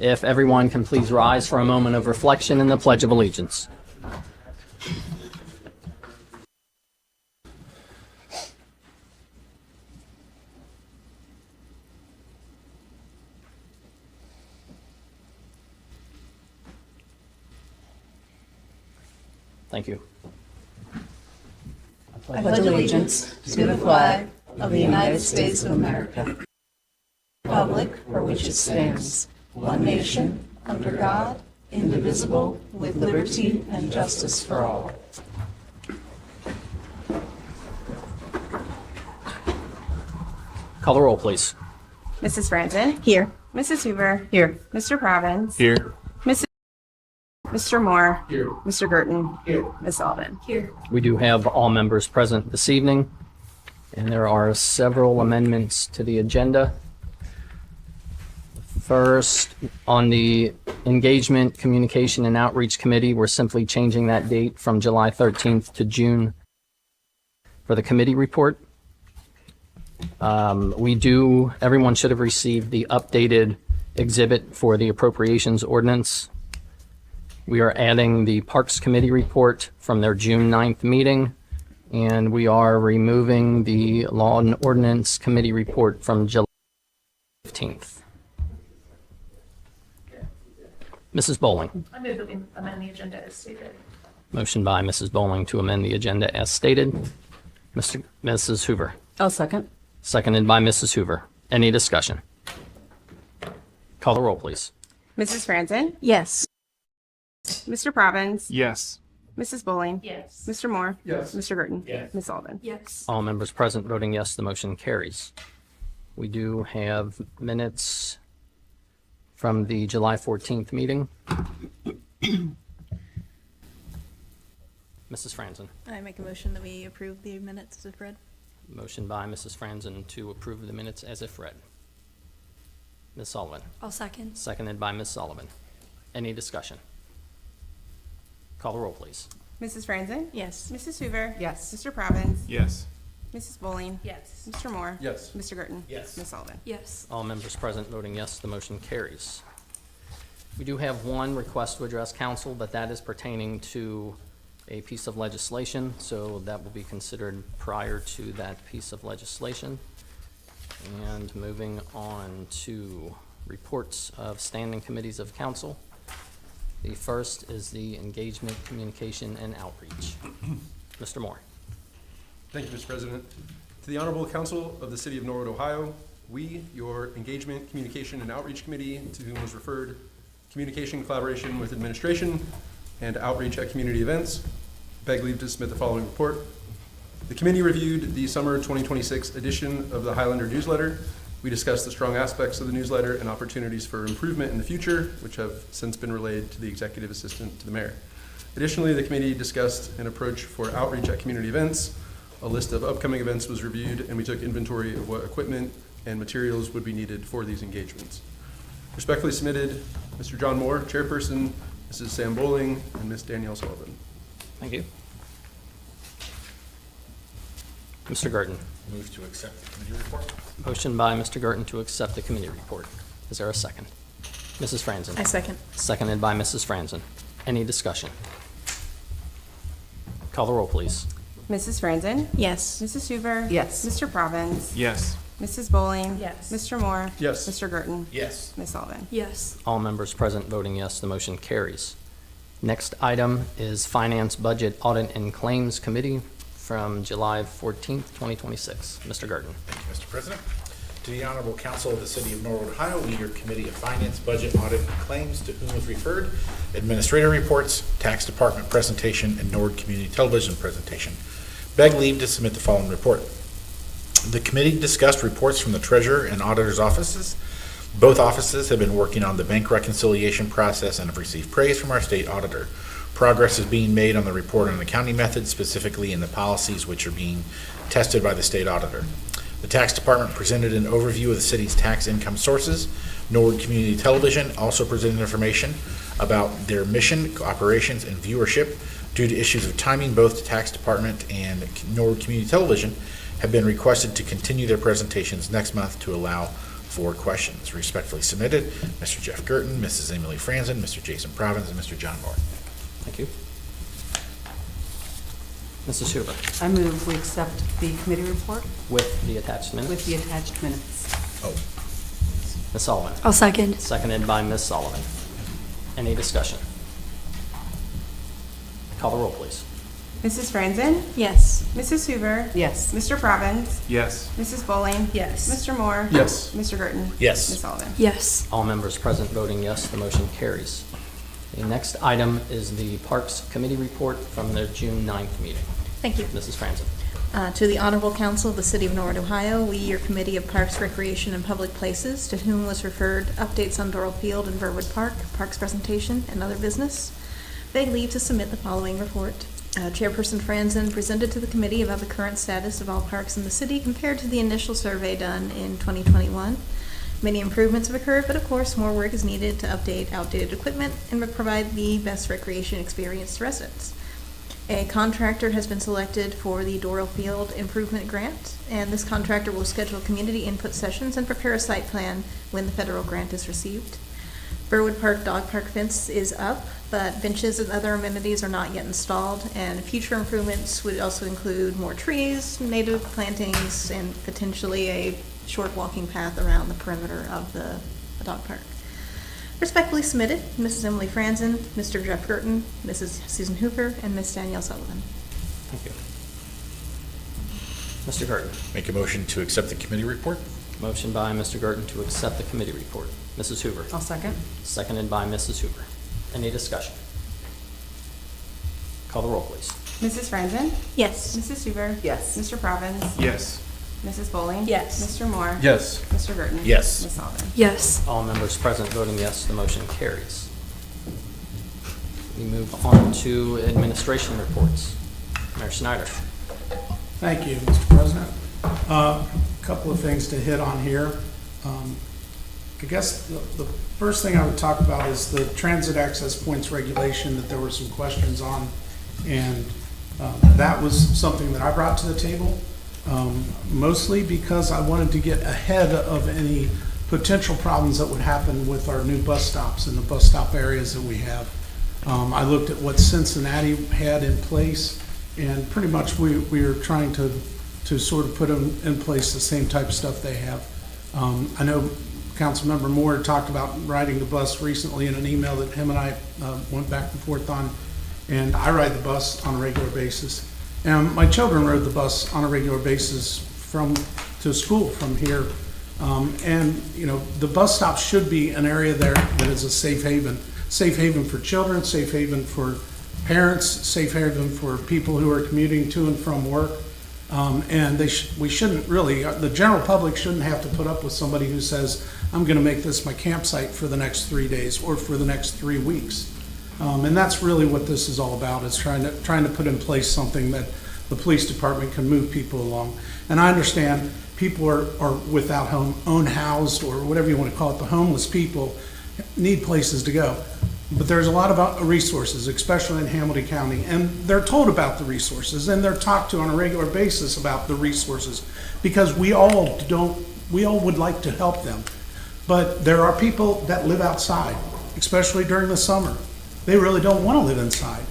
If everyone can please rise for a moment of reflection in the Pledge of Allegiance. Thank you. I pledge allegiance to the flag of the United States of America, republic for which it stands, one nation, under God, indivisible, with liberty and justice for all. Call the roll, please. Mrs. Franzen? Here. Mrs. Hoover? Here. Mr. Provins? Here. Mr. Moore? Here. Mr. Girton? Here. Ms. Sullivan? Here. We do have all members present this evening, and there are several amendments to the agenda. First, on the Engagement, Communication, and Outreach Committee, we're simply changing that date from July 13th to June for the committee report. Everyone should have received the updated exhibit for the appropriations ordinance. We are adding the Parks Committee report from their June 9th meeting, and we are removing the Law and Ordinance Committee report from July 15th. Mrs. Bowling. I move that we amend the agenda as stated. Motion by Mrs. Bowling to amend the agenda as stated. Mrs. Hoover. I'll second. Seconded by Mrs. Hoover. Any discussion? Call the roll, please. Mrs. Franzen? Yes. Mr. Provins? Yes. Mrs. Bowling? Yes. Mr. Moore? Yes. Mr. Girton? Yes. Ms. Sullivan? Yes. All members present voting yes, the motion carries. We do have minutes from the July 14th meeting. Mrs. Franzen. I make a motion that we approve the minutes as read. Motion by Mrs. Franzen to approve the minutes as if read. Ms. Sullivan. I'll second. Seconded by Ms. Sullivan. Any discussion? Call the roll, please. Mrs. Franzen? Yes. Mrs. Hoover? Yes. Mr. Provins? Yes. Mrs. Bowling? Yes. Mr. Moore? Yes. Mr. Girton? Yes. Ms. Sullivan? Yes. All members present voting yes, the motion carries. We do have one request to address council, but that is pertaining to a piece of legislation, so that will be considered prior to that piece of legislation. And moving on to reports of standing committees of council. The first is the Engagement, Communication, and Outreach. Mr. Moore. Thank you, Mr. President. To the Honorable Council of the City of Norwood, Ohio, we, your Engagement, Communication, and Outreach Committee, to whom was referred communication, collaboration with administration, and outreach at community events, beg leave to submit the following report. The committee reviewed the summer 2026 edition of the Highlander newsletter. We discussed the strong aspects of the newsletter and opportunities for improvement in the future, which have since been relayed to the executive assistant to the mayor. Additionally, the committee discussed an approach for outreach at community events. A list of upcoming events was reviewed, and we took inventory of what equipment and materials would be needed for these engagements. Respectfully submitted, Mr. John Moore, Chairperson, Mrs. Sam Bowling, and Ms. Danielle Sullivan. Thank you. Mr. Girton. Move to accept the committee report. Motion by Mr. Girton to accept the committee report. Is there a second? Mrs. Franzen. I second. Seconded by Mrs. Franzen. Any discussion? Call the roll, please. Mrs. Franzen? Yes. Mrs. Hoover? Yes. Mr. Provins? Yes. Mrs. Bowling? Yes. Mr. Moore? Yes. Mr. Girton? Yes. Ms. Sullivan? Yes. All members present voting yes, the motion carries. Next item is Finance, Budget, Audit, and Claims Committee from July 14th, 2026. Mr. Girton. Thank you, Mr. President. To the Honorable Council of the City of Norwood, Ohio, we, your Committee of Finance, Budget, Audit, and Claims, to whom was referred, Administrator Reports, Tax Department Presentation, and Norwood Community Television Presentation. Beg leave to submit the following report. The committee discussed reports from the Treasurer and Auditor's offices. Both offices have been working on the bank reconciliation process and have received praise from our state auditor. Progress is being made on the report on accounting methods, specifically in the policies which are being tested by the state auditor. The tax department presented an overview of the city's tax income sources. Norwood Community Television also presented information about their mission, operations, and viewership. Due to issues of timing, both the tax department and Norwood Community Television have been requested to continue their presentations next month to allow 4 questions. Respectfully submitted, Mr. Jeff Burton, Mrs. Emily Franzen, Mr. Jason Provins, and Mr. John Moore. Thank you. Mrs. Hoover, I move we accept the committee report with the attached minutes. with the attached minutes. Oh, Ms. Sullivan, I'll second. seconded by Ms. Sullivan. Any discussion? Call the roll, please. Mrs. Franzen, Yes. Mrs. Hoover, Yes. Mr. Provins, Yes. Mrs. Bowling, Yes. Mr. Moore, Yes. Mr. Burton, yes. Ms. Sullivan. Yes. All members present voting yes, the motion carries. The next item is the Parks Committee report from the June 9th meeting. Thank you. Mrs. Franzen. To the Honorable Council of the City of Norwood, Ohio, we, your Committee of Parks, Recreation, and Public Places, to whom was referred updates on Doral Field and Verwood Park, parks presentation, and other business, beg leave to submit the following report. Chairperson Franzen presented to the committee about the current status of all parks in the city compared to the initial survey done in 2021. Many improvements have occurred, but of course, more work is needed to update outdated equipment and provide the best recreation experience to residents. A contractor has been selected for the Doral Field Improvement Grant, and this contractor will schedule community input sessions and prepare a site plan when the federal grant is received. Verwood Park Dog Park fence is up, but benches and other amenities are not yet installed, and future improvements would also include more trees, native plantings, and potentially a short walking path around the perimeter of the dog park. Respectfully submitted, Mrs. Emily Franzen, Mr. Jeff Burton, Mrs. Susan Hoover, and Ms. Danielle Sullivan. Thank you. Mr. Gurton. Make a motion to accept the committee report? Motion by Mr. Gurton to accept the committee report. Mrs. Hoover. I'll second. Seconded by Mrs. Hoover. Any discussion? Call the roll, please. Mrs. Franzen, Yes. Mrs. Hoover, Yes. Mr. Provins, Yes. Mrs. Bowling, Yes. Mr. Moore, Yes. Mr. Burton, Yes. Ms. Sullivan. Yes. All members present voting yes, the motion carries. We move on to administration reports. Mayor Snyder. Thank you, Mr. President. Couple of things to hit on here. I guess the first thing I would talk about is the transit access points regulation that there were some questions on. And that was something that I brought to the table, mostly because I wanted to get ahead of any potential problems that would happen with our new bus stops and the bus stop areas that we have. I looked at what Cincinnati had in place, and pretty much we are trying to sort of put in place the same type of stuff they have. I know Councilmember Moore talked about riding the bus recently in an email that him and I went back and forth on, and I ride the bus on a regular basis. And my children rode the bus on a regular basis to school from here. And, you know, the bus stop should be an area there that is a safe haven for children, safe haven for parents, safe haven for people who are commuting to and from work. And we shouldn't really, the general public shouldn't have to put up with somebody who says, I'm gonna make this my campsite for the next 3 days or for the next 3 weeks. And that's really what this is all about, is trying to put in place something that the police department can move people along. And I understand people are without home, unhoused, or whatever you want to call it, the homeless people need places to go. But there's a lot of resources, especially in Hamilton County, and they're told about the resources, and they're talked to on a regular basis about the resources, because we all would like to help them. But there are people that live outside, especially during the summer. They really don't want to live inside.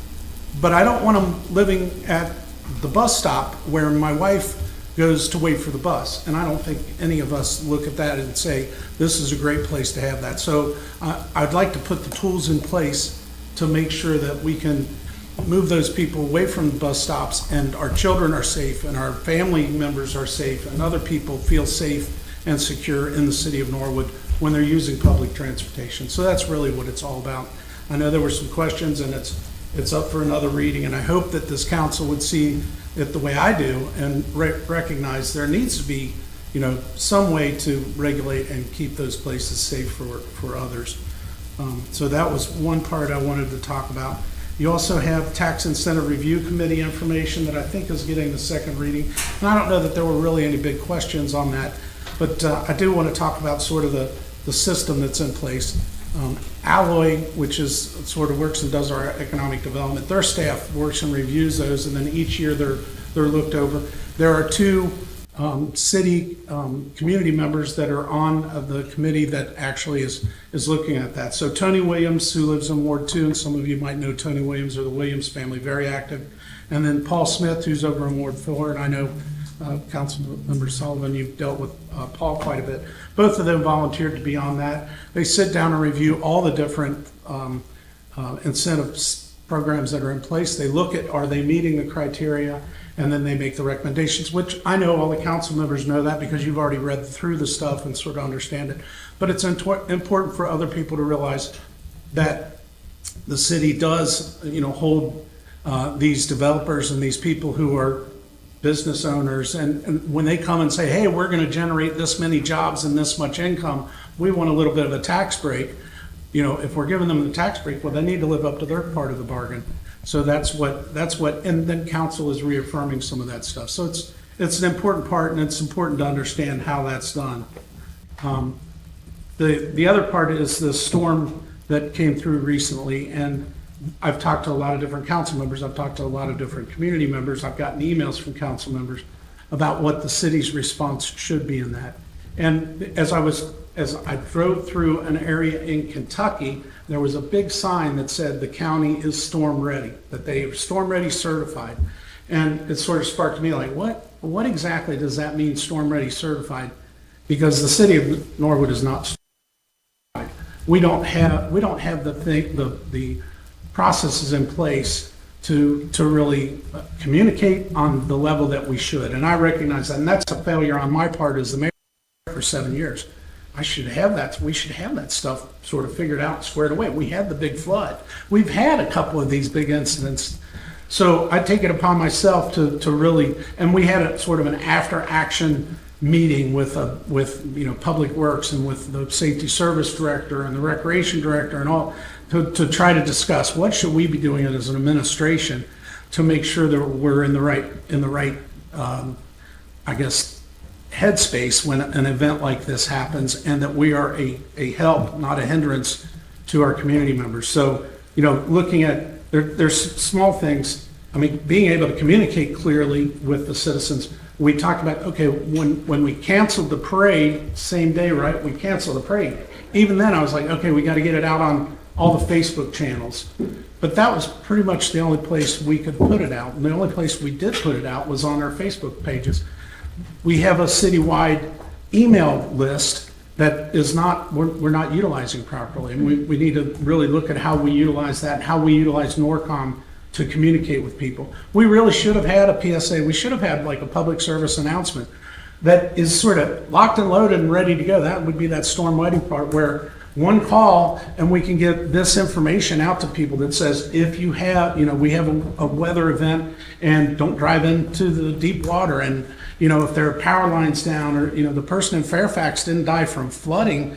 But I don't want them living at the bus stop where my wife goes to wait for the bus. And I don't think any of us look at that and say, this is a great place to have that. So I'd like to put the tools in place to make sure that we can move those people away from the bus stops, and our children are safe, and our family members are safe, and other people feel safe and secure in the city of Norwood when they're using public transportation. So that's really what it's all about. I know there were some questions, and it's up for another reading, and I hope that this council would see it the way I do and recognize there needs to be, you know, some way to regulate and keep those places safe for others. So that was one part I wanted to talk about. You also have Tax Incentive Review Committee information that I think is getting the second reading. And I don't know that there were really any big questions on that, but I do want to talk about sort of the system that's in place. Alloy, which is sort of works and does our economic development, their staff works and reviews those, and then each year they're looked over. There are two city community members that are on the committee that actually is looking at that. So Tony Williams, who lives in Ward 2, and some of you might know Tony Williams or the Williams family, very active. And then Paul Smith, who's over in Ward 4, and I know Councilmember Sullivan, you've dealt with Paul quite a bit. Both of them volunteered to be on that. They sit down and review all the different incentive programs that are in place. They look at, are they meeting the criteria? And then they make the recommendations, which I know all the council members know that because you've already read through the stuff and sort of understand it. But it's important for other people to realize that the city does, hold these developers and these people who are business owners, and when they come and say, hey, we're going to generate this many jobs and this much income, we want a little bit of a tax break. If we're giving them the tax break, well, they need to live up to their part of the bargain. So that's what, and then council is reaffirming some of that stuff. So it's an important part, and it's important to understand how that's done. The other part is the storm that came through recently, and I've talked to a lot of different council members. I've talked to a lot of different community members. I've gotten emails from council members about what the city's response should be in that. And as I drove through an area in Kentucky, there was a big sign that said the county is storm ready, that they are storm ready certified. And it sort of sparked me like, what exactly does that mean, storm ready certified? Because the city of Norwood is not certified. We don't have the processes in place to really communicate on the level that we should. And I recognize that, and that's a failure on my part as the mayor for 7 years. We should have that stuff sort of figured out and squared away. We had the big flood. We've had a couple of these big incidents. So I take it upon myself to really, and we had a sort of an after action meeting with Public Works and with the Safety Service Director and the Recreation Director and all to try to discuss what should we be doing as an administration to make sure that we're in the right headspace when an event like this happens, and that we are a help, not a hindrance to our community members. So, looking at, there's small things. I mean, being able to communicate clearly with the citizens. We talked about, okay, when we canceled the parade, same day, right? We canceled the parade. Even then I was like, okay, we got to get it out on all the Facebook channels. But that was pretty much the only place we could put it out. And the only place we did put it out was on our Facebook pages. We have a citywide email list that is not, we're not utilizing properly. And we need to really look at how we utilize that, how we utilize NORCOM to communicate with people. We really should have had a PSA. We should have had like a public service announcement that is sort of locked and loaded and ready to go. That would be that storm wedding part where one call and we can get this information out to people that says, if you have, we have a weather event and don't drive into the deep water, and if there are power lines down, or the person in Fairfax didn't die from flooding.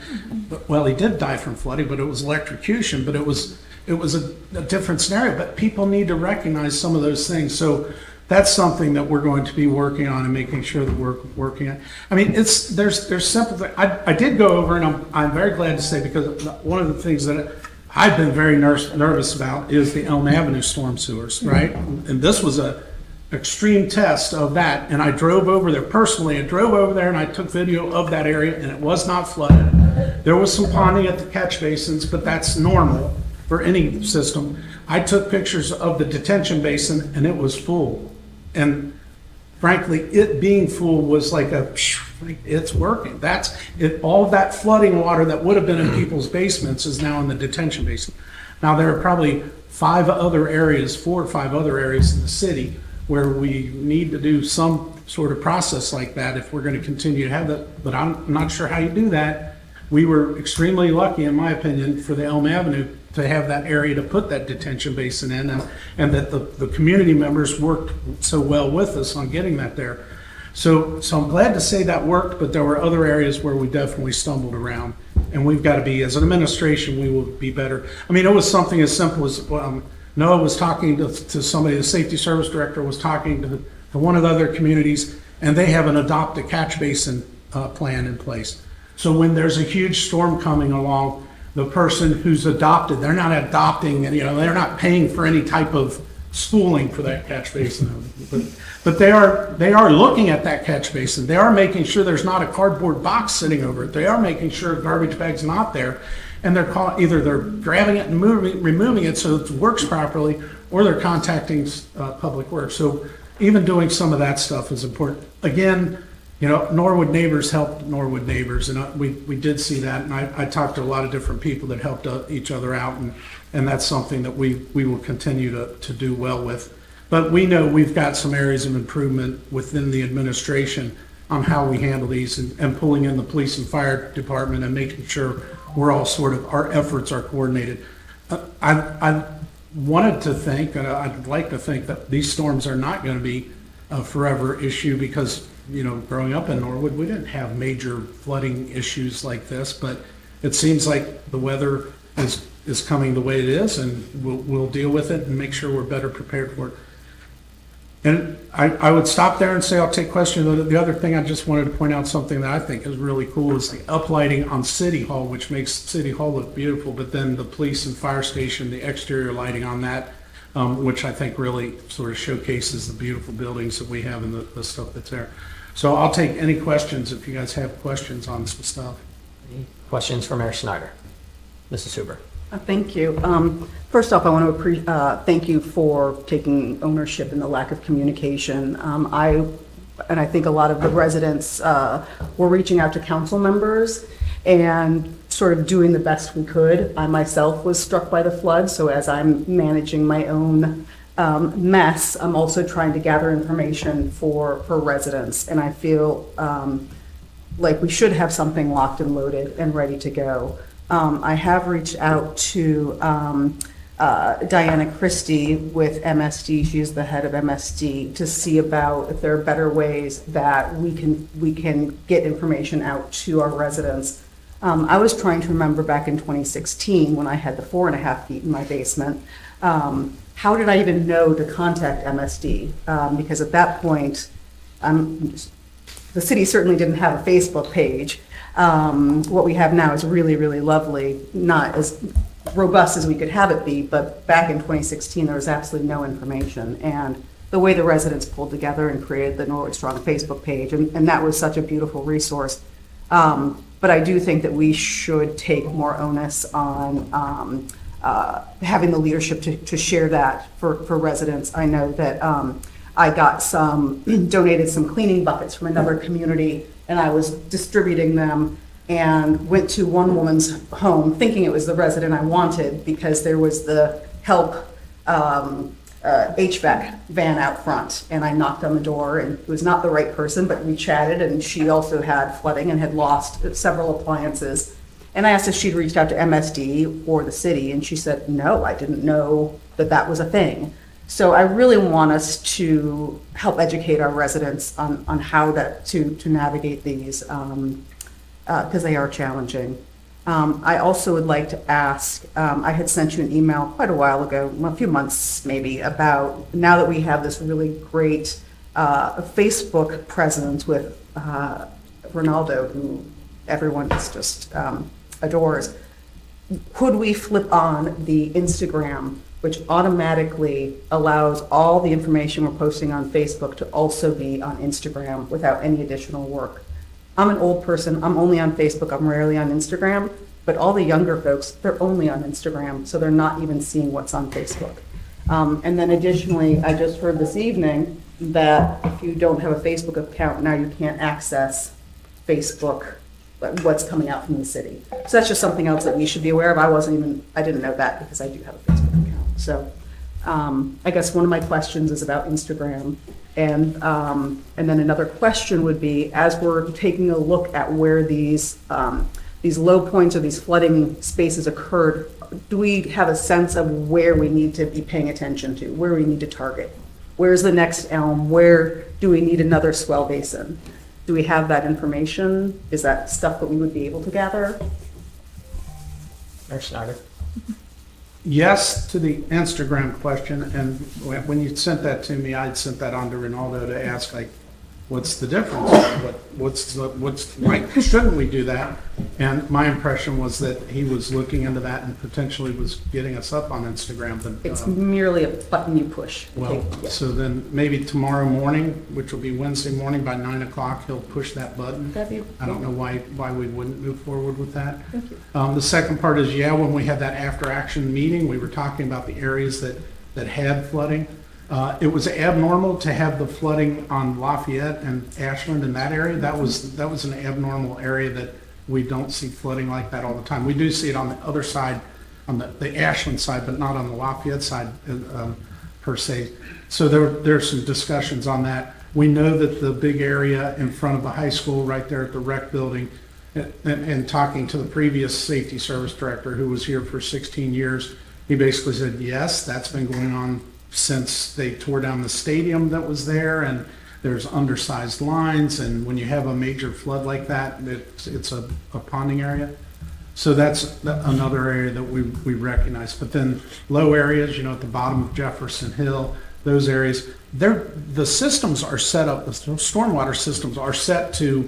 Well, he did die from flooding, but it was electrocution, but it was a different scenario. But people need to recognize some of those things. So that's something that we're going to be working on and making sure that we're working on. I mean, there's simple things. I did go over, and I'm very glad to say, because one of the things that I've been very nervous about is the Elm Avenue storm sewers, right? And this was a extreme test of that. And I drove over there personally. I drove over there and I took video of that area, and it was not flooded. There was some ponding at the catch basins, but that's normal for any system. I took pictures of the detention basin, and it was full. And frankly, it being full was like it's working. That's it. All of that flooding water that would have been in people's basements is now in the detention basin. Now there are probably 4 or 5 other areas in the city where we need to do some sort of process like that if we're going to continue to have that. But I'm not sure how you do that. We were extremely lucky, in my opinion, for the Elm Avenue to have that area to put that detention basin in, and that the community members worked so well with us on getting that there. So I'm glad to say that worked, but there were other areas where we definitely stumbled around, and we've got to be, as an administration, we will be better. I mean, it was something as simple as Noah was talking to somebody, the safety service director was talking to one of the other communities, and they have an adopt a catch basin plan in place. So when there's a huge storm coming along, the person who's adopted, they're not adopting, they're not paying for any type of schooling for that catch basin. But they are looking at that catch basin. They are making sure there's not a cardboard box sitting over it. They are making sure a garbage bag's not there. And either they're grabbing it and removing it so it works properly, or they're contacting Public Works. So even doing some of that stuff is important. Again, you know, Norwood neighbors helped Norwood neighbors, and we did see that. And I talked to a lot of different people that helped each other out, and that's something that we will continue to do well with. But we know we've got some areas of improvement within the administration on how we handle these, and pulling in the police and fire department and making sure we're all our efforts are coordinated. I wanted to think, and I'd like to think, that these storms are not going to be a forever issue, because, you know, growing up in Norwood, we didn't have major flooding issues like this, but it seems like the weather is coming the way it is, and we'll deal with it and make sure we're better prepared for it. And I would stop there and say I'll take questions. The other thing I just wanted to point out, something that I think is really cool, is the uplighting on City Hall, which makes City Hall look beautiful, but then the police and fire station, the exterior lighting on that, which I think really sort of showcases the beautiful buildings that we have and the stuff that's there. So I'll take any questions if you guys have questions on some stuff. Questions for Mayor Snyder? Mrs. Huber? Thank you. First off, I want to thank you for taking ownership in the lack of communication. I think a lot of the residents were reaching out to council members and sort of doing the best we could. I myself was struck by the flood, so as I'm managing my own mess, I'm also trying to gather information for residents, and I feel like we should have something locked and loaded and ready to go. I have reached out to Diana Christie with MSD. She's the head of MSD, to see about if there are better ways that we can get information out to our residents. I was trying to remember back in 2016 when I had the 4.5 feet in my basement. How did I even know to contact MSD? Because at that point, the city certainly didn't have a Facebook page. What we have now is really, really lovely, not as robust as we could have it be, but back in 2016, there was absolutely no information. And the way the residents pulled together and created the Norwood Strong Facebook page, and that was such a beautiful resource. But I do think that we should take more onus on having the leadership to share that for residents. I know that I got donated some cleaning buckets from another community, and I was distributing them and went to one woman's home thinking it was the resident I wanted, because there was the help HVAC van out front, and I knocked on the door, and it was not the right person, but we chatted, and she also had flooding and had lost several appliances. And I asked if she'd reached out to MSD or the city, and she said, no, I didn't know that was a thing. So I really want us to help educate our residents on how to navigate these, because they are challenging. I also would like to ask, I had sent you an email quite a while ago, a few months maybe, about now that we have this really great Facebook presence with Ronaldo, who everyone just adores. Could we flip on the Instagram, which automatically allows all the information we're posting on Facebook to also be on Instagram without any additional work? I'm an old person. I'm only on Facebook. I'm rarely on Instagram. But all the younger folks, they're only on Instagram, so they're not even seeing what's on Facebook. And then additionally, I just heard this evening that if you don't have a Facebook account, now you can't access Facebook, what's coming out from the city. So that's just something else that we should be aware of. I didn't know that, because I do have a Facebook account. So I guess one of my questions is about Instagram. And then another question would be, as we're taking a look at where these low points or these flooding spaces occurred, do we have a sense of where we need to be paying attention to, where we need to target? Where's the next elm? Where do we need another swell basin? Do we have that information? Is that stuff that we would be able to gather? Mayor Snyder? Yes to the Instagram question, and when you sent that to me, I'd sent that on to Ronaldo to ask, like, what's the difference? Why shouldn't we do that? And my impression was that he was looking into that and potentially was getting us up on Instagram, but. It's merely a button you push. Well, Yeah. so then maybe tomorrow morning, which will be Wednesday morning by 9 o'clock, he'll push that button. That'd be. I don't know why we wouldn't move forward with that. Thank you. The second part is, when we had that after-action meeting, we were talking about the areas that had flooding. It was abnormal to have the flooding on Lafayette and Ashland in that area. That was an abnormal area that we don't see flooding like that all the time. We do see it on the other side, on the Ashland side, but not on the Lafayette side per se. So there's some discussions on that. We know that the big area in front of the high school, right there at the rec building, and talking to the previous safety service director who was here for 16 years, he basically said, yes, that's been going on since they tore down the stadium that was there, and there's undersized lines, and when you have a major flood like that, it's a ponding area. So that's another area that we recognize. But then low areas, at the bottom of Jefferson Hill, those areas, the systems are set up, the stormwater systems are set to,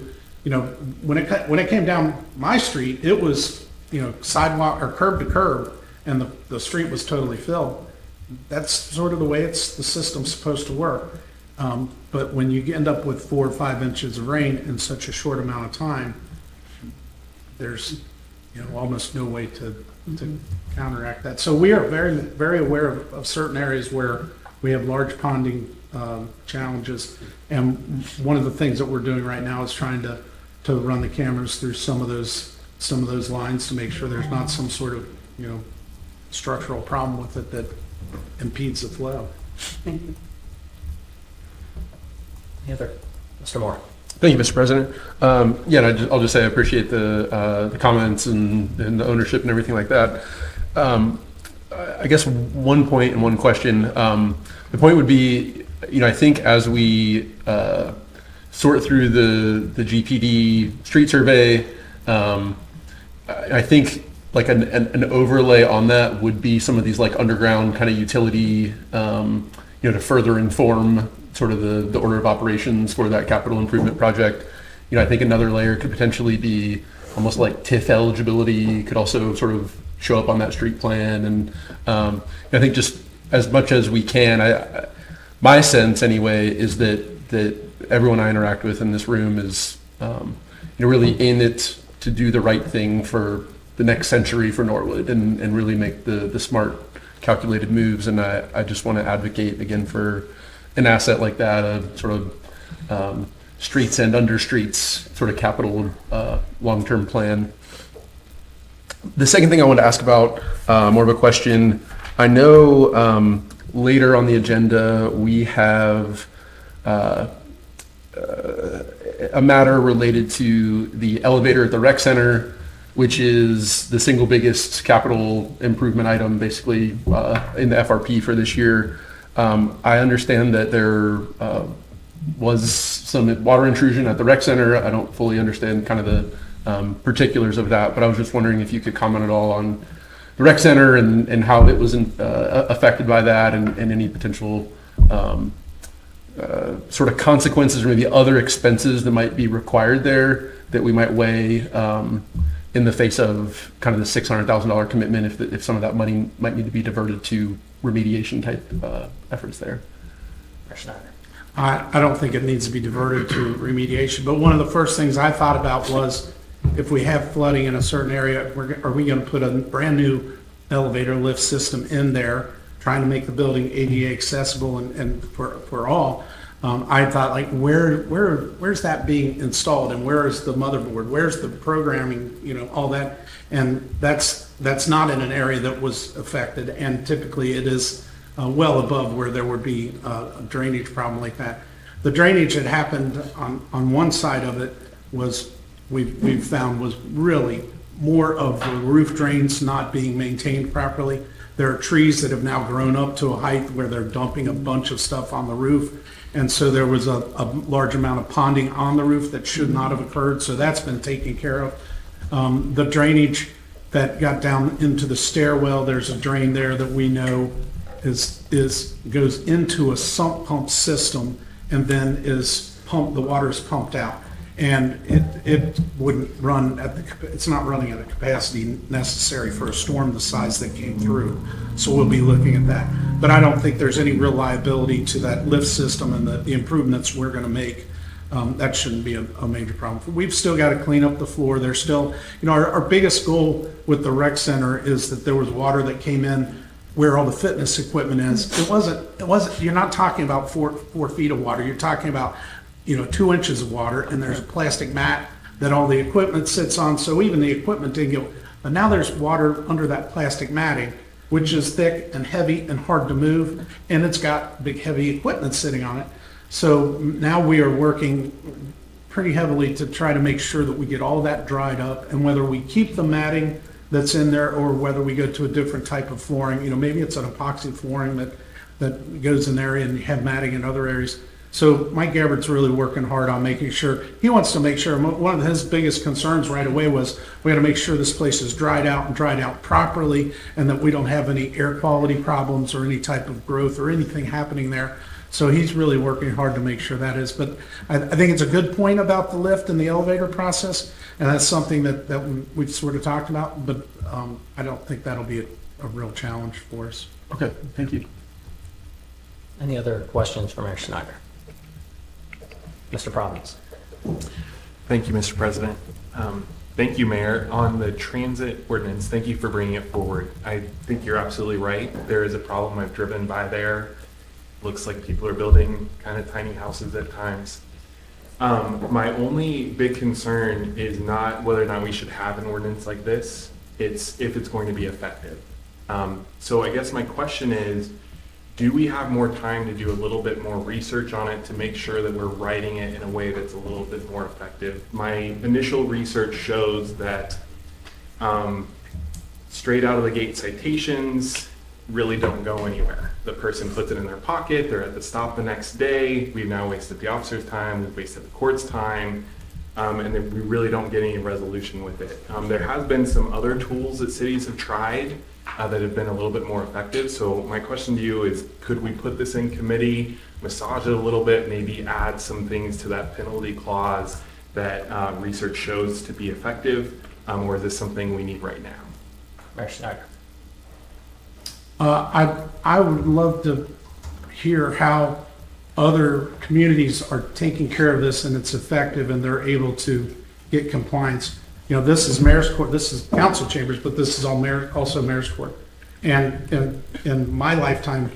when it came down my street, it was, sidewalk or curb to curb, and the street was totally filled. That's sort of the way the system's supposed to work. But when you end up with 4 or 5 inches of rain in such a short amount of time, there's almost no way to counteract that. So we are very, very aware of certain areas where we have large ponding challenges. And one of the things that we're doing right now is trying to run the cameras through some of those lines to make sure there's not some sort of structural problem with it that impedes the flow. Thank you. Any other? Mr. Moore? Thank you, Mr. President. And I'll just say I appreciate the comments and the ownership and everything like that. I guess one point and one question. The point would be, I think as we sort through the GPD street survey, I think like an overlay on that would be some of these like underground kind of utility, to further inform sort of the order of operations for that capital improvement project. I think another layer could potentially be almost like TIF eligibility could also sort of show up on that street plan. And I think just as much as we can, my sense anyway is that everyone I interact with in this room is really in it to do the right thing for the next century for Norwood and really make the smart calculated moves. And I just want to advocate again for an asset like that, a sort of streets and under streets sort of capital long-term plan. The second thing I wanted to ask about, more of a question. I know later on the agenda we have a matter related to the elevator at the rec center, which is the single biggest capital improvement item basically in the FRP for this year. I understand that there was some water intrusion at the rec center. I don't fully understand kind of the particulars of that, but I was just wondering if you could comment at all on the rec center and how it was affected by that and any potential sort of consequences or maybe other expenses that might be required there that we might weigh in the face of kind of the $600,000 commitment if some of that money might need to be diverted to remediation type efforts there. I don't think it needs to be diverted to remediation, but one of the first things I thought about was if we have flooding in a certain area, are we going to put a brand new elevator lift system in there, trying to make the building ADA accessible and for all? I thought, like, where's that being installed, and where is the motherboard? Where's the programming? All that, and that's not in an area that was affected, and typically it is well above where there would be a drainage problem like that. The drainage that happened on one side of it was we've found was really more of the roof drains not being maintained properly. There are trees that have now grown up to a height where they're dumping a bunch of stuff on the roof. And so there was a large amount of ponding on the roof that should not have occurred. So that's been taken care of. The drainage that got down into the stairwell, there's a drain there that we know goes into a sump pump system and then is the water is pumped out. And it wouldn't run it's not running at a capacity necessary for a storm the size that came through. So we'll be looking at that. But I don't think there's any real liability to that lift system and the improvements we're gonna make. That shouldn't be a major problem. We've still got to clean up the floor. There's still, our biggest goal with the rec center is that there was water that came in where all the fitness equipment is. It wasn't, you're not talking about 4 feet of water. You're talking about, 2 inches of water, and there's a plastic mat that all the equipment sits on. So even the equipment didn't get, but now there's water under that plastic matting, which is thick and heavy and hard to move, and it's got big heavy equipment sitting on it. So now we are working pretty heavily to try to make sure that we get all that dried up, and whether we keep the matting that's in there or whether we go to a different type of flooring, maybe it's an epoxy flooring that goes in there and you have matting in other areas. So Mike Gabbard's really working hard on making sure, he wants to make sure, one of his biggest concerns right away was we got to make sure this place is dried out and dried out properly, and that we don't have any air quality problems or any type of growth or anything happening there. So he's really working hard to make sure that is. But I think it's a good point about the lift and the elevator process, and that's something that we've sort of talked about, but I don't think that'll be a real challenge for us. Okay, thank you. Any other questions for Mayor Schneider? Mr. Providence. Thank you, Mr. President. Thank you, Mayor. On the transit ordinance, thank you for bringing it forward. I think you're absolutely right. There is a problem. I've driven by there. Looks like people are building kind of tiny houses at times. My only big concern is not whether or not we should have an ordinance like this. It's if it's going to be effective. So I guess my question is, do we have more time to do a little bit more research on it to make sure that we're writing it in a way that's a little bit more effective? My initial research shows that straight out of the gate citations really don't go anywhere. The person puts it in their pocket, they're at the stop the next day, we've now wasted the officer's time, we've wasted the court's time, and then we really don't get any resolution with it. There has been some other tools that cities have tried that have been a little bit more effective. So my question to you is, could we put this in committee, massage it a little bit, maybe add some things to that penalty clause that research shows to be effective, or is this something we need right now? Mayor Schneider. I would love to hear how other communities are taking care of this and it's effective and they're able to get compliance. This is mayor's court, this is council chambers, but this is also mayor's court. And in my lifetime,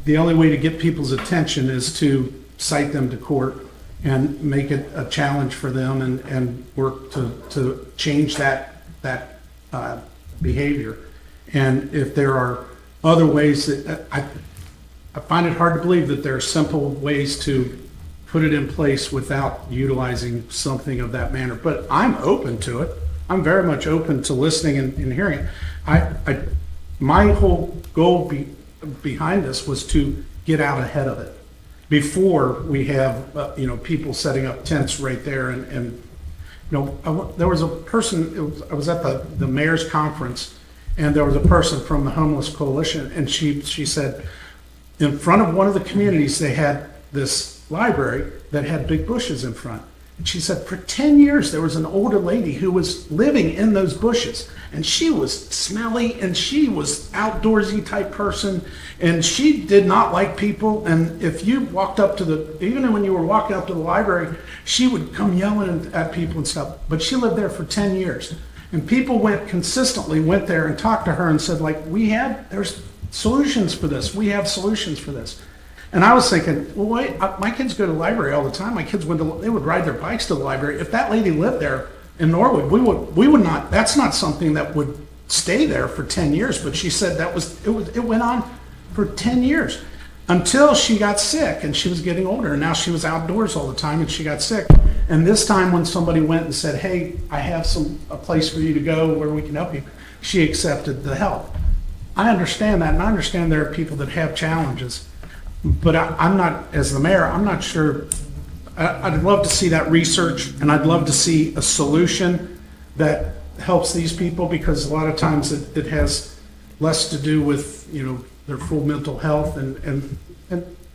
the only way to get people's attention is to cite them to court and make it a challenge for them and work to change that behavior. And if there are other ways that I find it hard to believe that there are simple ways to put it in place without utilizing something of that manner. But I'm open to it. I'm very much open to listening and hearing it. My whole goal behind this was to get out ahead of it before we have people setting up tents right there. And there was a person. I was at the mayor's conference, and there was a person from the Homeless Coalition, and she said, in front of one of the communities, they had this library that had big bushes in front. And she said, for 10 years, there was an older lady who was living in those bushes. And she was smelly, and she was outdoorsy type person, and she did not like people. And if you walked up to even when you were walking up to the library, she would come yelling at people and stuff. But she lived there for 10 years. And people consistently went there and talked to her and said, there's solutions for this. We have solutions for this. And I was thinking, well, wait, my kids go to the library all the time. My kids they would ride their bikes to the library. If that lady lived there in Norwood, we would not, that's not something that would stay there for 10 years. But she said it went on for 10 years until she got sick, and she was getting older, and now she was outdoors all the time and she got sick. And this time when somebody went and said, hey, I have a place for you to go where we can help you, she accepted the help. I understand that, and I understand there are people that have challenges. But I'm not, as the mayor, I'm not sure. I'd love to see that research, and I'd love to see a solution that helps these people, because a lot of times it has less to do with their full mental health, and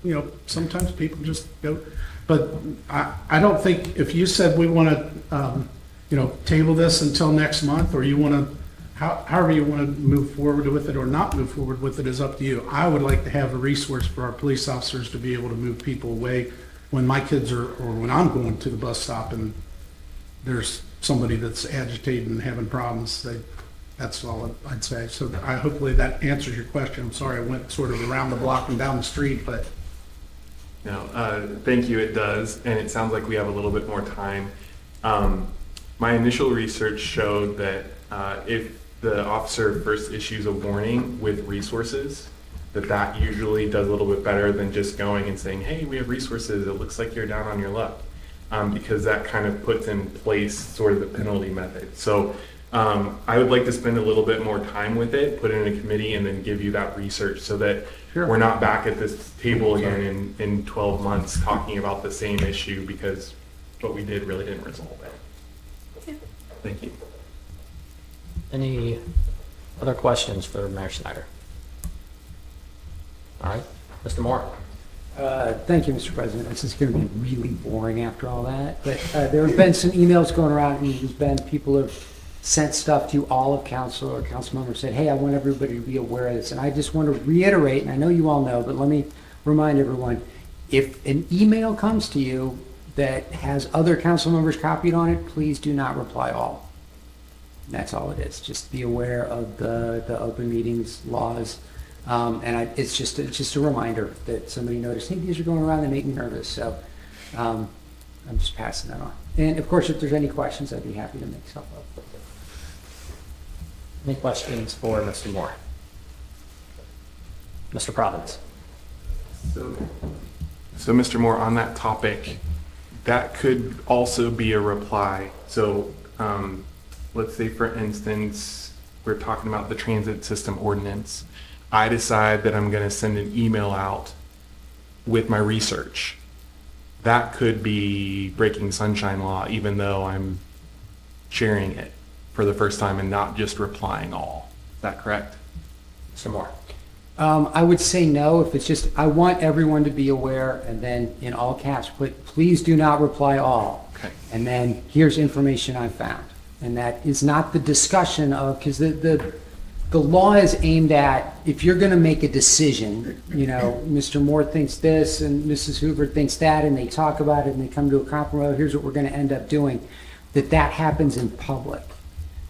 you know, sometimes people just go, but I don't think, if you said we want to, you know, table this until next month, or you want to, however you want to move forward with it or not move forward with it is up to you. I would like to have a resource for our police officers to be able to move people away when my kids are, or when I'm going to the bus stop and there's somebody that's agitated and having problems. That's all I'd say. So hopefully that answers your question. I'm sorry I went sort of around the block and down the street, but. No, thank you, it does, and it sounds like we have a little bit more time. My initial research showed that if the officer first issues a warning with resources, that usually does a little bit better than just going and saying, hey, we have resources, it looks like you're down on your luck, because that kind of puts in place sort of the penalty method. So I would like to spend a little bit more time with it, put it in a committee, and then give you that research so that we're not back at this table again in 12 months talking about the same issue because what we did really didn't resolve it. Thank you. Any other questions for Mayor Snyder? All right, Mr. Moore. Thank you, Mr. President. This is going to be really boring after all that, but there have been some emails going around, and there's been people have sent stuff to all of council, or council members said, hey, I want everybody to be aware of this. And I just want to reiterate, and I know you all know, but let me remind everyone, if an email comes to you that has other council members copied on it, please do not reply all. And that's all it is. Just be aware of the open meetings laws. It's just a reminder that somebody noticed, hey, these are going around, they make me nervous. So I'm just passing that on. And of course, if there's any questions, I'd be happy to make stuff up. Any questions for Mr. Moore? Mr. Providence. So Mr. Moore, on that topic, that could also be a reply. So let's say, for instance, we're talking about the transit system ordinance. I decide that I'm going to send an email out with my research. That could be breaking sunshine law, even though I'm sharing it for the first time and not just replying all. Is that correct? Mr. Moore. I would say no. If it's just, I want everyone to be aware, and then in all caps, put, please do not reply all. Okay. And then here's information I found. And that is not the discussion of, because the law is aimed at, if you're going to make a decision, you know, Mr. Moore thinks this and Mrs. Hoover thinks that, and they talk about it and they come to a compromise, here's what we're going to end up doing, that happens in public.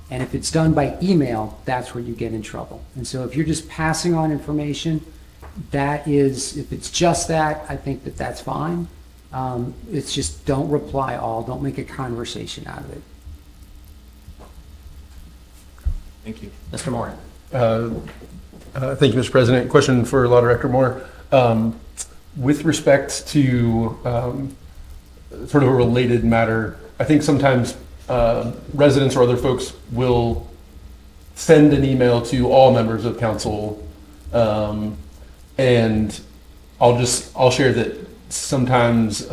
And if it's done by email, that's where you get in trouble. And so if you're just passing on information, that is, if it's just that, I think that's fine. It's just don't reply all, don't make a conversation out of it. Thank you. Mr. Moore. Thank you, Mr. President. Question for Law Director Moore. With respect to sort of a related matter, I think sometimes residents or other folks will send an email to all members of council, and I'll share that sometimes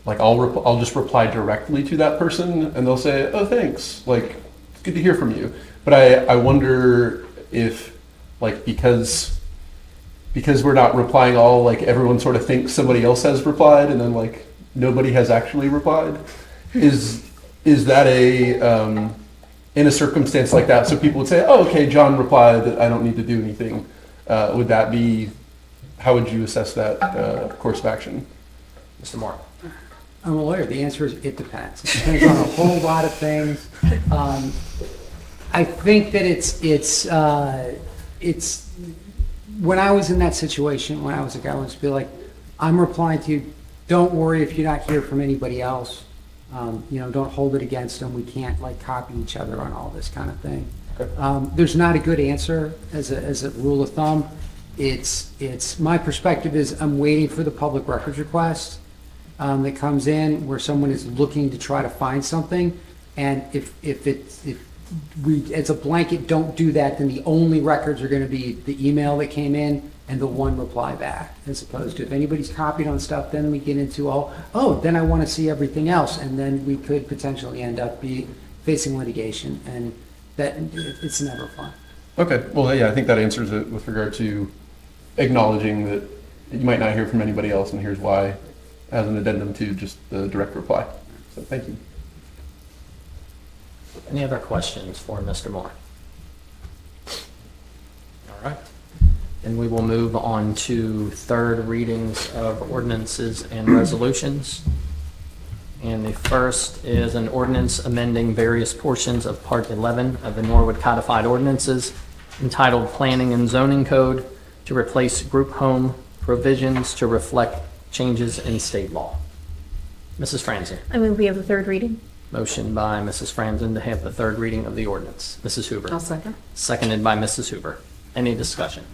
like I'll just reply directly to that person, and they'll say, oh, thanks, like it's good to hear from you. But I wonder if, like, because we're not replying all, like everyone sort of thinks somebody else has replied, and then like nobody has actually replied. Is that in a circumstance like that, so people would say, oh, okay, John replied that I don't need to do anything. Would that be, how would you assess that course of action? Mr. Moore. I'm a lawyer. The answer is it depends. It depends on a whole lot of things. I think that it's when I was in that situation, when I was a guy, I would just be like, I'm replying to you. Don't worry if you're not hear from anybody else. You know, don't hold it against them. We can't like copy each other on all this kind of thing. Okay. There's not a good answer as a rule of thumb. It's my perspective is I'm waiting for the public records request that comes in where someone is looking to try to find something, and if we as a blanket don't do that, then the only records are going to be the email that came in and the one reply back, as opposed to if anybody's copied on stuff, then we get into then I want to see everything else, and then we could potentially end up facing litigation, and that it's never fun. Okay, well, yeah, I think that answers it with regard to acknowledging that you might not hear from anybody else, and here's why, as an addendum to just the direct reply. So thank you. Any other questions for Mr. Moore? All right. Then we will move on to third readings of ordinances and resolutions. And the first is an ordinance amending various portions of Part 11 of the Norwood Codified Ordinances entitled Planning and Zoning Code to replace group home provisions to reflect changes in state law. Mrs. Franzen. I move we have the third reading. Motion by Mrs. Franzen to have the third reading of the ordinance. Mrs. Hoover. I'll second. Seconded by Mrs. Hoover. Any discussion?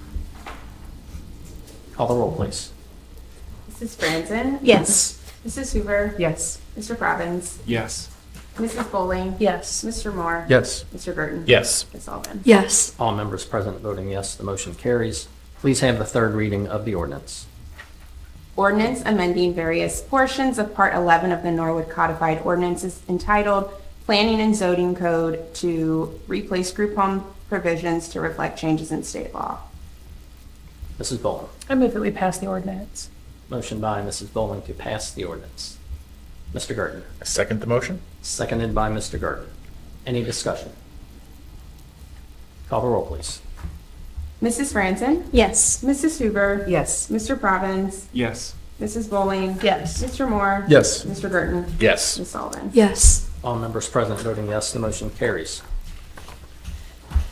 Call the roll, please. Mrs. Franzen? Yes. Mrs. Hoover? Yes. Mr. Robbins? Yes. Mrs. Bowling? Yes. Mr. Moore? Yes. Mr. Burton? Yes. Ms. Sullivan? Yes. All members present voting yes, the motion carries. Please have the third reading of the ordinance. Ordinance amending various portions of Part 11 of the Norwood Codified Ordinances entitled Planning and Zoning Code to replace group home provisions to reflect changes in state law. Mrs. Bowling. I move that we pass the ordinance. Motion by Mrs. Bowling to pass the ordinance. Mr. Gurton. I second the motion. Seconded by Mr. Gurton. Any discussion? Call the roll, please. Mrs. Franzen? Yes. Mrs. Hoover? Yes. Mr. Probbins? Yes. Mrs. Bowling? Yes. Mr. Moore? Yes. Mr. Burton? Yes. Ms. Sullivan? Yes. All members present voting yes, the motion carries.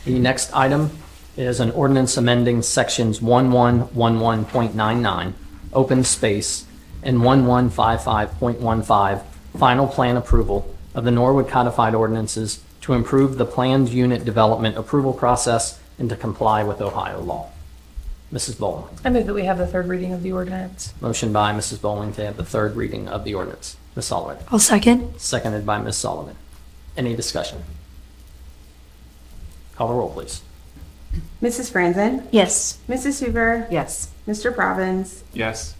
The next item is an ordinance amending sections 1111.99, open space, and 1155.15, final plan approval of the Norwood Codified Ordinances to improve the planned unit development approval process and to comply with Ohio law. Mrs. Bowling. I move that we have the third reading of the ordinance. Motion by Mrs. Bowling to have the third reading of the ordinance. Ms. Sullivan. I'll second. Seconded by Ms. Sullivan. Any discussion? Call the roll, please. Mrs. Franzen? Yes. Mrs. Hoover? Yes. Mr. Probbins? Yes.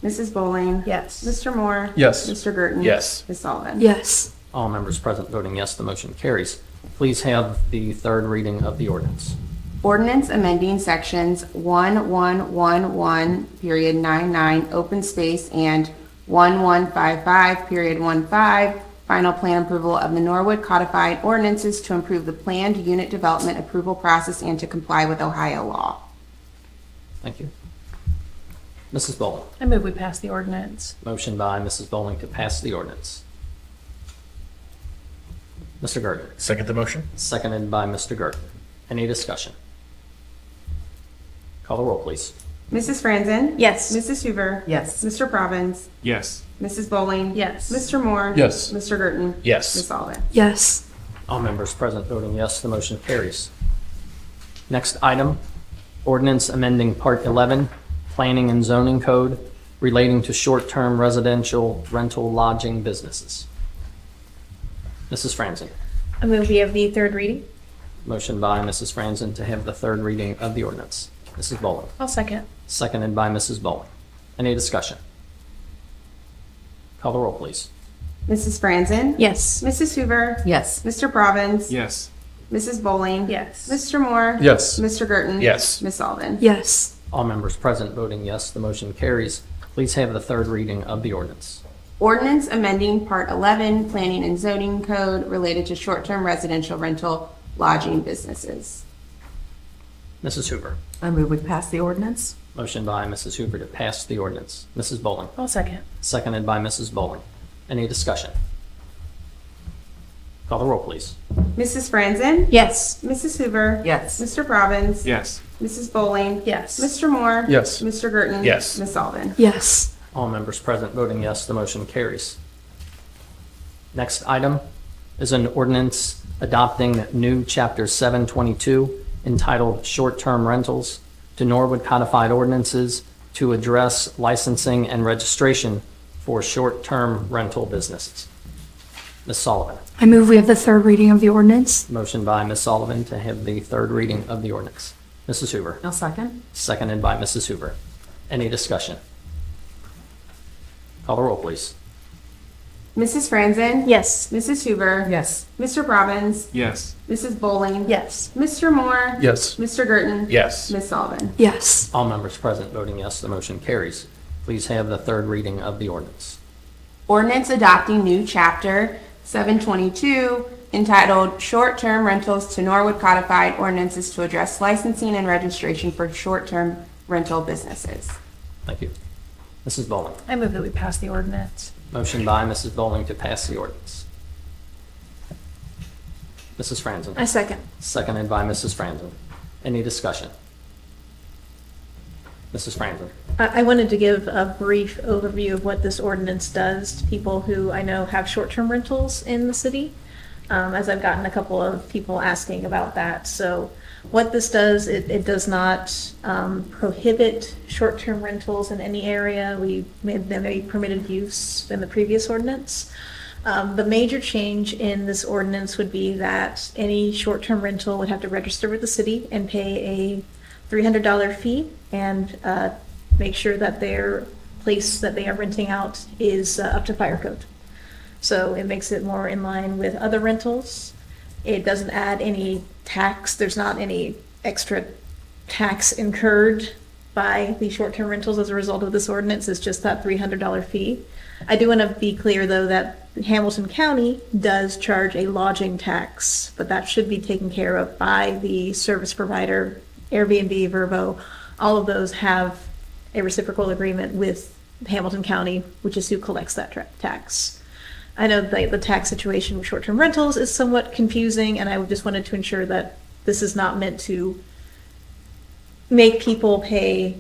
Mrs. Bowling? Yes. Mr. Moore? Yes. Mr. Gurton? Yes. Ms. Sullivan? Yes. All members present voting yes, the motion carries. Please have the third reading of the ordinance. Ordinance amending sections 1111.99 open space and 1155.15 final plan approval of the Norwood Codified Ordinances to improve the planned unit development approval process and to comply with Ohio law. Thank you. Mrs. Bowling. I move we pass the ordinance. Motion by Mrs. Bowling to pass the ordinance. Mr. Gurton. Second the motion. Seconded by Mr. Gurton. Any discussion? Call the roll, please. Mrs. Franzen? Yes. Mrs. Hoover? Yes. Mr. Probbins? Yes. Mrs. Bowling? Yes. Mr. Moore? Yes. Mr. Gurton? Yes. Ms. Sullivan? Yes. All members present voting yes, the motion carries. Next item, ordinance amending Part 11, Planning and Zoning Code relating to short-term residential rental lodging businesses. Mrs. Franzen. I move we have the third reading. Motion by Mrs. Franzen to have the third reading of the ordinance. Mrs. Bowling. I'll second. Seconded by Mrs. Bowling. Any discussion? Call the roll, please. Mrs. Franzen? Yes. Mrs. Hoover? Yes. Mr. Probbins? Yes. Mrs. Bowling? Yes. Mr. Moore? Yes. Mr. Gurton? Yes. Ms. Sullivan? Yes. All members present voting yes, the motion carries. Please have the third reading of the ordinance. Ordinance amending Part 11, Planning and Zoning Code related to short-term residential rental lodging businesses. Mrs. Hoover. I move we pass the ordinance. Motion by Mrs. Hoover to pass the ordinance. Mrs. Bowling. I'll second. Seconded by Mrs. Bowling. Any discussion? Call the roll, please. Mrs. Franzen? Yes. Mrs. Hoover? Yes. Mr. Probbins? Yes. Mrs. Bowling? Yes. Mr. Moore? Yes. Mr. Gurton? Yes. Ms. Sullivan? Yes. All members present voting yes, the motion carries. Next item is an ordinance adopting new Chapter 722 entitled Short-Term Rentals to Norwood Codified Ordinances to address licensing and registration for short-term rental businesses. Ms. Sullivan. I move we have the third reading of the ordinance. Motion by Ms. Sullivan to have the third reading of the ordinance. Mrs. Hoover. I'll second. Seconded by Mrs. Hoover. Any discussion? Call the roll, please. Mrs. Franzen? Yes. Mrs. Hoover? Yes. Mr. Robbins? Yes. Mrs. Bowling? Yes. Mr. Moore? Yes. Mr. Girton? Yes. Ms. Sullivan? Yes. All members present voting yes, the motion carries. Please have the third reading of the ordinance. Ordinance adopting new chapter 722 entitled Short-Term Rentals to Norwood Codified Ordinances to address licensing and registration for short-term rental businesses. Thank you. Mrs. Bowling. I move that we pass the ordinance. Motion by Mrs. Bowling to pass the ordinance. Mrs. Franzen. I second. Seconded by Mrs. Franzen. Any discussion? Mrs. Franzen. I wanted to give a brief overview of what this ordinance does to people who I know have short-term rentals in the city, as I've gotten a couple of people asking about that. So what this does, it does not prohibit short-term rentals in any area. We made them a permitted use in the previous ordinance. The major change in this ordinance would be that any short-term rental would have to register with the city and pay a $300 fee and make sure that their place that they are renting out is up to fire code. So it makes it more in line with other rentals. It doesn't add any tax. There's not any extra tax incurred by the short-term rentals as a result of this ordinance. It's just that $300 fee. I do want to be clear, though, that Hamilton County does charge a lodging tax, but that should be taken care of by the service provider. Airbnb, Vrbo, all of those have a reciprocal agreement with Hamilton County, which is who collects that tax. I know the tax situation with short-term rentals is somewhat confusing, and I just wanted to ensure that this is not meant to make people pay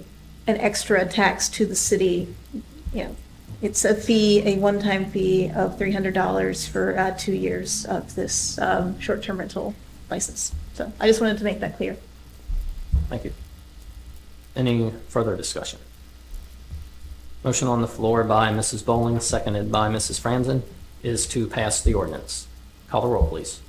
an extra tax to the city. You know, it's a fee, a one-time fee of $300 for 2 years of this short-term rental license. So I just wanted to make that clear. Thank you. Any further discussion? Motion on the floor by Mrs. Bowling, seconded by Mrs. Franzen, is to pass the ordinance. Call the roll, please.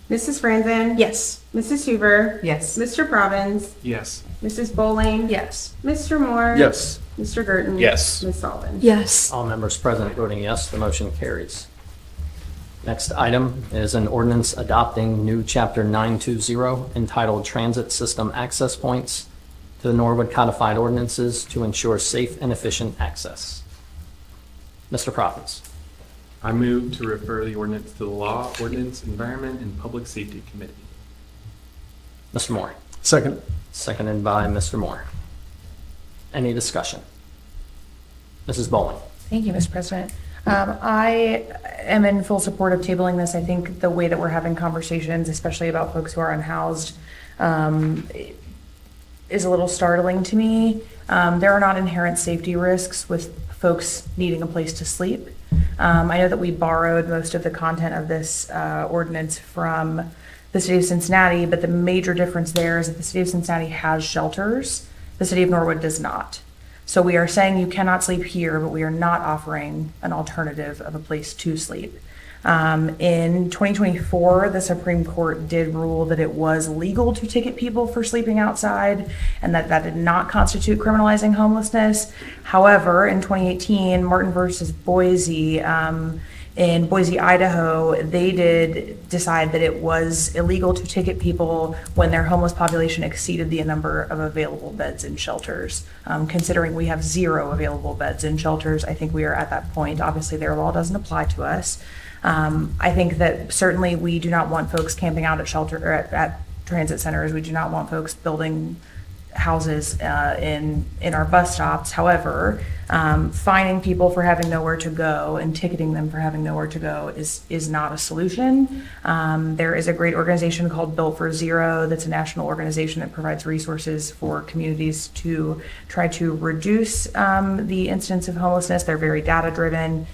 Mrs. Franzen? Yes. Mrs. Hoover? Yes. Mr. Robbins? Yes. Mrs. Bowling? Yes. Mr. Moore? Yes. Mr. Girton? Yes. Ms. Sullivan? Yes. All members present voting yes, the motion carries. Next item is an ordinance adopting new Chapter 920 entitled Transit System Access Points to the Norwood Codified Ordinances to ensure safe and efficient access. Mr. Proppins. I move to refer the ordinance to the Law, Ordinance, Environment, and Public Safety Committee. Mr. Moore. Second. Seconded by Mr. Moore. Any discussion? Mrs. Bowling. Thank you, Mr. President. I am in full support of tabling this. I think the way that we're having conversations, especially about folks who are unhoused, is a little startling to me. There are not inherent safety risks with folks needing a place to sleep. I know that we borrowed most of the content of this ordinance from the city of Cincinnati, but the major difference there is that the city of Cincinnati has shelters. The city of Norwood does not. So we are saying you cannot sleep here, but we are not offering an alternative of a place to sleep. In 2024, the Supreme Court did rule that it was legal to ticket people for sleeping outside and that did not constitute criminalizing homelessness. However, in 2018, Martin versus Boise, in Boise, Idaho, they did decide that it was illegal to ticket people when their homeless population exceeded the number of available beds in shelters. Considering we have 0 available beds in shelters, I think we are at that point. Obviously, their law doesn't apply to us. I think that certainly we do not want folks camping out at shelter or at transit centers. We do not want folks building houses in our bus stops. However, fining people for having nowhere to go and ticketing them for having nowhere to go is not a solution. There is a great organization called Built for Zero that's a national organization that provides resources for communities to try to reduce the incidence of homelessness. They're very data driven.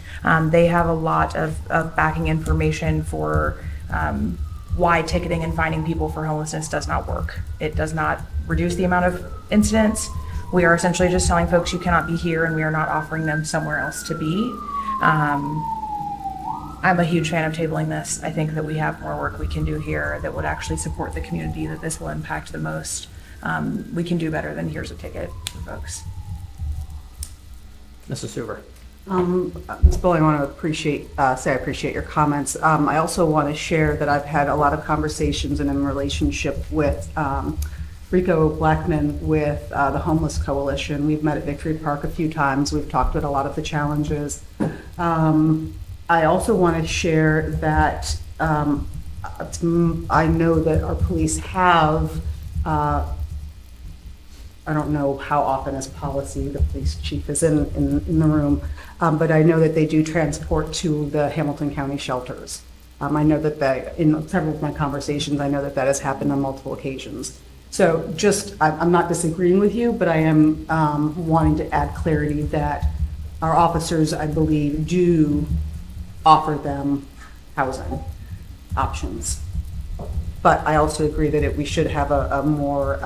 They have a lot of backing information for why ticketing and fining people for homelessness does not work. It does not reduce the amount of incidents. We are essentially just telling folks you cannot be here, and we are not offering them somewhere else to be. I'm a huge fan of tabling this. I think that we have more work we can do here that would actually support the community that this will impact the most. We can do better than here's a ticket for folks. Mrs. Hoover. Ms. Bull, I want to say I appreciate your comments. I also want to share that I've had a lot of conversations and in relationship with Rico Blackman with the Homeless Coalition. We've met at Victory Park a few times. We've talked about a lot of the challenges. I also want to share that I know that our police have I don't know how often as policy the police chief is in the room, but I know that they do transport to the Hamilton County shelters. I know that in several of my conversations, I know that that has happened on multiple occasions. So I'm not disagreeing with you, but I am wanting to add clarity that our officers, I believe, do offer them housing options. But I also agree that we should have a more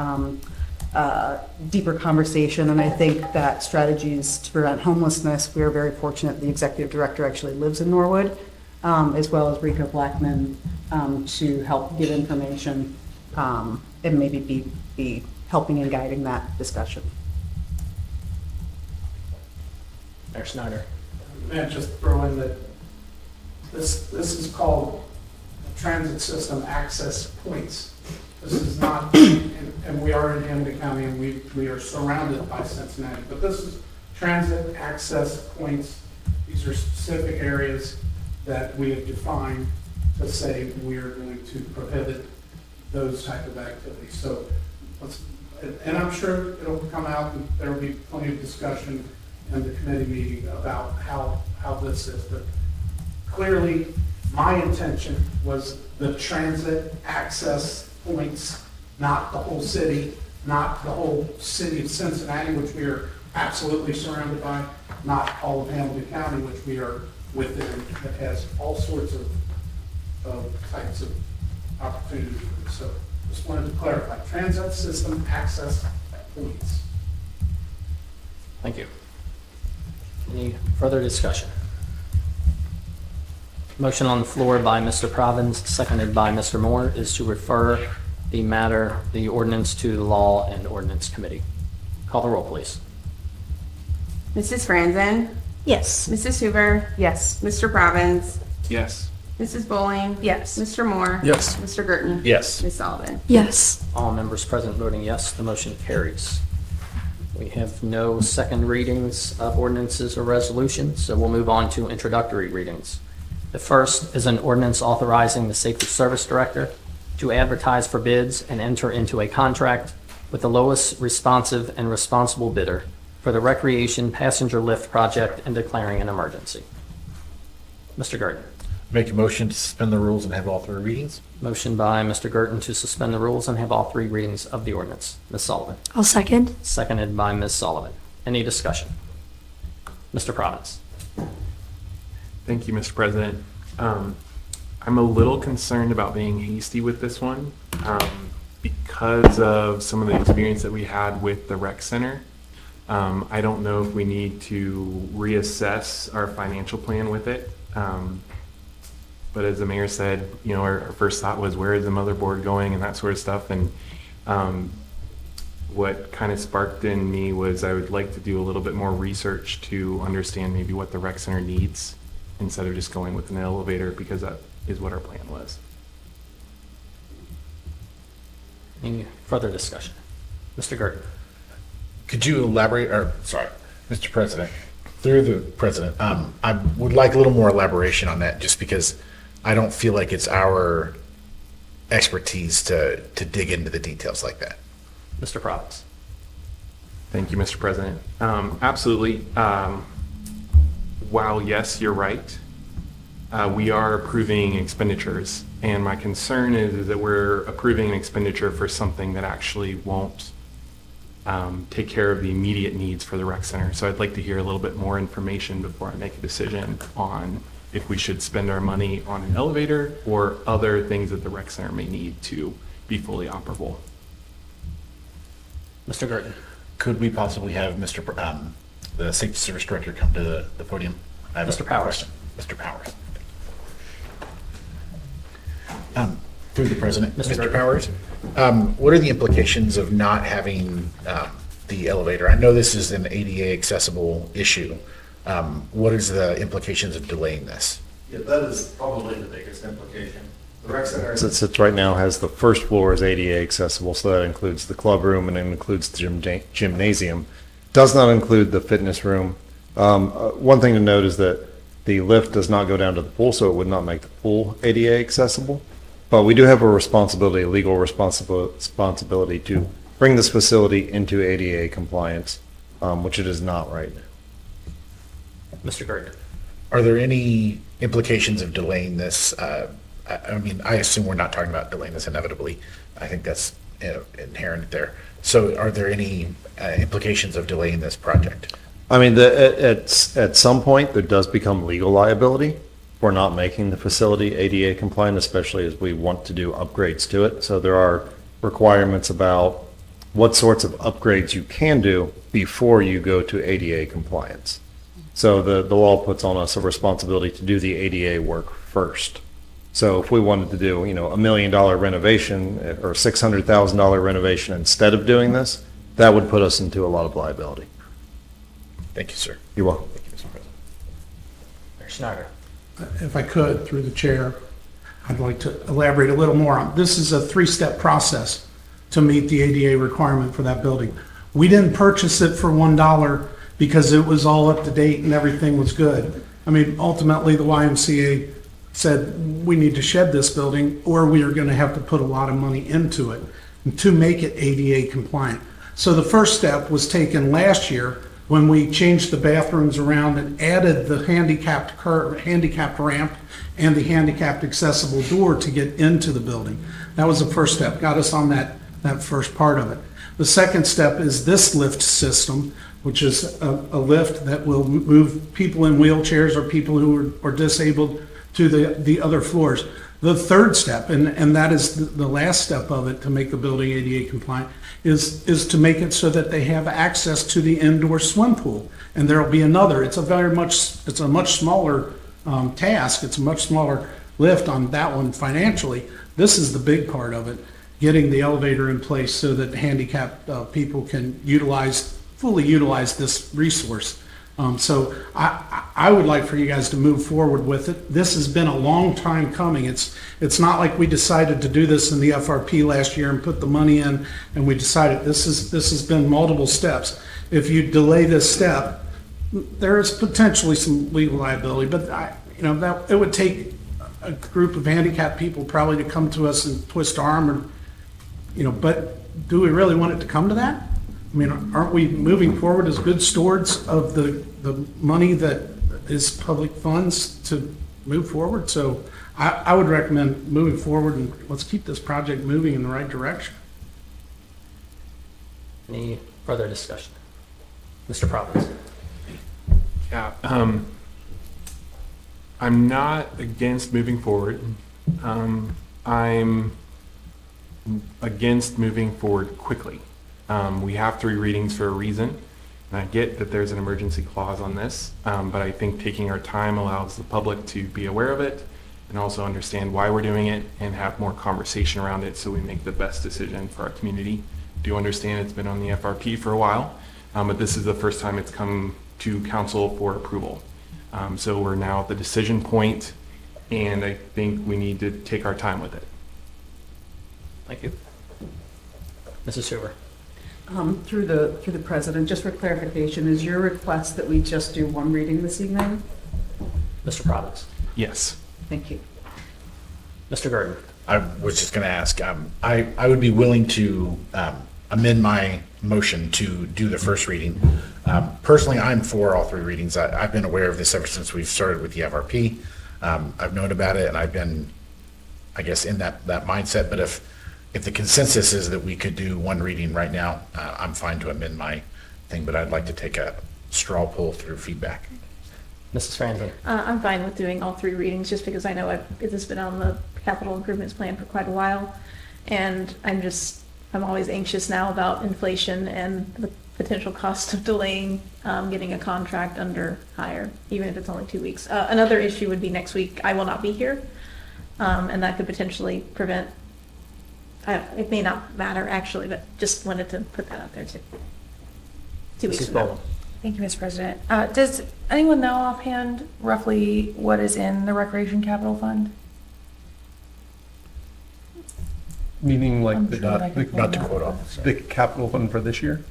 deeper conversation, and I think that strategies to prevent homelessness, we are very fortunate the executive director actually lives in Norwood, as well as Rico Blackman, to help give information and maybe be helping and guiding that discussion. Mayor Snyder. And just throw in that this is called transit system access points. This is not, and we are in Hamilton County and we are surrounded by Cincinnati, but this is transit access points. These are specific areas that we have defined to say we are going to prohibit those type of activities. So, and I'm sure it'll come out and there will be plenty of discussion in the committee meeting about how this is. But clearly, my intention was the transit access points, not the whole city, not the whole city of Cincinnati, which we are absolutely surrounded by, not all of Hamilton County, which we are within, that has all sorts of types of opportunities. So just wanted to clarify, transit system access points. Thank you. Any further discussion? Motion on the floor by Mr. Provins, seconded by Mr. Moore, is to refer the ordinance to the Law and Ordinance Committee. Call the roll, please. Mrs. Franzen? Yes. Mrs. Hoover? Yes. Mr. Provins? Yes. Mrs. Bowling? Yes. Mr. Moore? Yes. Mr. Girton? Yes. Ms. Sullivan? Yes. All members present voting yes, the motion carries. We have no second readings of ordinances or resolutions, so we'll move on to introductory readings. The first is an ordinance authorizing the Safety Service Director to advertise for bids and enter into a contract with the lowest responsive and responsible bidder for the Recreation Passenger Lift Project and declaring an emergency. Mr. Girton. Make a motion to suspend the rules and have all three readings? Motion by Mr. Girton to suspend the rules and have all three readings of the ordinance. Ms. Sullivan. I'll second. Seconded by Ms. Sullivan. Any discussion? Mr. Provins. Thank you, Mr. President. I'm a little concerned about being hasty with this one because of some of the experience that we had with the rec center. I don't know if we need to reassess our financial plan with it. But as the mayor said, you know, our first thought was, where is the motherboard going and that sort of stuff. And what kind of sparked in me was I would like to do a little bit more research to understand maybe what the rec center needs instead of just going with an elevator, because that is what our plan was. Any further discussion? Mr. Girton. Could you elaborate, or, sorry, Mr. President, through the president, I would like a little more elaboration on that, just because I don't feel like it's our expertise to dig into the details like that. Mr. Provins. Thank you, Mr. President. Absolutely. While yes, you're right, we are approving expenditures, and my concern is that we're approving an expenditure for something that actually won't take care of the immediate needs for the rec center. So I'd like to hear a little bit more information before I make a decision on if we should spend our money on an elevator or other things that the rec center may need to be fully operable. Mr. Girton. Could we possibly have the Safety Service Director come to the podium? I have Mr. a Powers. question. Mr. Powers. Through the President. Mr. Powers, what are the implications of not having the elevator? I know this is an ADA accessible issue, What is the implications of delaying this? Yeah, that is probably the biggest implication. The rec center, as it sits right now, has the first floor is ADA accessible, so that includes the club room and it includes the gymnasium. Does not include the fitness room. One thing to note is that the lift does not go down to the pool, so it would not make the pool ADA accessible. But we do have a responsibility, a legal responsibility to bring this facility into ADA compliance, which it is not right now. Mr. Gardner. Are there any implications of delaying this? I mean, I assume we're not talking about delaying this inevitably. I think that's inherent there. So are there any implications of delaying this project? I mean, at some point, there does become legal liability for not making the facility ADA compliant, especially as we want to do upgrades to it. So there are requirements about what sorts of upgrades you can do before you go to ADA compliance. So the law puts on us a responsibility to do the ADA work first. So if we wanted to do, $1 million renovation or $600,000 renovation instead of doing this, that would put us into a lot of liability. Thank you, sir. You're welcome. Thank you, Mr. President. Mayor Schneider. If I could, through the chair, I'd like to elaborate a little more on, this is a three-step process to meet the ADA requirement for that building. We didn't purchase it for $1 because it was all up to date and everything was good. I mean, ultimately, the YMCA said, we need to shed this building or we are going to have to put a lot of money into it to make it ADA compliant. So the first step was taken last year when we changed the bathrooms around and added the handicapped ramp and the handicapped accessible door to get into the building. That was the first step, got us on that first part of it. The second step is this lift system, which is a lift that will move people in wheelchairs or people who are disabled to the other floors. The third step, and that is the last step of it to make the building ADA compliant, is to make it so that they have access to the indoor swim pool. And there'll be another. It's a much smaller task. It's a much smaller lift on that one financially. This is the big part of it, getting the elevator in place so that handicapped people can fully utilize this resource. So I would like for you guys to move forward with it. This has been a long time coming. It's not like we decided to do this in the FRP last year and put the money in and we decided this has been multiple steps. If you delay this step, there is potentially some legal liability, but that it would take a group of handicapped people probably to come to us and twist our arm, but do we really want it to come to that? I mean, aren't we moving forward as good stewards of the money that is public funds to move forward? So I would recommend moving forward and let's keep this project moving in the right direction. Any further discussion? Mr. Providence. Yeah, I'm not against moving forward. I'm against moving forward quickly. We have 3 readings for a reason, and I get that there's an emergency clause on this, but I think taking our time allows the public to be aware of it and also understand why we're doing it and have more conversation around it so we make the best decision for our community. Do understand it's been on the FRP for a while, but this is the first time it's come to council for approval. So we're now at the decision point, and I think we need to take our time with it. Thank you. Mrs. Hoover. Through the president, just for clarification, is your request that we just do 1 reading this evening? Mr. Providence. Yes. Thank you. Mr. Gardner. I was just going to ask, I would be willing to amend my motion to do the first reading. Personally, I'm for all 3 readings. I've been aware of this ever since we've started with the FRP. I've known about it, and I've been, I guess, in that mindset. But if the consensus is that we could do 1 reading right now, I'm fine to amend my thing, but I'd like to take a straw poll through feedback. Mrs. Franzen. I'm fine with doing all 3 readings just because I know it has been on the capital improvements plan for quite a while. And I'm always anxious now about inflation and the potential cost of delaying getting a contract under hire, even if it's only 2 weeks. Another issue would be next week, I will not be here. And that could potentially prevent, it may not matter actually, but just wanted to put that out there too. 2 weeks Mrs. from now. Bowen. Thank you, Mr. President. Does anyone know offhand roughly what is in the Recreation Capital Fund? Meaning like I'm sure that I can Not to find quote out. off. the capital fund for this year?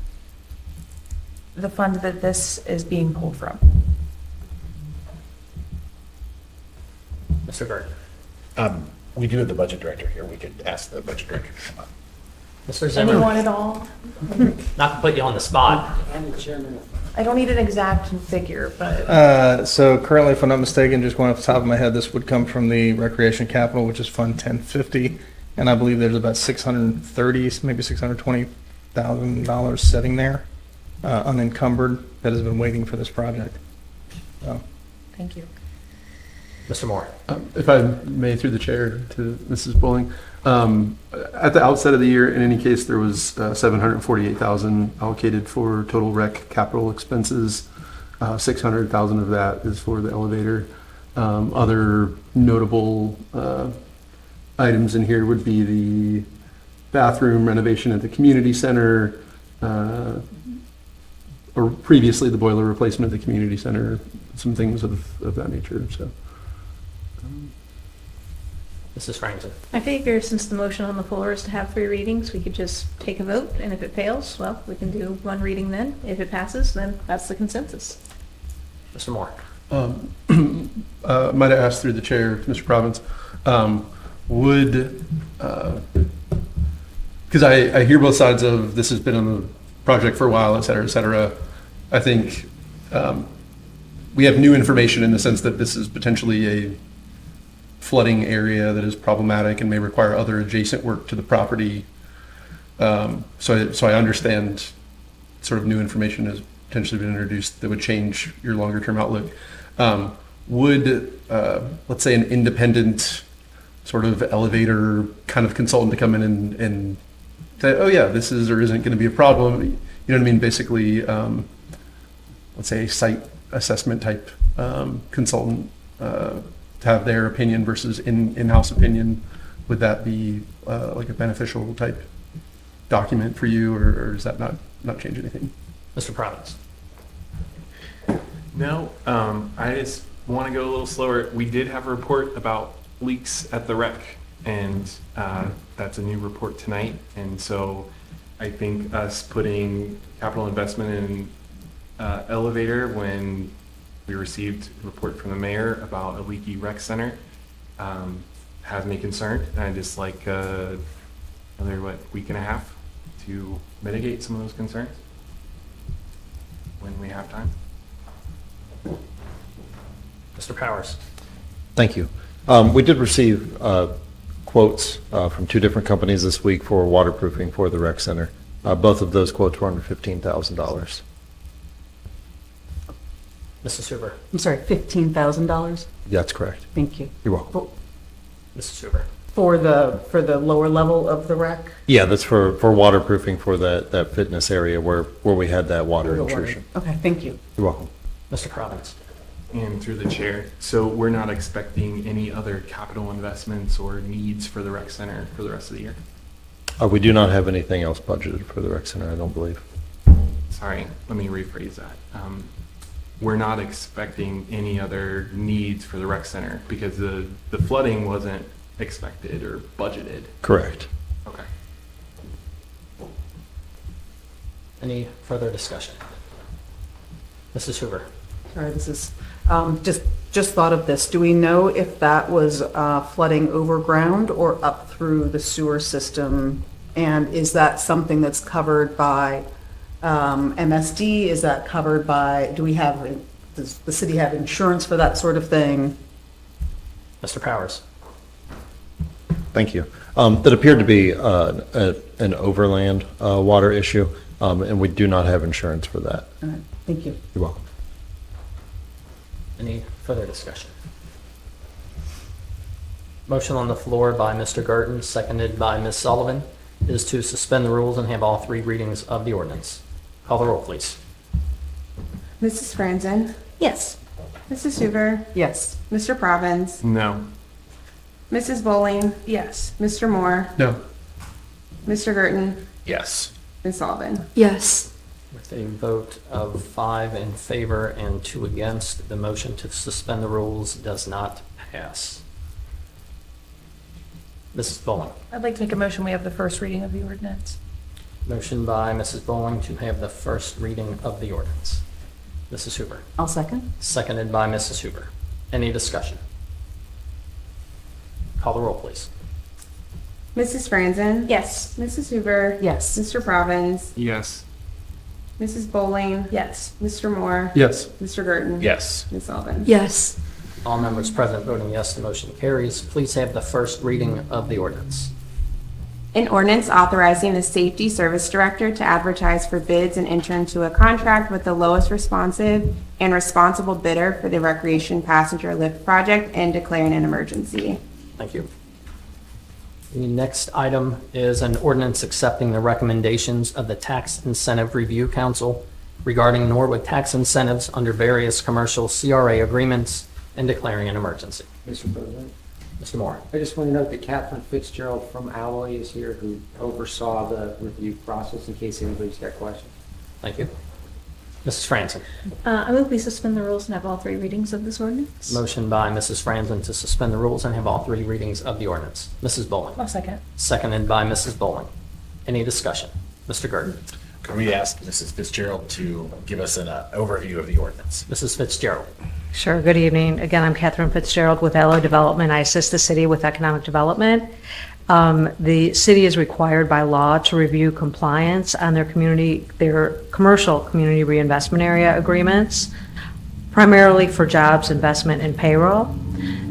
The fund that this is being pulled from. Mr. Gardner. We do have the budget director here. We could ask the budget director to come up. Mr. Zimmer. Anyone at all? Not to put you on the spot. I don't need an exact figure, but So currently, if I'm not mistaken, just going off the top of my head, this would come from the Recreation Capital, which is Fund 1050. And I believe there's about 630, maybe $620,000 sitting there, unencumbered, that has been waiting for this project. So, thank you. Mr. Moore. If I may, through the chair to Mrs. Bowling, at the outset of the year, in any case, there was $748,000 allocated for total rec capital expenses. $600,000 of that is for the elevator. Other notable items in here would be the bathroom renovation at the community center, or previously the boiler replacement at the community center, some things of that nature. So. Mrs. Franzen. I figure since the motion on the floor is to have 3 readings, we could just take a vote, and if it fails, well, we can do 1 reading then. If it passes, then that's the consensus. Mr. Moore. Might I ask through the chair, Mr. Province, because I hear both sides of this has been on the project for a while, et cetera, et cetera. I think we have new information in the sense that this is potentially a flooding area that is problematic and may require other adjacent work to the property. So I understand sort of new information has potentially been introduced that would change your longer term outlook. Would, let's say, an independent sort of elevator kind of consultant to come in and say, oh yeah, this is or isn't going to be a problem. You know what I mean? Basically, let's say a site assessment type consultant to have their opinion versus in-house opinion. Would that be like a beneficial type document for you, or does that not change anything? Mr. Province. No, I just want to go a little slower. We did have a report about leaks at the rec, and that's a new report tonight. And so I think us putting capital investment in elevator when we received a report from the mayor about a leaky rec center has me concerned. And I just like another week and a half to mitigate some of those concerns when we have time. Mr. Powers. Thank you. We did receive quotes from 2 different companies this week for waterproofing for the rec center. Both of those quotes were under $15,000. Mrs. Hoover. I'm sorry, $15,000? That's correct. Thank you. You're welcome. Mrs. Hoover. For the lower level of the rec? Yeah, that's for waterproofing for that fitness area where we had that water intrusion. Okay, thank you. You're welcome. Mr. Province. And through the chair, so we're not expecting any other capital investments or needs for the rec center for the rest of the year? We do not have anything else budgeted for the rec center, I don't believe. Sorry, let me rephrase that. We're not expecting any other needs for the rec center because the flooding wasn't expected or budgeted. Correct. Okay. Any further discussion? Mrs. Hoover. Sorry, this is, just thought of this. Do we know if that was flooding overground or up through the sewer system? And is that something that's covered by MSD? Is that covered by, does the city have insurance for that sort of thing? Mr. Powers. Thank you. That appeared to be an overland water issue, and we do not have insurance for that. All right, thank you. You're welcome. Any further discussion? Motion on the floor by Mr. Garten, seconded by Ms. Sullivan, is to suspend the rules and have all 3 readings of the ordinance. Call the roll, please. Mrs. Franzen? Yes. Mrs. Hoover? Yes. Mr. Province? No. Mrs. Bowling? Yes. Mr. Moore? No. Mr. Gerton? Yes. Ms. Sullivan? Yes. With a vote of 5 in favor and 2 against, the motion to suspend the rules does not pass. Mrs. Bowling. I'd like to make a motion, we have the first reading of the ordinance. Motion by Mrs. Bowling to have the first reading of the ordinance. Mrs. Hoover. I'll second. Seconded by Mrs. Hoover. Any discussion? Call the roll, please. Mrs. Franzen? Yes. Mrs. Hoover? Yes. Mr. Provins? Yes. Mrs. Bowling? Yes. Mr. Moore? Yes. Mr. Gerton? Yes. Ms. Alvin? Yes. All members present voting yes, the motion carries. Please have the first reading of the ordinance. An ordinance authorizing the Safety Service Director to advertise for bids and enter into a contract with the lowest responsive and responsible bidder for the Recreation Passenger Lift Project and declaring an emergency. Thank you. The next item is an ordinance accepting the recommendations of the Tax Incentive Review Council regarding Norwood tax incentives under various commercial CRA agreements and declaring an emergency. Mr. President, Mr. Moore. I just want to note that Catherine Fitzgerald from Alloy is here, who oversaw the review process, in case anybody's got questions. Thank you. Mrs. Franzen. I move we suspend the rules and have all 3 readings of this ordinance. Motion by Mrs. Franzen to suspend the rules and have all 3 readings of the ordinance. Mrs. Bowling. I'll second. Seconded by Mrs. Bowling. Any discussion? Mr. Gerton. Can we ask Mrs. Fitzgerald to give us an overview of the ordinance? Mrs. Fitzgerald. Sure. Good evening. Again, I'm Catherine Fitzgerald with Alloy Development. I assist the city with economic development. The city is required by law to review compliance on their commercial community reinvestment area agreements, primarily for jobs, investment, and payroll.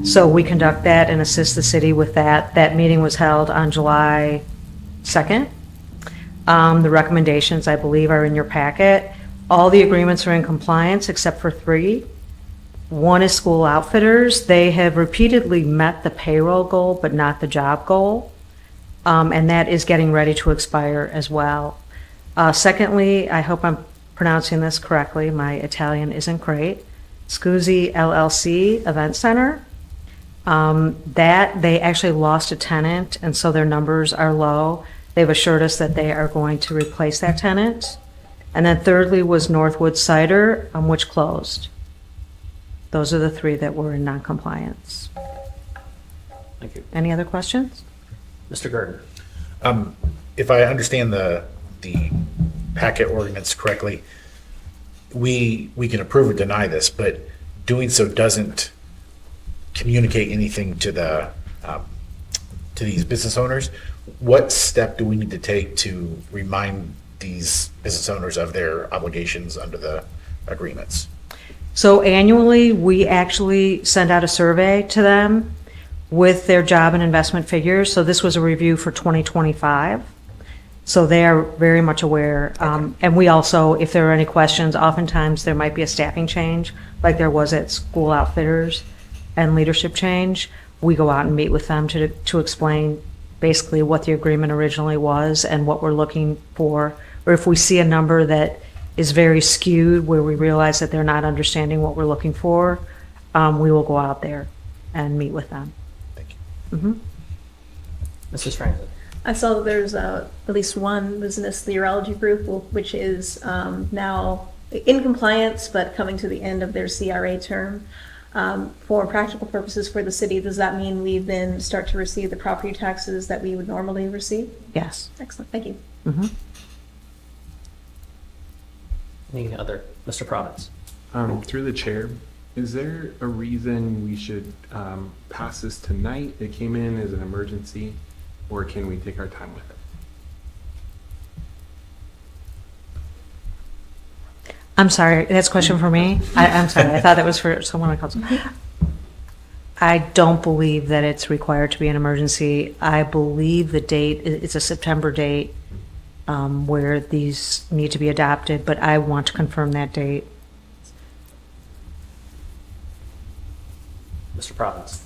So we conduct that and assist the city with that. That meeting was held on July 2nd. The recommendations, I believe, are in your packet. All the agreements are in compliance except for 3. One is school outfitters. They have repeatedly met the payroll goal, but not the job goal. And that is getting ready to expire as well. Secondly, I hope I'm pronouncing this correctly. My Italian isn't great. Scusi LLC Event Center. That they actually lost a tenant, and so their numbers are low. They've assured us that they are going to replace that tenant. And then thirdly was Norwood Cider, which closed. Those are the 3 that were in non-compliance. Thank you. Any other questions? Mr. Gerton. If I understand the packet ordinance correctly, we can approve or deny this, but doing so doesn't communicate anything to to these business owners. What step do we need to take to remind these business owners of their obligations under the agreements? So annually, we actually send out a survey to them with their job and investment figures. So this was a review for 2025. So they are very much aware. And we also, if there are any questions, oftentimes there might be a staffing change, like there was at School Outfitters, and leadership change. We go out and meet with them to explain basically what the agreement originally was and what we're looking for. Or if we see a number that is very skewed, where we realize that they're not understanding what we're looking for, we will go out there and meet with them. Thank you. Mm-hmm. Mrs. Franzen. I saw that there's at least one business, the urology group, which is now in compliance, but coming to the end of their CRA term. For practical purposes for the city, does that mean we then start to receive the property taxes that we would normally receive? Yes. Excellent, thank you. Mm-hmm. Any other? Mr. Province. Through the chair, is there a reason we should pass this tonight? It came in as an emergency, or can we take our time with it? I'm sorry, that's a question for me? I'm sorry, I thought that was for someone on council. I don't believe that it's required to be an emergency. I believe the date, it's a September date where these need to be adopted, but I want to confirm that date. Mr. Province.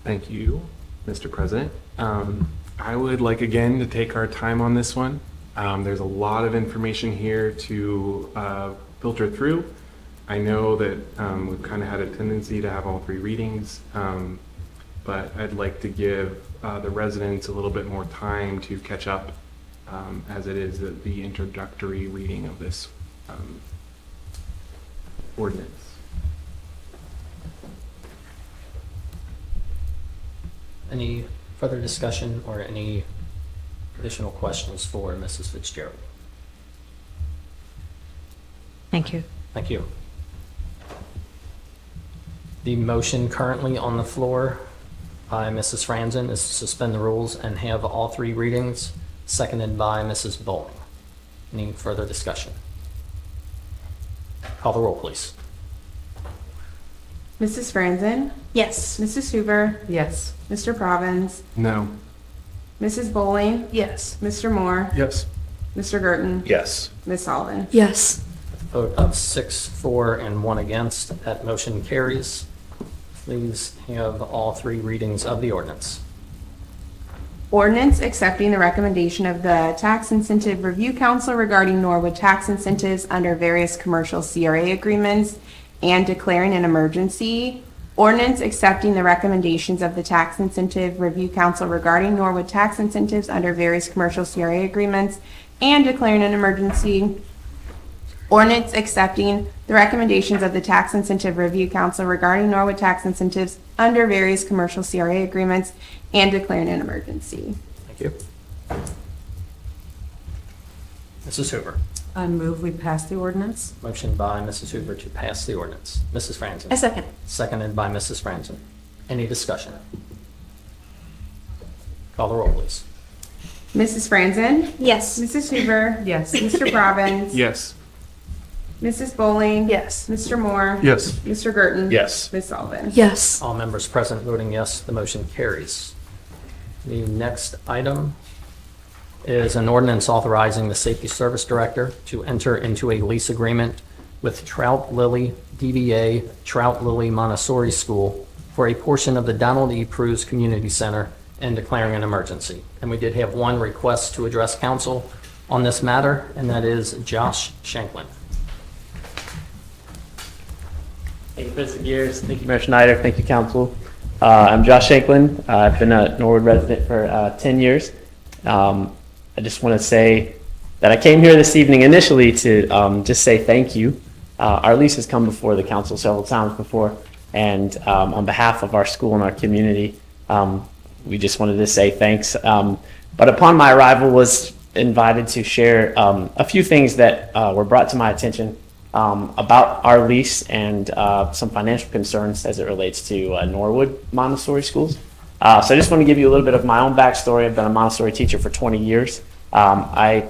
Thank you, Mr. President. I would like again to take our time on this one. There's a lot of information here to filter through. I know that we've kind of had a tendency to have all 3 readings, but I'd like to give the residents a little bit more time to catch up as it is the introductory reading of this ordinance. Any further discussion or any additional questions for Mrs. Fitzgerald? Thank you. Thank you. The motion currently on the floor by Mrs. Franzen is to suspend the rules and have all three readings, seconded by Mrs. Bowling. Any further discussion? Call the roll, please. Mrs. Franzen? Yes. Mrs. Hoover? Yes. Mr. Provins? No. Mrs. Bowling? Yes. Mr. Moore? Yes. Mr. Girton? Yes. Ms. Sullivan? Yes. Vote of 6, 4, and 1 against. That motion carries. Please have all three readings of the ordinance. Ordinance accepting the recommendation of the Tax Incentive Review Council regarding Norwood tax incentives under various commercial CRA agreements and declaring an emergency. Ordinance accepting the recommendations of the Tax Incentive Review Council regarding Norwood tax incentives under various commercial CRA agreements and declaring an emergency. Ordinance accepting the recommendations of the Tax Incentive Review Council regarding Norwood tax incentives under various commercial CRA agreements and declaring an emergency. Thank you. Mrs. Hoover. I move we pass the ordinance. Motion by Mrs. Hoover to pass the ordinance. Mrs. Franzen. A second. Seconded by Mrs. Franzen. Any discussion? Call the roll, please. Mrs. Franzen? Yes. Mrs. Hoover? Yes. Mr. Provins? Yes. Mrs. Bowling? Yes. Mr. Moore? Yes. Mr. Girton? Yes. Ms. Sullivan? Yes. All members present voting yes, the motion carries. The next item is an ordinance authorizing the Safety Service Director to enter into a lease agreement with Trout Lily DBA Trout Lily Montessori School for a portion of the Donald E. Pruse Community Center and declaring an emergency. And we did have one request to address council on this matter, and that is Josh Shanklin. Thank you, President Gears. Thank you, Mayor Schneider. Thank you, Council. I'm Josh Shanklin. I've been a Norwood resident for 10 years. I just want to say that I came here this evening initially to just say thank you. Our lease has come before the council several times before, and on behalf of our school and our community, we just wanted to say thanks. But upon my arrival, was invited to share a few things that were brought to my attention about our lease and some financial concerns as it relates to Norwood Montessori schools. So I just want to give you a little bit of my own backstory. I've been a Montessori teacher for 20 years. I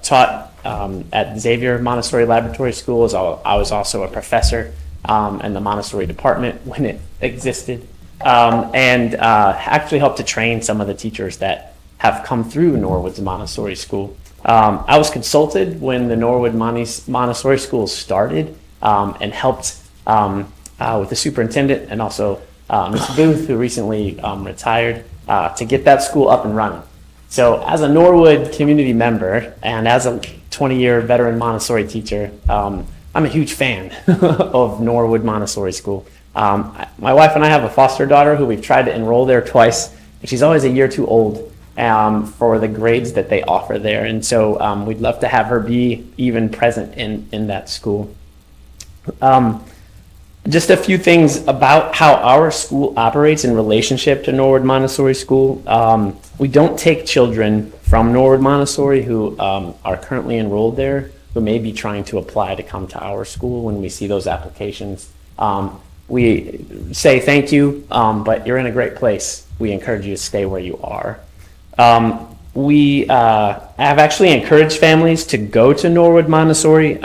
taught at Xavier Montessori Laboratory Schools. I was also a professor in the Montessori department when it existed, and actually helped to train some of the teachers that have come through Norwood's Montessori School. I was consulted when the Norwood Montessori School started and helped with the superintendent and also Ms. Booth, who recently retired, to get that school up and running. So as a Norwood community member and as a 20-year veteran Montessori teacher, I'm a huge fan of Norwood Montessori School. My wife and I have a foster daughter who we've tried to enroll there twice, but she's always a year too old for the grades that they offer there. And so we'd love to have her be even present in that school. Just a few things about how our school operates in relationship to Norwood Montessori School. We don't take children from Norwood Montessori who are currently enrolled there, who may be trying to apply to come to our school. When we see those applications, we say thank you, but you're in a great place. We encourage you to stay where you are. We have actually encouraged families to go to Norwood Montessori.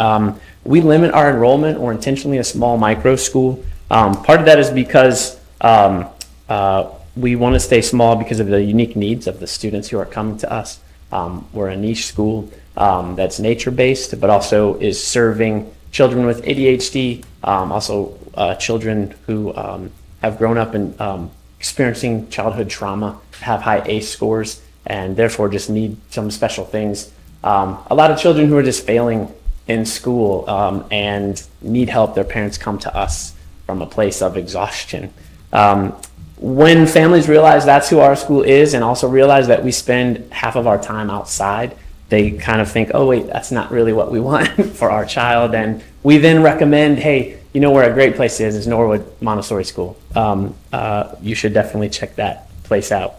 We limit our enrollment. We're intentionally a small micro school. Part of that is because we want to stay small because of the unique needs of the students who are coming to us. We're a niche school that's nature-based, but also is serving children with ADHD, also children who have grown up and experiencing childhood trauma, have high ACE scores, and therefore just need some special things. A lot of children who are just failing in school and need help. Their parents come to us from a place of exhaustion. when families realize that's who our school is and also realize that we spend half of our time outside, they kind of think, oh wait, that's not really what we want for our child. And we then recommend, hey, you know where a great place is Norwood Montessori School. You should definitely check that place out.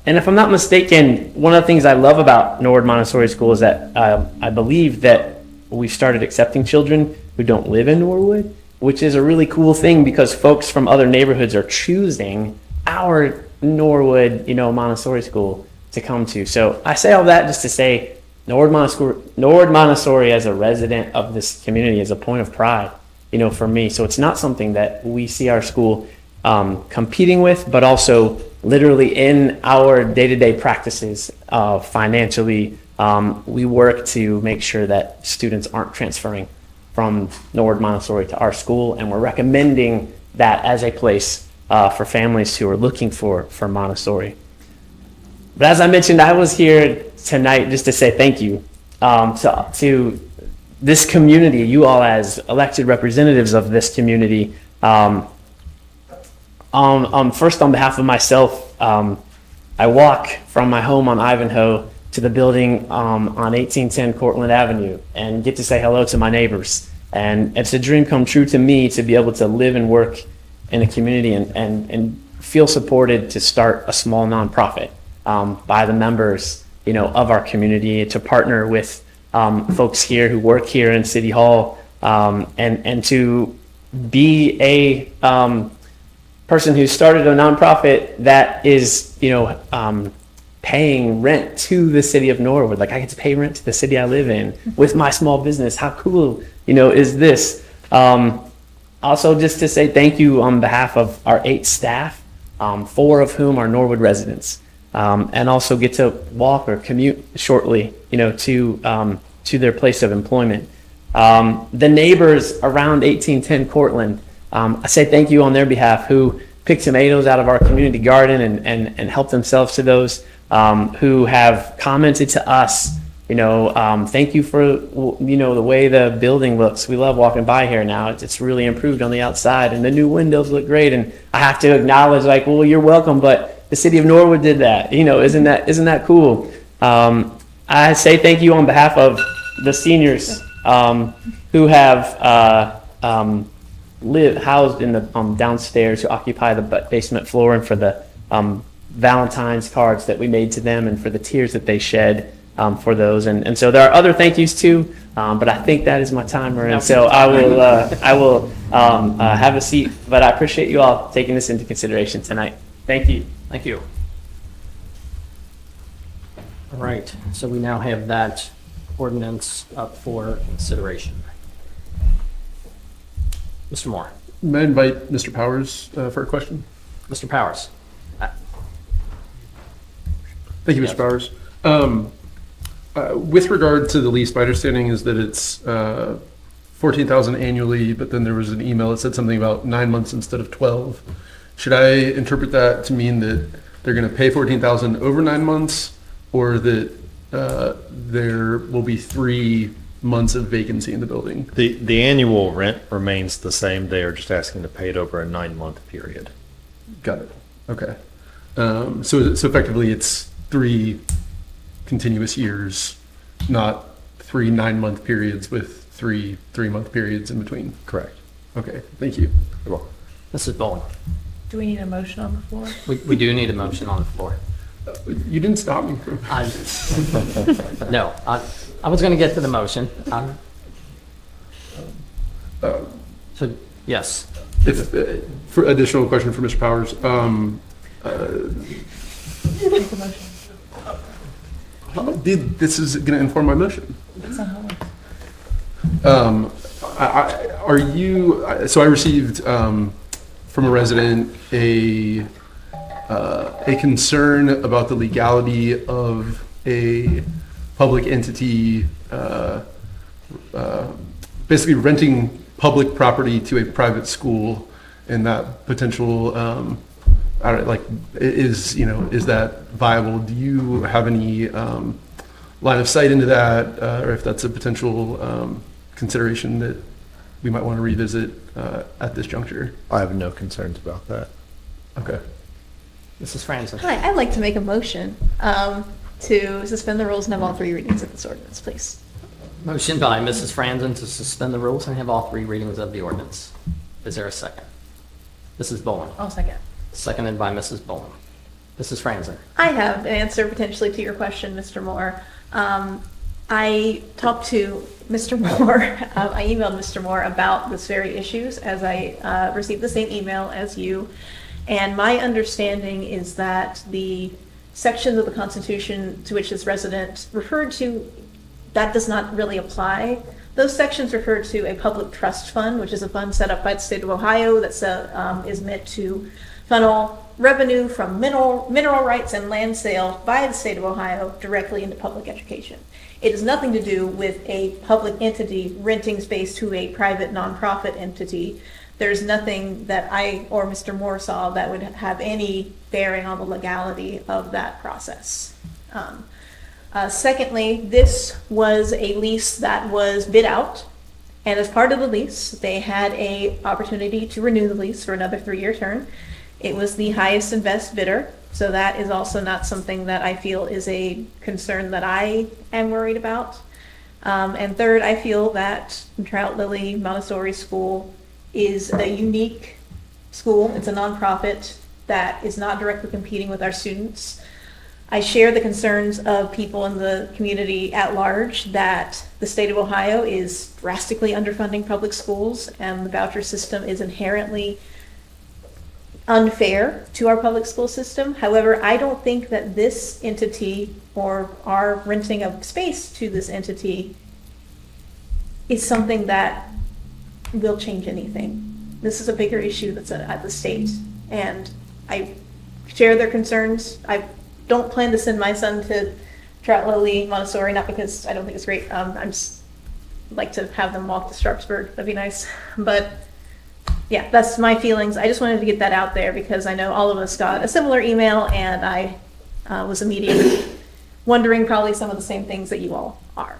And if I'm not mistaken, one of the things I love about Norwood Montessori School is that I believe that we've started accepting children who don't live in Norwood, which is a really cool thing because folks from other neighborhoods are choosing our Norwood, Montessori School to come to. So I say all that just to say Norwood Montessori as a resident of this community is a point of pride, for me. So it's not something that we see our school competing with, but also literally in our day-to-day practices financially, we work to make sure that students aren't transferring from Norwood Montessori to our school, and we're recommending that as a place for families who are looking for Montessori. But as I mentioned, I was here tonight just to say thank you to this community, you all as elected representatives of this community. First, on behalf of myself, I walk from my home on Ivanhoe to the building on 1810 Cortlandt Avenue and get to say hello to my neighbors. And it's a dream come true to me to be able to live and work in a community and feel supported to start a small nonprofit by the members, of our community, to partner with folks here who work here in City Hall, and to be a person who started a nonprofit that is, paying rent to the city of Norwood. Like I get to pay rent to the city I live in with my small business. How cool, is this? Also, just to say thank you on behalf of our 8 staff, 4 of whom are Norwood residents, and also get to walk or commute shortly, to their place of employment. The neighbors around 1810 Cortlandt, I say thank you on their behalf, who pick tomatoes out of our community garden and help themselves to those, who have commented to us, thank you for, the way the building looks. We love walking by here now. It's really improved on the outside and the new windows look great. And I have to acknowledge, like, well, you're welcome, but the city of Norwood did that. Isn't that cool? I say thank you on behalf of the seniors, who have, housed in the downstairs, who occupy the basement floor, and for the Valentine's cards that we made to them and for the tears that they shed for those. And so there are other thank yous too, but I think that is my timer, and so I will have a seat. But I appreciate you all taking this into consideration tonight. Thank you. Thank you. All right, so we now have that ordinance up for consideration. Mr. Moore. May I invite Mr. Powers for a question? Mr. Powers. Thank you, Mr. Powers. With regard to the lease, my understanding is that it's $14,000 annually, but then there was an email that said something about 9 months instead of 12. Should I interpret that to mean that they're going to pay $14,000 over 9 months, or that there will be 3 months of vacancy in the building? The annual rent remains the same. They are just asking to pay it over a 9-month period. Got it. Okay. So effectively it's 3 continuous years, not 3 9-month periods with 3 3-month periods in between. Correct. Okay. Thank you. You're welcome. Mrs. Bowling. Do we need a motion on the floor? We do need a motion on the floor. You didn't stop me from. No, I was going to get to the motion. So, yes. If, for additional question for Mr. Powers, Make the motion. this is going to inform my motion. That's not how it works. Are you? So I received from a resident a concern about the legality of a public entity basically renting public property to a private school, and that potential is that viable? Do you have any line of sight into that, or if that's a potential consideration that we might want to revisit at this juncture. I have no concerns about that. Okay. Mrs. Franzen. Hi, I'd like to make a motion to suspend the rules and have all three readings of this ordinance, please. Motion by Mrs. Franzen to suspend the rules and have all three readings of the ordinance. Is there a second? Mrs. Bowen. I'll second. Seconded by Mrs. Bowen. Mrs. Franzen. I have an answer potentially to your question, Mr. Moore. I talked to Mr. Moore, I emailed Mr. Moore about this very issues as I received the same email as you. And my understanding is that the sections of the Constitution to which this resident referred to, that does not really apply. Those sections refer to a public trust fund, which is a fund set up by the state of Ohio that is meant to funnel revenue from mineral rights and land sale by the state of Ohio directly into public education. It has nothing to do with a public entity renting space to a private nonprofit entity. There's nothing that I or Mr. Moore saw that would have any bearing on the legality of that process. Secondly, this was a lease that was bid out, and as part of the lease, they had an opportunity to renew the lease for another 3-year term. It was the highest and best bidder, so that is also not something that I feel is a concern that I am worried about. And third, I feel that Trout Lily Montessori School is a unique school. It's a nonprofit that is not directly competing with our students. I share the concerns of people in the community at large that the state of Ohio is drastically underfunding public schools, and the voucher system is inherently unfair to our public school system. However, I don't think that this entity or our renting of space to this entity is something that will change anything. This is a bigger issue that's at the state, and I share their concerns. I don't plan to send my son to Trout Lily Montessori, not because I don't think it's great. I'm just like to have them walk to Sharpsburg. That'd be nice. But yeah, that's my feelings. I just wanted to get that out there because I know all of us got a similar email, and I was immediately wondering probably some of the same things that you all are.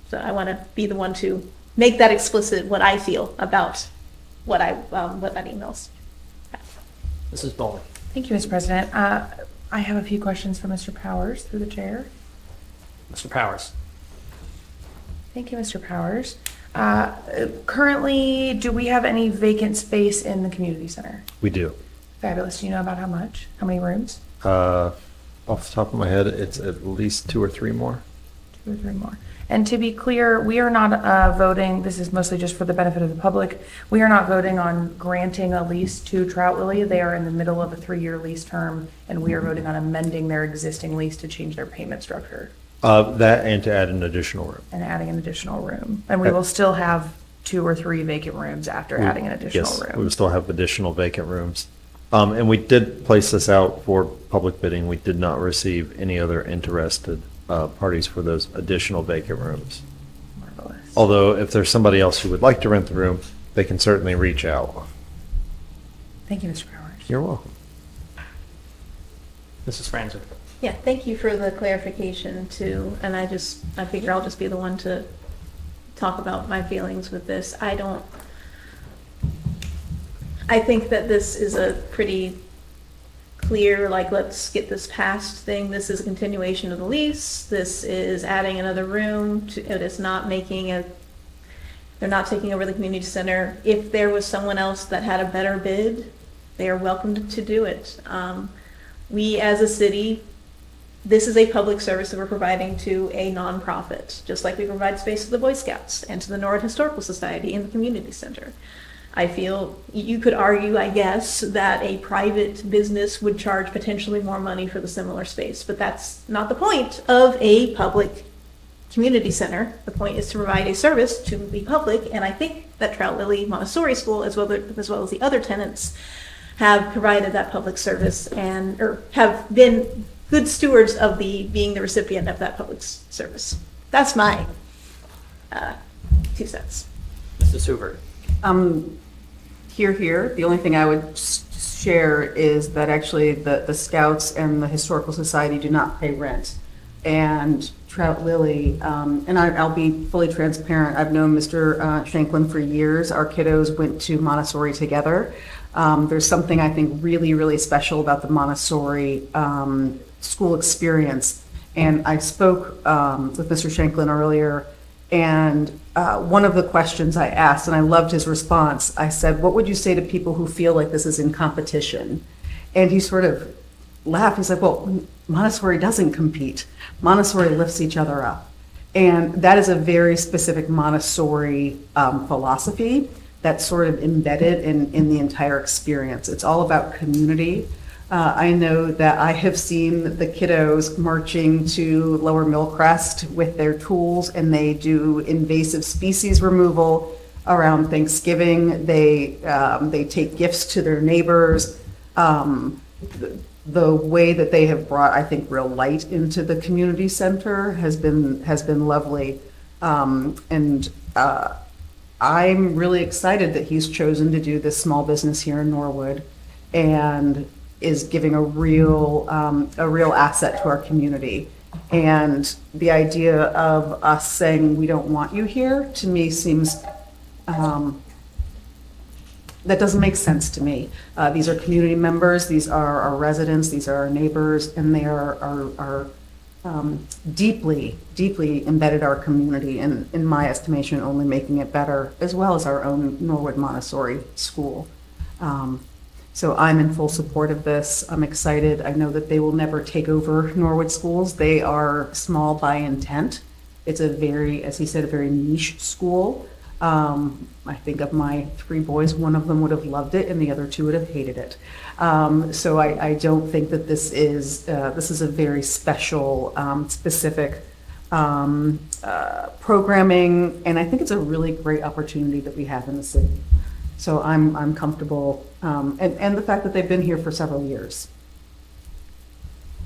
So I want to be the one to make that explicit what I feel about what that email's. Mrs. Bowen. Thank you, Mr. President. I have a few questions for Mr. Powers through the chair. Mr. Powers. Thank you, Mr. Powers. Currently, do we have any vacant space in the community center? We do. Fabulous. Do you know about how much? How many rooms? Off the top of my head, it's at least 2 or 3 more. 2 or 3 more. And to be clear, we are not voting, this is mostly just for the benefit of the public, we are not voting on granting a lease to Trout Lily. They are in the middle of a 3-year lease term, and we are voting on amending their existing lease to change their payment structure. That and to add an additional room. And adding an additional room. And we will still have 2 or 3 vacant rooms after adding an additional Yes, room. we will still have additional vacant rooms. And we did place this out for public bidding. We did not receive any other interested parties for those additional vacant rooms. Marvelous. Although if there's somebody else who would like to rent the room, they can certainly reach out. Thank you, Mr. Powers. You're welcome. Mrs. Franzen. Yeah, thank you for the clarification too. And I figure I'll just be the one to talk about my feelings with this. I think that this is a pretty clear, like, let's get this passed thing. This is a continuation of the lease. This is adding another room. It is not they're not taking over the community center. If there was someone else that had a better bid, they are welcome to do it. We as a city, this is a public service that we're providing to a nonprofit, just like we provide space to the Boy Scouts and to the Norwood Historical Society in the community center. I feel you could argue, I guess, that a private business would charge potentially more money for the similar space, but that's not the point of a public community center. The point is to provide a service to the public, and I think that Trout Lily Montessori School, as well as the other tenants, have provided that public service or have been good stewards of being the recipient of that public service. That's my 2 cents. Mrs. Hoover. Here. The only thing I would share is that actually the Scouts and the Historical Society do not pay rent. And Trout Lily, and I'll be fully transparent. I've known Mr. Shanklin for years. Our kiddos went to Montessori together. There's something I think really, really special about the Montessori school experience. And I spoke with Mr. Shanklin earlier, and one of the questions I asked, and I loved his response, I said, what would you say to people who feel like this is in competition? And he sort of laughed. He's like, well, Montessori doesn't compete. Montessori lifts each other up. And that is a very specific Montessori philosophy that's sort of embedded in the entire experience. It's all about community. I know that I have seen the kiddos marching to Lower Millcrest with their tools, and they do invasive species removal around Thanksgiving. They take gifts to their neighbors. The way that they have brought, I think, real light into the community center has been lovely. I'm really excited that he's chosen to do this small business here in Norwood and is giving a real asset to our community. And the idea of us saying we don't want you here, to me, seems that doesn't make sense to me. These are community members, these are our residents, these are our neighbors, and they are deeply, deeply embedded our community, and in my estimation, only making it better, as well as our own Norwood Montessori school. So I'm in full support of this. I'm excited. I know that they will never take over Norwood schools. They are small by intent. It's a very, as he said, a very niche school. I think of my 3 boys, one of them would have loved it and the other 2 would have hated it. So I don't think that this is a very special, specific programming, and I think it's a really great opportunity that we have in the city. So I'm comfortable, and the fact that they've been here for several years.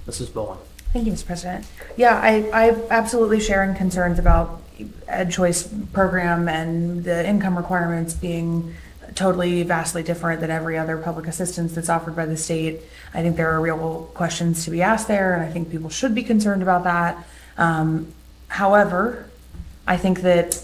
Mrs. Bowen. Thank you, Mr. President. Yeah, I absolutely share in concerns about Ed Choice program and the income requirements being totally vastly different than every other public assistance that's offered by the state. I think there are real questions to be asked there, and I think people should be concerned about that. However, I think that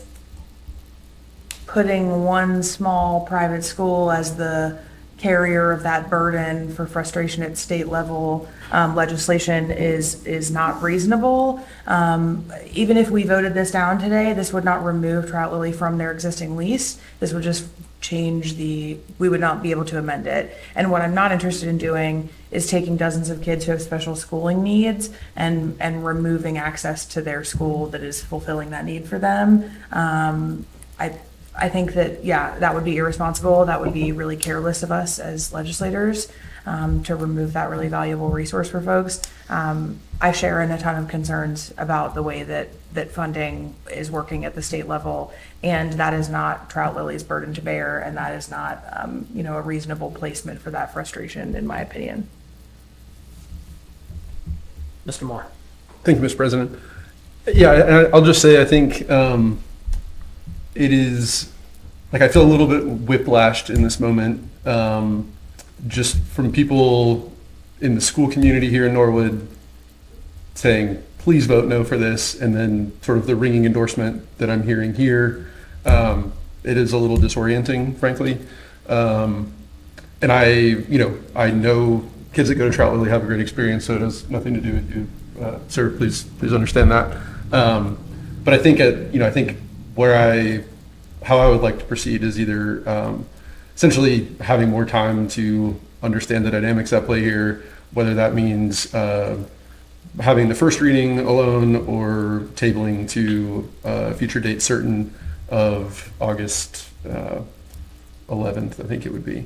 putting one small private school as the carrier of that burden for frustration at state level legislation is not reasonable. Even if we voted this down today, this would not remove Trout Lily from their existing lease. This would just change we would not be able to amend it. And what I'm not interested in doing is taking dozens of kids who have special schooling needs and removing access to their school that is fulfilling that need for them. I think that, yeah, that would be irresponsible. That would be really careless of us as legislators to remove that really valuable resource for folks. I share in a ton of concerns about the way that funding is working at the state level, and that is not Trout Lily's burden to bear, and that is not, a reasonable placement for that frustration, in my opinion. Mr. Moore. Thank you, Mr. President. Yeah, and I'll just say, I think it is, like, I feel a little bit whiplashed in this moment, just from people in the school community here in Norwood saying, please vote no for this, and then sort of the ringing endorsement that I'm hearing here. It is a little disorienting, frankly. And I know kids that go to Trout Lily have a great experience, so it has nothing to do with you. Sir, please understand that. But I think I think how I would like to proceed is either essentially having more time to understand the dynamics at play here, whether that means having the first reading alone or tabling to a future date certain of August 11th, I think it would be.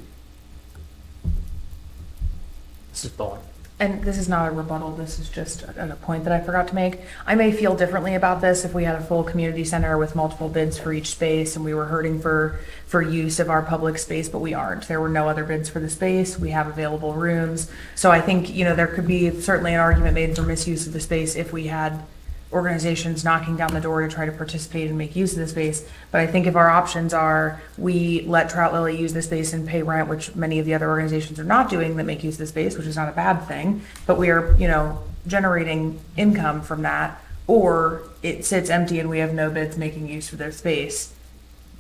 Mrs. Bowen. And this is not a rebuttal, this is just a point that I forgot to make. I may feel differently about this if we had a full community center with multiple bids for each space and we were hurting for use of our public space, but we aren't. There were no other bids for the space. We have available rooms. So I think, there could be certainly an argument made for misuse of the space if we had organizations knocking down the door to try to participate and make use of the space. But I think if our options are, we let Trout Lily use the space and pay rent, which many of the other organizations are not doing that make use of the space, which is not a bad thing, but we are, generating income from that, or it sits empty and we have no bids making use of their space.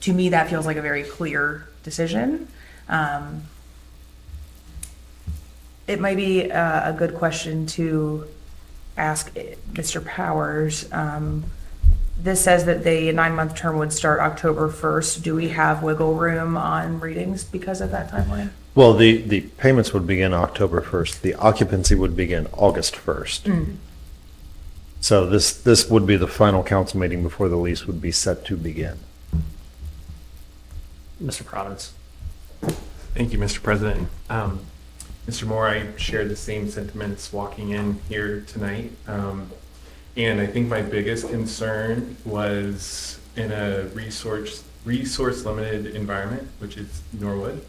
To me, that feels like a very clear decision. It might be a good question to ask Mr. Powers. This says that the 9-month term would start October 1st. Do we have wiggle room on readings because of that timeline? Well, the payments would begin October 1st. The occupancy would begin August 1st. So this would be the final council meeting before the lease would be set to begin. Mr. Providence. Thank you, Mr. President. Mr. Moore, I shared the same sentiments walking in here tonight. And I think my biggest concern was in a resource limited environment, which is Norwood.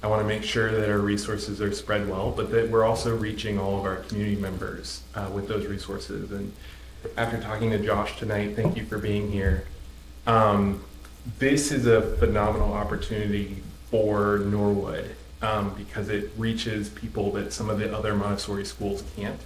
I want to make sure that our resources are spread well, but that we're also reaching all of our community members with those resources. And after talking to Josh tonight, thank you for being here. This is a phenomenal opportunity for Norwood because it reaches people that some of the other Montessori schools can't.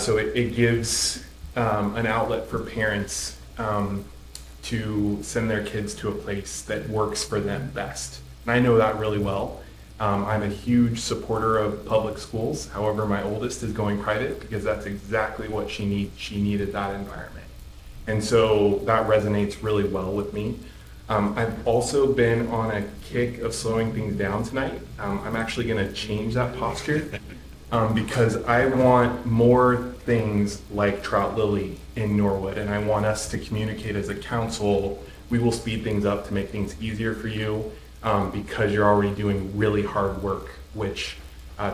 So it gives an outlet for parents to send their kids to a place that works for them best. And I know that really well. I'm a huge supporter of public schools. However, my oldest is going private because that's exactly what she needs. She needed that environment. And so that resonates really well with me. I've also been on a kick of slowing things down tonight. I'm actually going to change that posture because I want more things like Trout Lily in Norwood, and I want us to communicate as a council. We will speed things up to make things easier for you because you're already doing really hard work, which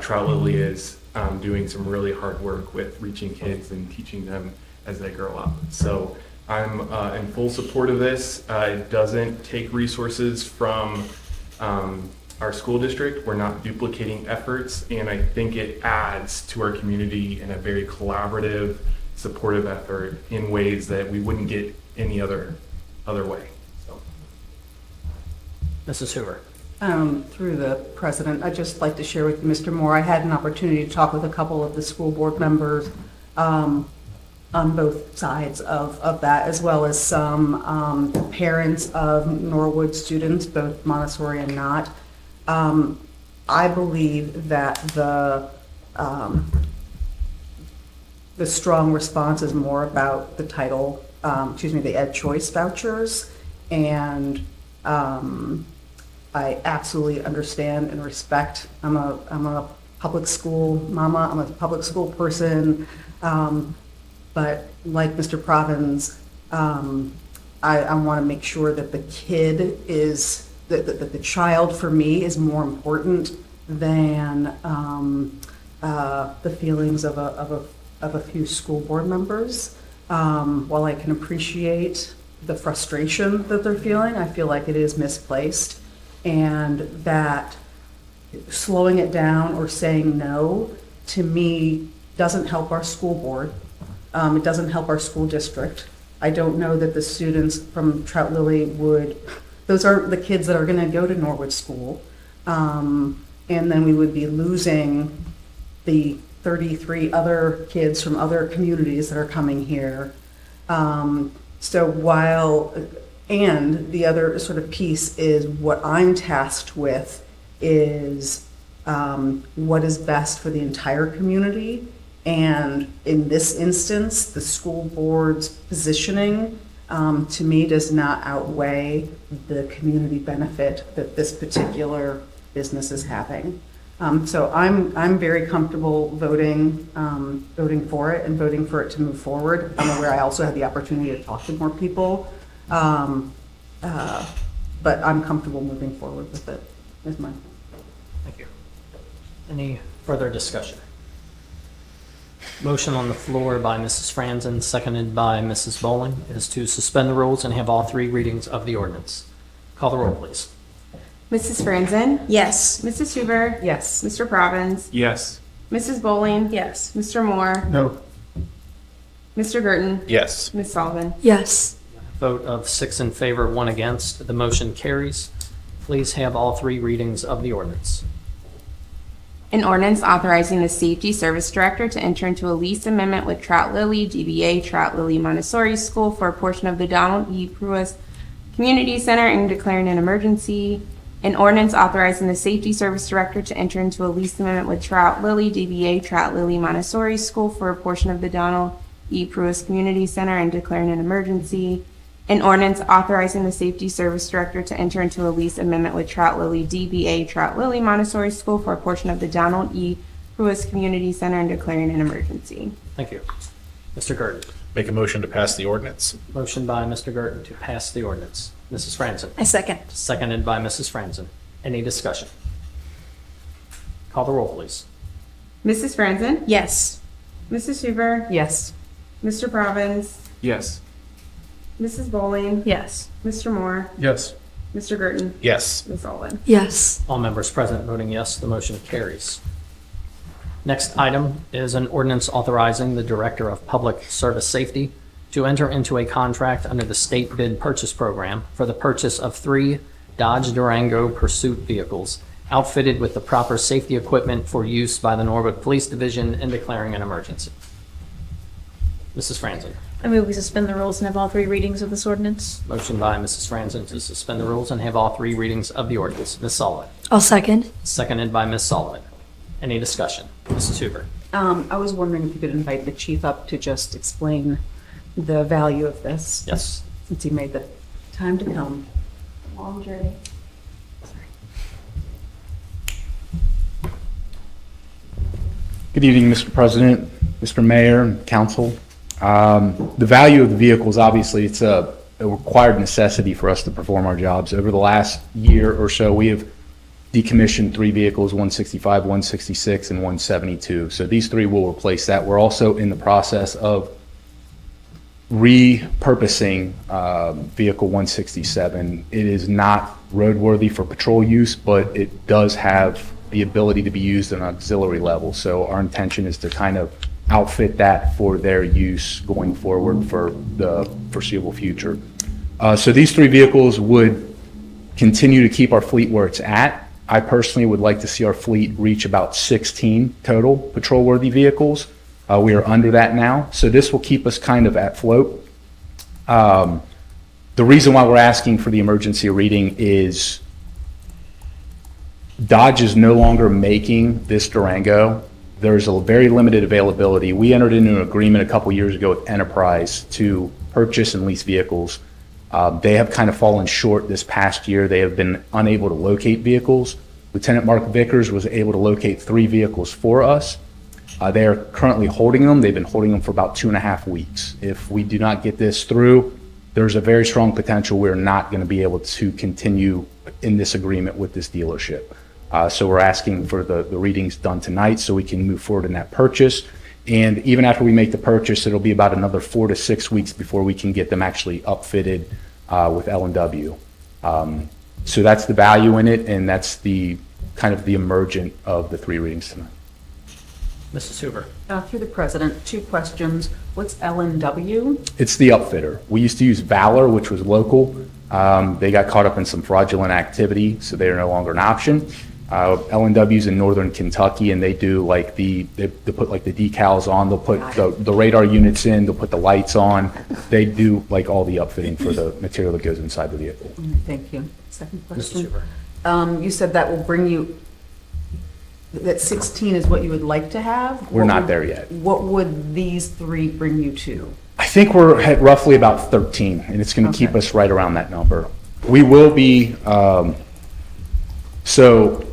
Trout Lily is doing some really hard work with reaching kids and teaching them as they grow up. So I'm in full support of this. It doesn't take resources from our school district. We're not duplicating efforts, and I think it adds to our community in a very collaborative, supportive effort in ways that we wouldn't get any other way. So. Mrs. Hoover. Through the president, I'd just like to share with you, Mr. Moore, I had an opportunity to talk with a couple of the school board members on both sides of that, as well as some parents of Norwood students, both Montessori and not. I believe that the strong response is more about the the Ed Choice vouchers, and I absolutely understand and respect. I'm a public school mama. I'm a public school person. But like Mr. Provins, I want to make sure that the kid is, that the child for me is more important than the feelings of a few school board members. While I can appreciate the frustration that they're feeling, I feel like it is misplaced, and that slowing it down or saying no, to me, doesn't help our school board. It doesn't help our school district. I don't know that the students from Trout Lily those aren't the kids that are going to go to Norwood School. And then we would be losing the 33 other kids from other communities that are coming here. And the other sort of piece is what I'm tasked with is what is best for the entire community. And in this instance, the school board's positioning, to me, does not outweigh the community benefit that this particular business is having. So I'm very comfortable voting for it and voting for it to move forward. I'm aware I also had the opportunity to talk to more people, but I'm comfortable moving forward with it. Is my. Thank you. Any further discussion? Motion on the floor by Mrs. Franzen, seconded by Mrs. Bowling, is to suspend the rules and have all three readings of the ordinance. Call the roll, please. Mrs. Franzen? Yes. Mrs. Hoover? Yes. Mr. Provins? Yes. Mrs. Bowling? Yes. Mr. Moore? No. Mr. Girton? Yes. Ms. Sullivan? Yes. Vote of 6 in favor, 1 against. The motion carries. Please have all three readings of the ordinance. An ordinance authorizing the Safety Service Director to enter into a lease amendment with Trout Lily, DBA Trout Lily Montessori School for a portion of the Donald E. Pruis Community Center and declaring an emergency. An ordinance authorizing the Safety Service Director to enter into a lease amendment with Trout Lily, DBA Trout Lily Montessori School for a portion of the Donald E. Pruis Community Center and declaring an emergency. An ordinance authorizing the Safety Service Director to enter into a lease amendment with Trout Lily, DBA Trout Lily Montessori School for a portion of the Donald E. Pruis Community Center and declaring an emergency. Thank you. Mr. Gurton. Make a motion to pass the ordinance. Motion by Mr. Gurton to pass the ordinance. Mrs. Franzen. I second. Seconded by Mrs. Franzen. Any discussion? Call the roll, please. Mrs. Franzen? Yes. Mrs. Hoover? Yes. Mr. Province? Yes. Mrs. Bowling? Yes. Mr. Moore? Yes. Mr. Gurton? Yes. Ms. Sullivan? Yes. All members present voting yes, the motion carries. Next item is an ordinance authorizing the Director of Public Service Safety to enter into a contract under the State Bid Purchase Program for the purchase of 3 Dodge Durango Pursuit vehicles outfitted with the proper safety equipment for use by the Norwood Police Division and declaring an emergency. Mrs. Franzen. I move we suspend the rules and have all 3 readings of this ordinance. Motion by Mrs. Franzen to suspend the rules and have all 3 readings of the ordinance. Ms. Sullivan. I'll second. Seconded by Ms. Sullivan. Any discussion? Mrs. Hoover. I was wondering if you could invite the chief up to just explain the value of this. Yes. Since he made the time to come. Long journey. Good evening, Mr. President, Mr. Mayor, and Council. The value of the vehicles, obviously, it's a required necessity for us to perform our jobs. Over the last year or so, we have decommissioned 3 vehicles, 165, 166, and 172. So these 3 will replace that. We're also in the process of repurposing vehicle 167. It is not roadworthy for patrol use, but it does have the ability to be used on an auxiliary level. So our intention is to kind of outfit that for their use going forward for the foreseeable future. So these 3 vehicles would continue to keep our fleet where it's at. I personally would like to see our fleet reach about 16 total patrol-worthy vehicles. We are under that now, so this will keep us kind of at float. The reason why we're asking for the emergency reading is Dodge is no longer making this Durango. There's a very limited availability. We entered into an agreement a couple years ago with Enterprise to purchase and lease vehicles. They have kind of fallen short this past year. They have been unable to locate vehicles. Lieutenant Mark Vickers was able to locate 3 vehicles for us. They are currently holding them. They've been holding them for about 2.5 weeks. If we do not get this through, there's a very strong potential we're not going to be able to continue in this agreement with this dealership. So we're asking for the readings done tonight so we can move forward in that purchase. And even after we make the purchase, it'll be about another 4 to 6 weeks before we can get them actually upfitted with L&W. So that's the value in it, and that's the kind of the emergent of the 3 readings tonight. Mrs. Hoover. Through the president, 2 questions. What's L&W? It's the upfitter. We used to use Valor, which was local. They got caught up in some fraudulent activity, so they are no longer an option. L&W's in northern Kentucky, and they do like they put like the decals on, they'll put the radar units in, they'll put the lights on. They do like all the upfitting for the material that goes inside the vehicle. Thank you. Second question. Mrs. Hoover. You said that will bring you, that 16 is what you would like to have? We're not there yet. What would these 3 bring you to? I think we're at roughly about 13, and it's going to keep us right around that number. We will be, so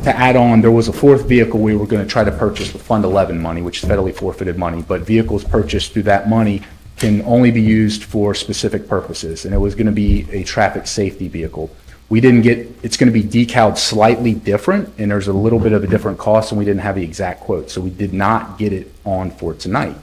to add on, there was a 4th vehicle we were going to try to purchase with Fund 11 money, which is federally forfeited money, but vehicles purchased through that money can only be used for specific purposes, and it was going to be a traffic safety vehicle. We didn't get, it's going to be decaled slightly different, and there's a little bit of a different cost, and we didn't have the exact quote, so we did not get it on for tonight.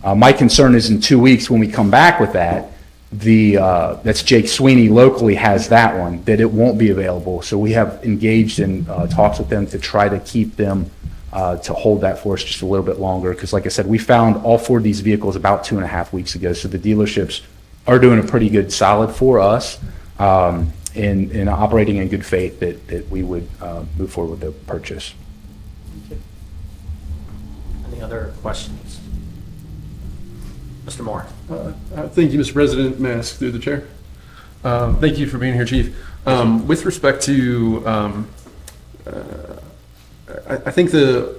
My concern is in 2 weeks when we come back with that, that's Jake Sweeney locally has that one, that it won't be available. So we have engaged in talks with them to try to keep them to hold that for us just a little bit longer. Because like I said, we found all 4 of these vehicles about 2.5 weeks ago. So the dealerships are doing a pretty good solid for us in operating in good faith that we would move forward with the purchase. other questions? Mr. Moore. Thank you, Mr. President. May I ask through the chair? Thank you for being here, Chief. With respect to, I think the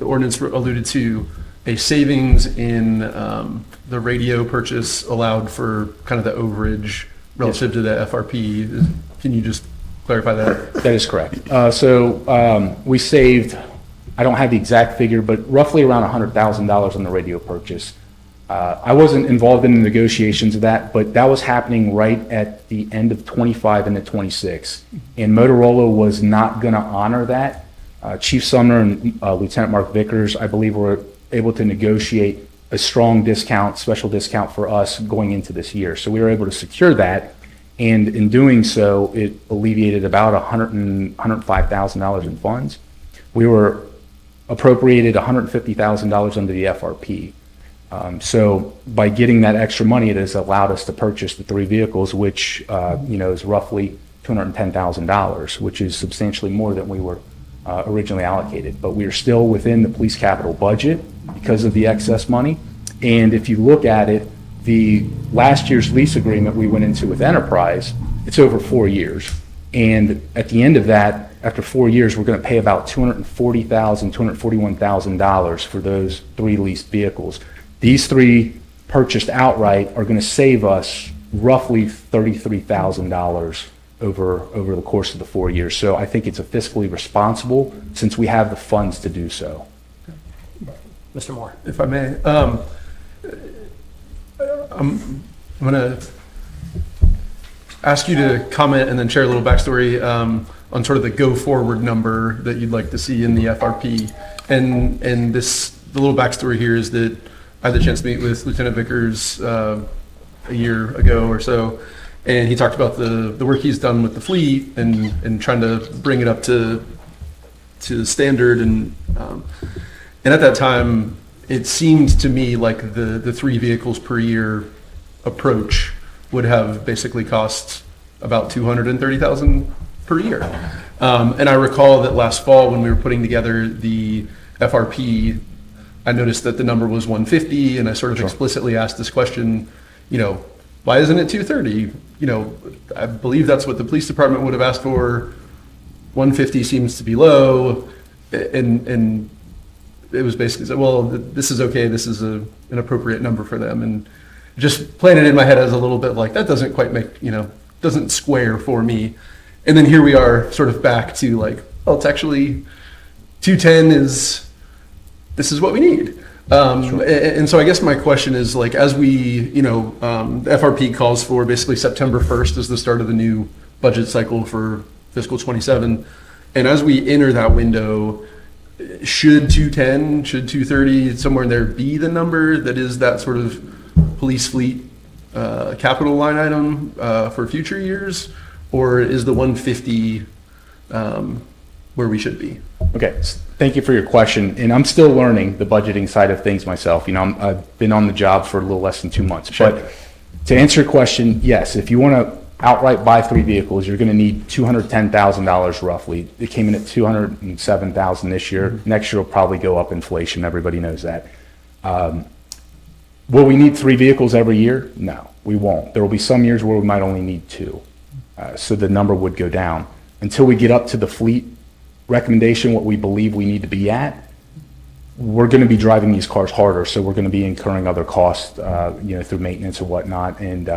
ordinance alluded to a savings in the radio purchase allowed for kind of the overage relative to the FRP. Can you just clarify that? That is correct. We saved, I don't have the exact figure, but roughly around $100,000 on the radio purchase. I wasn't involved in the negotiations of that, but that was happening right at the end of 25 into 26. And Motorola was not going to honor that. Chief Sumner and Lieutenant Mark Vickers, I believe, were able to negotiate a strong discount, special discount for us going into this year. So we were able to secure that. And in doing so, it alleviated about $105,000 in funds. We were appropriated $150,000 under the FRP. So by getting that extra money, it has allowed us to purchase the 3 vehicles, which is roughly $210,000, which is substantially more than we were originally allocated. But we are still within the police capital budget because of the excess money. And if you look at it, the last year's lease agreement we went into with Enterprise, it's over 4 years. And at the end of that, after 4 years, we're going to pay about $240,000, $241,000 for those 3 leased vehicles. These 3 purchased outright are going to save us roughly $33,000 over the course of the 4 years. So I think it's a fiscally responsible since we have the funds to do so. Mr. Moore. If I may, I'm going to ask you to comment and then share a little backstory on sort of the go-forward number that you'd like to see in the FRP. And the little backstory here is that I had the chance to meet with Lieutenant Vickers a year ago or so, and he talked about the work he's done with the fleet and trying to bring it up to standard. And at that time, it seemed to me like the 3 vehicles per year approach would have basically cost about $230,000 per year. And I recall that last fall when we were putting together the FRP, I noticed that the number was 150, and I sort of explicitly asked this question, why isn't it 230? I believe that's what the police department would have asked for. 150 seems to be low, and it was basically said, well, this is okay. This is an appropriate number for them, and just playing it in my head as a little bit like that doesn't quite make doesn't square for me. And then here we are, sort of back to like, well, it's actually 210 this is what we need. And so I guess my question is like, as we, the FRP calls for basically September 1st as the start of the new budget cycle for fiscal 27. And as we enter that window, should 210, should 230, somewhere in there be the number that is that sort of police fleet capital line item for future years? Or is the 150 where we should be? Okay, thank you for your question. And I'm still learning the budgeting side of things myself. I've been on the job for a little less than 2 months. Sure. But to answer your question, yes, if you want to outright buy 3 vehicles, you're going to need $210,000 roughly. It came in at $207,000 this year. Next year will probably go up inflation. Everybody knows that. Will we need 3 vehicles every year? No, we won't. There will be some years where we might only need 2. So the number would go down. Until we get up to the fleet recommendation, what we believe we need to be at, we're going to be driving these cars harder. So we're going to be incurring other costs, through maintenance and whatnot. And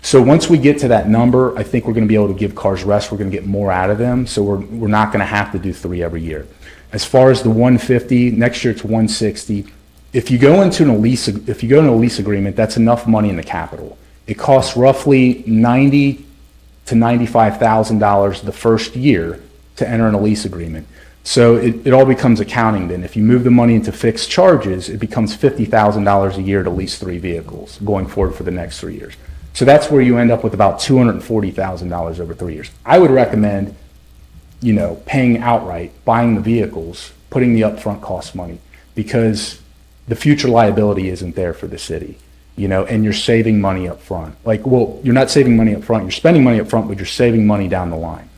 so once we get to that number, I think we're going to be able to give cars rest. We're going to get more out of them. So we're not going to have to do 3 every year. As far as the 150, next year it's 160. If you go into a lease agreement, that's enough money in the capital. It costs roughly $90,000 to $95,000 the first year to enter in a lease agreement. So it all becomes accounting then. If you move the money into fixed charges, it becomes $50,000 a year to lease 3 vehicles going forward for the next 3 years. So that's where you end up with about $240,000 over 3 years. I would recommend, paying outright, buying the vehicles, putting the upfront cost money, because the future liability isn't there for the city, and you're saving money up front. You're not saving money up front, you're spending money up front, but you're saving money down the line.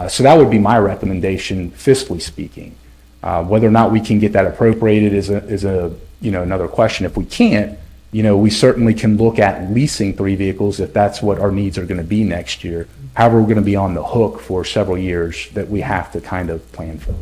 So that would be my recommendation, fiscally speaking. Whether or not we can get that appropriated is a another question. If we can't, we certainly can look at leasing 3 vehicles if that's what our needs are going to be next year. However, we're going to be on the hook for several years that we have to kind of plan for.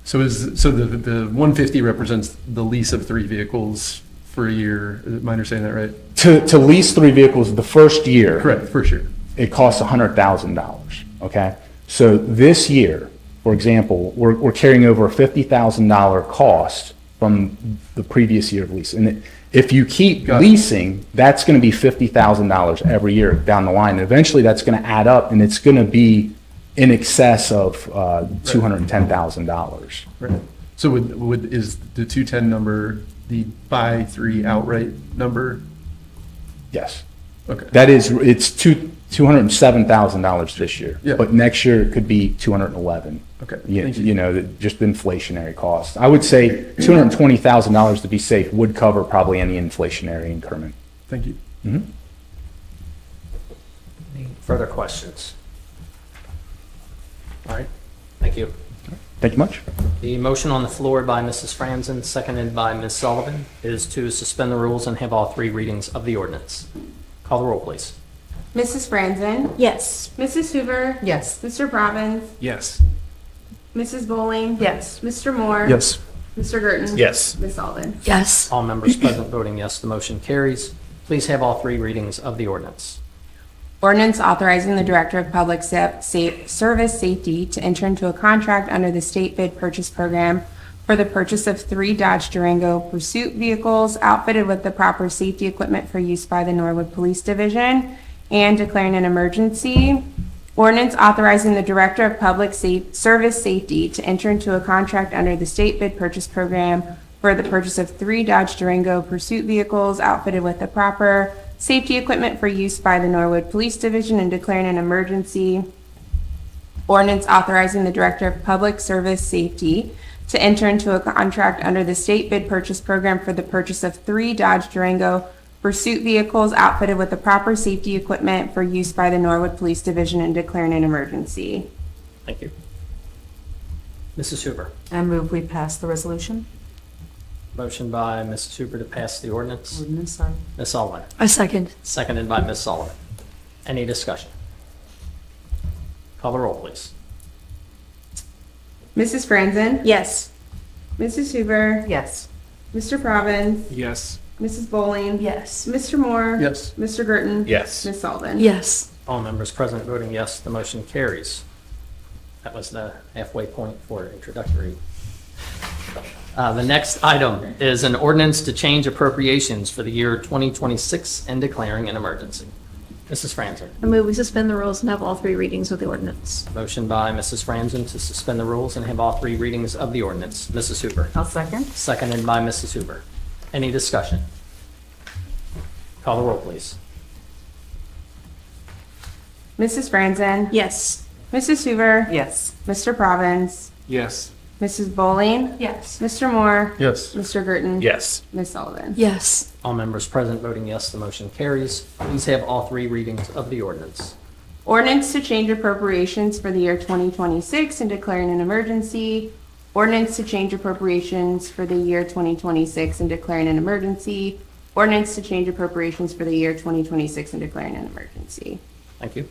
So the 150 represents the lease of 3 vehicles for a year. Am I understanding that right? To lease 3 vehicles the first year. Correct, first year. It costs $100,000, okay? So this year, for example, we're carrying over a $50,000 cost from the previous year of lease. And if you keep leasing, that's going to be $50,000 every year down the line. And eventually that's going to add up and it's going to be in excess of $210,000. Right. So is the 210 number the buy 3 outright number? Yes. Okay. That is, it's $207,000 this year. Yeah. But next year it could be 211. Okay. Thank you. Just inflationary costs. I would say $220,000 to be safe would cover probably any inflationary increment. Thank you. Mhm. Any further questions? All right, thank you. Thank you much. The motion on the floor by Mrs. Franzen, seconded by Ms. Sullivan, is to suspend the rules and have all 3 readings of the ordinance. Call the roll, please. Mrs. Franzen? Yes. Mrs. Hoover? Yes. Mr. Provence? Yes. Mrs. Bowling? Yes. Mr. Moore? Yes. Mr. Girton? Yes. Ms. Sullivan? Yes. All members present voting yes, the motion carries. Please have all 3 readings of the ordinance. Ordinance authorizing the Director of Public Service Safety to enter into a contract under the state bid purchase program for the purchase of 3 Dodge Durango Pursuit vehicles outfitted with the proper safety equipment for use by the Norwood Police Division and declaring an emergency. Ordinance authorizing the Director of Public Service Safety to enter into a contract under the state bid purchase program for the purchase of 3 Dodge Durango Pursuit vehicles outfitted with the proper safety equipment for use by the Norwood Police Division and declaring an emergency. Ordinance authorizing the Director of Public Service Safety to enter into a contract under the state bid purchase program for the purchase of 3 Dodge Durango Pursuit vehicles outfitted with the proper safety equipment for use by the Norwood Police Division and declaring an emergency. Thank you. Mrs. Hoover. I move we pass the resolution. Motion by Mrs. Hoover to pass the ordinance. Ordinance, sorry. Ms. Sullivan. A second. Seconded by Ms. Sullivan. Any discussion? Call the roll, please. Mrs. Franzen? Yes. Mrs. Hoover? Yes. Mr. Provence? Yes. Mrs. Bowling? Yes. Mr. Moore? Yes. Mr. Girton? Yes. Ms. Sullivan? Yes. All members present voting yes, the motion carries. That was the halfway point for introductory. The next item is an ordinance to change appropriations for the year 2026 and declaring an emergency. Mrs. Franzen. I move we suspend the rules and have all 3 readings of the ordinance. Motion by Mrs. Franzen to suspend the rules and have all 3 readings of the ordinance. Mrs. Hoover. I'll second. Seconded by Mrs. Hoover. Any discussion? Call the roll, please. Mrs. Franzen? Yes. Mrs. Hoover? Yes. Mr. Provence? Yes. Mrs. Bowling? Yes. Mr. Moore? Yes. Mr. Girton? Yes. Ms. Sullivan? Yes. All members present voting yes, the motion carries. Please have all 3 readings of the ordinance. Ordinance to change appropriations for the year 2026 and declaring an emergency. Ordinance to change appropriations for the year 2026 and declaring an emergency. Ordinance to change appropriations for the year 2026 and declaring an emergency. Thank you.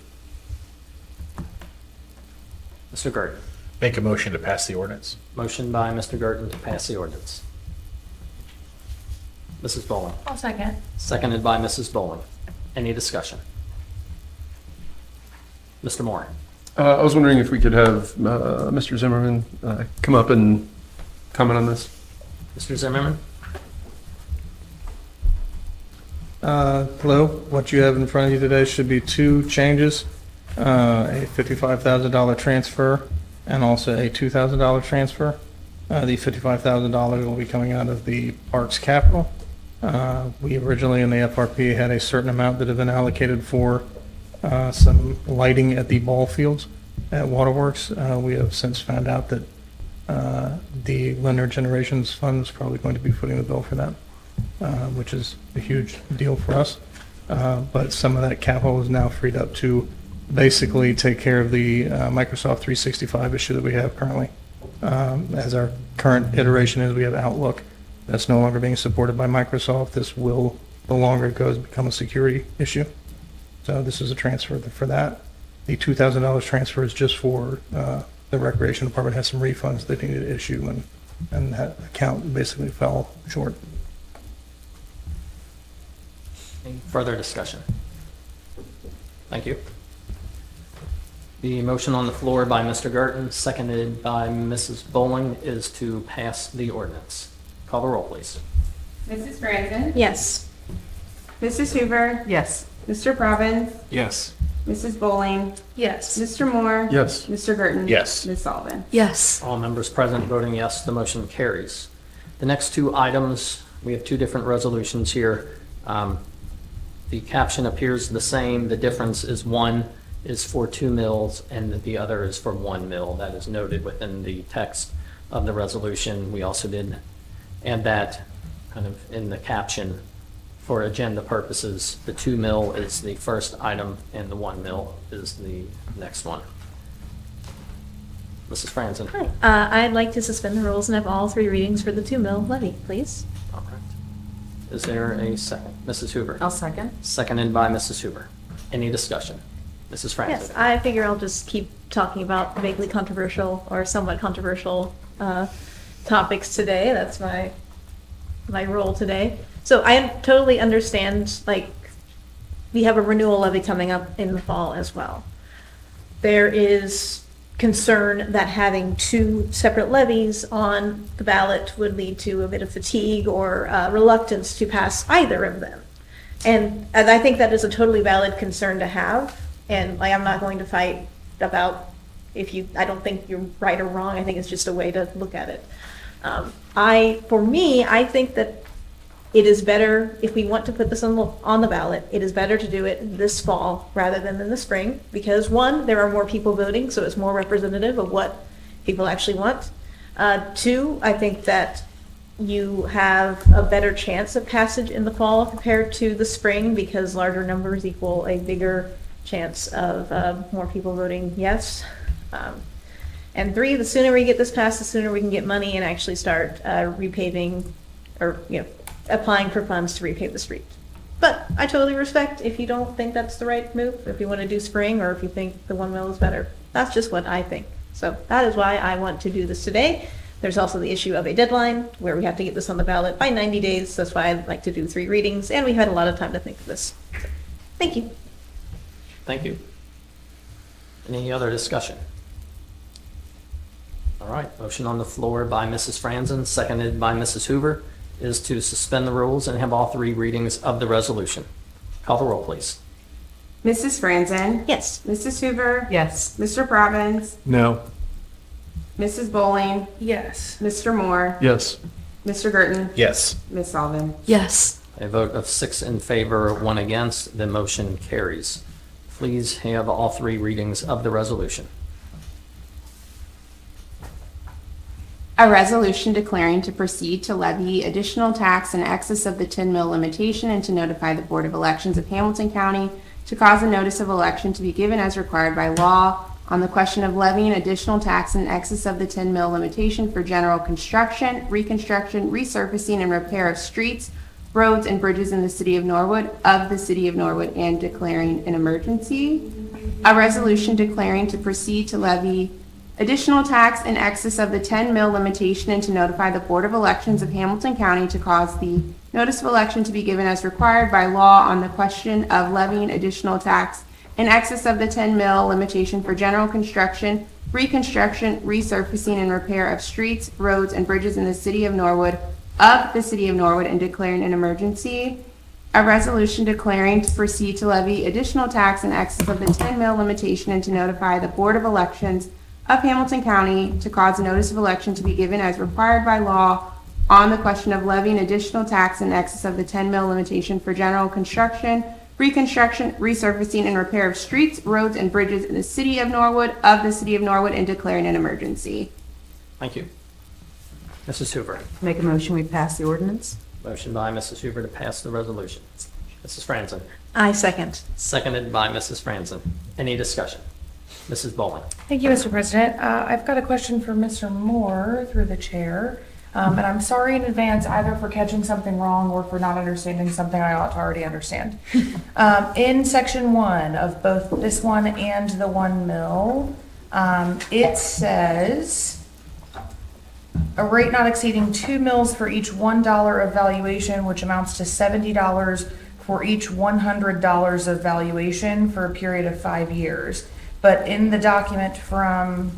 Mr. Girton. Make a motion to pass the ordinance. Motion by Mr. Girton to pass the ordinance. Mrs. Bowling. I'll second. Seconded by Mrs. Bowling. Any discussion? Mr. Moore. I was wondering if we could have Mr. Zimmerman come up and comment on this. Mr. Zimmerman. Hello, what you have in front of you today should be 2 changes, a $55,000 transfer and also a $2,000 transfer. The $55,000 will be coming out of the Parks Capital. We originally in the FRP had a certain amount that had been allocated for some lighting at the ball fields at Waterworks. We have since found out that the Linear Generations Fund is probably going to be footing the bill for that, which is a huge deal for us. But some of that capital is now freed up to basically take care of the Microsoft 365 issue that we have currently. As our current iteration is, we have Outlook. That's no longer being supported by Microsoft. This will, the longer it goes, become a security issue. So this is a transfer for that. The $2,000 transfer is just for the Recreation Department has some refunds they needed to issue, and that account basically fell short. Any further discussion? Thank you. The motion on the floor by Mr. Gerton, seconded by Mrs. Bowling, is to pass the ordinance. Call the roll, please. Mrs. Franzen? Yes. Mrs. Hoover? Yes. Mr. Provence? Yes. Mrs. Bowling? Yes. Mr. Moore? Yes. Mr. Gerton? Yes. Ms. Sullivan? Yes. All members present voting yes, the motion carries. The next two items, we have two different resolutions here. The caption appears the same. The difference is one is for 2 mills and the other is for 1 mill. That is noted within the text of the resolution. We also did add that kind of in the caption for agenda purposes. The 2 mill is the first item and the 1 mill is the next one. Mrs. Franzen. Hi. I'd like to suspend the rules and have all 3 readings for the 2 mill levy, please. All right. Is there a second? Mrs. Hoover. I'll second. Seconded by Mrs. Hoover. Any discussion? Mrs. Franzen. Yes, I figure I'll just keep talking about vaguely controversial or somewhat controversial topics today. That's my role today. So I totally understand, like, we have a renewal levy coming up in the fall as well. There is concern that having 2 separate levies on the ballot would lead to a bit of fatigue or reluctance to pass either of them. And I think that is a totally valid concern to have. And I'm not going to fight about I don't think you're right or wrong. I think it's just a way to look at it. I think that it is better, if we want to put this on the ballot, it is better to do it this fall rather than in the spring, because 1, there are more people voting, so it's more representative of what people actually want. 2, I think that you have a better chance of passage in the fall compared to the spring, because larger numbers equal a bigger chance of more people voting yes. And 3, the sooner we get this passed, the sooner we can get money and actually start repaving or, applying for funds to repave the street. But I totally respect if you don't think that's the right move, if you want to do spring, or if you think the 1 mill is better. That's just what I think. So that is why I want to do this today. There's also the issue of a deadline where we have to get this on the ballot by 90 days. That's why I'd like to do 3 readings, and we had a lot of time to think of this. Thank you. Thank you. Any other discussion? All right, motion on the floor by Mrs. Franzen, seconded by Mrs. Hoover, is to suspend the rules and have all 3 readings of the resolution. Call the roll, please. Mrs. Franzen? Yes. Mrs. Hoover? Yes. Mr. Provence? No. Mrs. Bowling? Yes. Mr. Moore? Yes. Mr. Gerton? Yes. Ms. Sullivan? Yes. A vote of 6 in favor, 1 against, the motion carries. Please have all 3 readings of the resolution. A resolution declaring to proceed to levy additional tax in excess of the 10 mil limitation and to notify the Board of Elections of Hamilton County to cause a notice of election to be given as required by law on the question of levying additional tax in excess of the 10 mil limitation for general construction, reconstruction, resurfacing, and repair of streets, roads, and bridges in the city of Norwood, and declaring an emergency. A resolution declaring to proceed to levy additional tax in excess of the 10 mil limitation and to notify the Board of Elections of Hamilton County to cause the notice of election to be given as required by law on the question of levying additional tax in excess of the 10 mil limitation for general construction, reconstruction, resurfacing, and repair of streets, roads, and bridges in the city of Norwood, and declaring an emergency. A resolution declaring to proceed to levy additional tax in excess of the 10 mil limitation and to notify the Board of Elections of Hamilton County to cause a notice of election to be given as required by law on the question of levying additional tax in excess of the 10 mil limitation for general construction, reconstruction, resurfacing, and repair of streets, roads, and bridges in the city of Norwood, and declaring an emergency. Thank you. Mrs. Hoover. Make a motion, we pass the ordinance? Motion by Mrs. Hoover to pass the resolution. Mrs. Franzen. I second. Seconded by Mrs. Franzen. Any discussion? Mrs. Bowling. Thank you, Mr. President. I've got a question for Mr. Moore through the chair. And I'm sorry in advance either for catching something wrong or for not understanding something I ought to already understand. In section 1 of both this one and the 1 mil, it says a rate not exceeding 2 mils for each $1 of valuation, which amounts to $70 for each $100 of valuation for a period of 5 years. But in the document from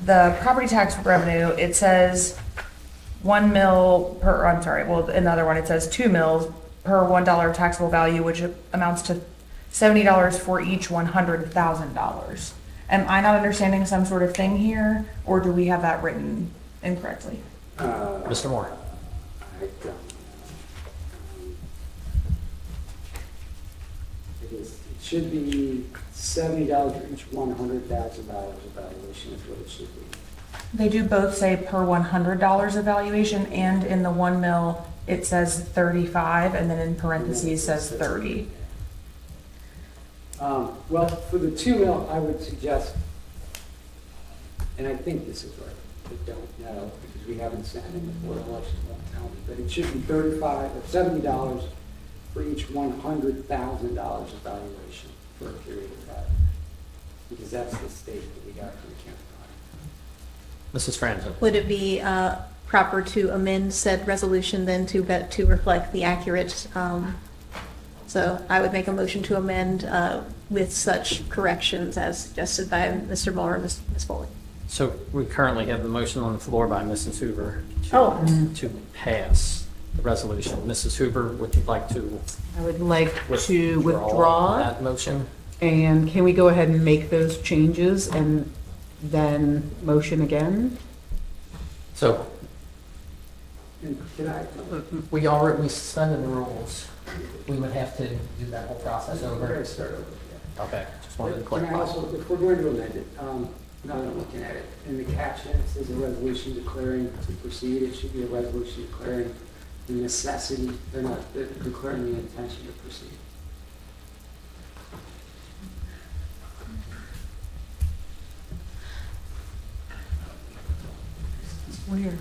the property tax revenue, it says 1 mil per, I'm sorry, well, another one, it says 2 mils per $1 taxable value, which amounts to $70 for each $100,000. Am I not understanding some sort of thing here, or do we have that written incorrectly? Mr. Moore. It should be $70 for each $100,000 evaluation is what it should be. They do both say per $100 evaluation, and in the 1 mil, it says 35, and then in parentheses says 30. Well, for the 2 mil, I would suggest, and I think this is right, I don't know, because we haven't sat in the board of elections won't tell me, but it should be $35 or $70 for each $100,000 evaluation for a period of time, because that's the state that we got from the county. Mrs. Franzen. Would it be proper to amend said resolution then to reflect the accurate, so I would make a motion to amend with such corrections as suggested by Mr. Moore and Ms. Foley. So we currently have the motion on the floor by Mrs. Hoover to pass the resolution. Mrs. Hoover, would you like to? I would like to withdraw that motion. And can we go ahead and make those changes and then motion again? So And can I, we suspended the rules. We would have to do that whole process we're over. going to start over. Yeah. Okay, just wanted to Can I clarify. also, if we're going to amend it, now that I'm looking at it, in the caption, it says a resolution declaring to proceed, it should be a resolution declaring the necessity, they're not declaring the intention to proceed. Where?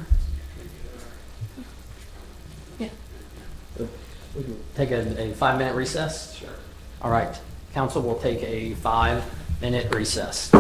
We can take a 5-minute recess? Sure. All right, council will take a 5-minute recess.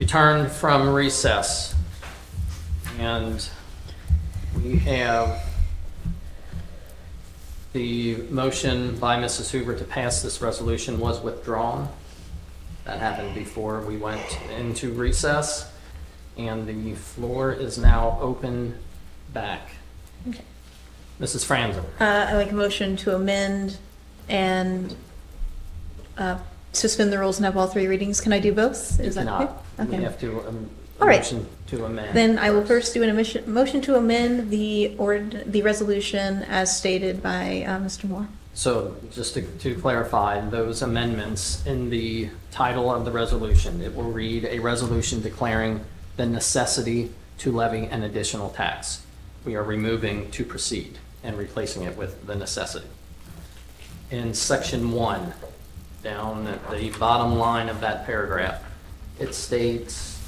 Return from recess. And we have the motion by Mrs. Hoover to pass this resolution was withdrawn. That happened before we went into recess. And the floor is now open back. Okay. Mrs. Franzen. I make a motion to amend and suspend the rules and have all three readings. Can I do both? Is that okay? We Okay. have to, All right. motion to amend. Then I will first do a motion to amend the resolution as stated by Mr. Moore. So just to clarify, those amendments in the title of the resolution, it will read a resolution declaring the necessity to levy an additional tax. We are removing to proceed and replacing it with the necessity. In section 1, down at the bottom line of that paragraph, it states,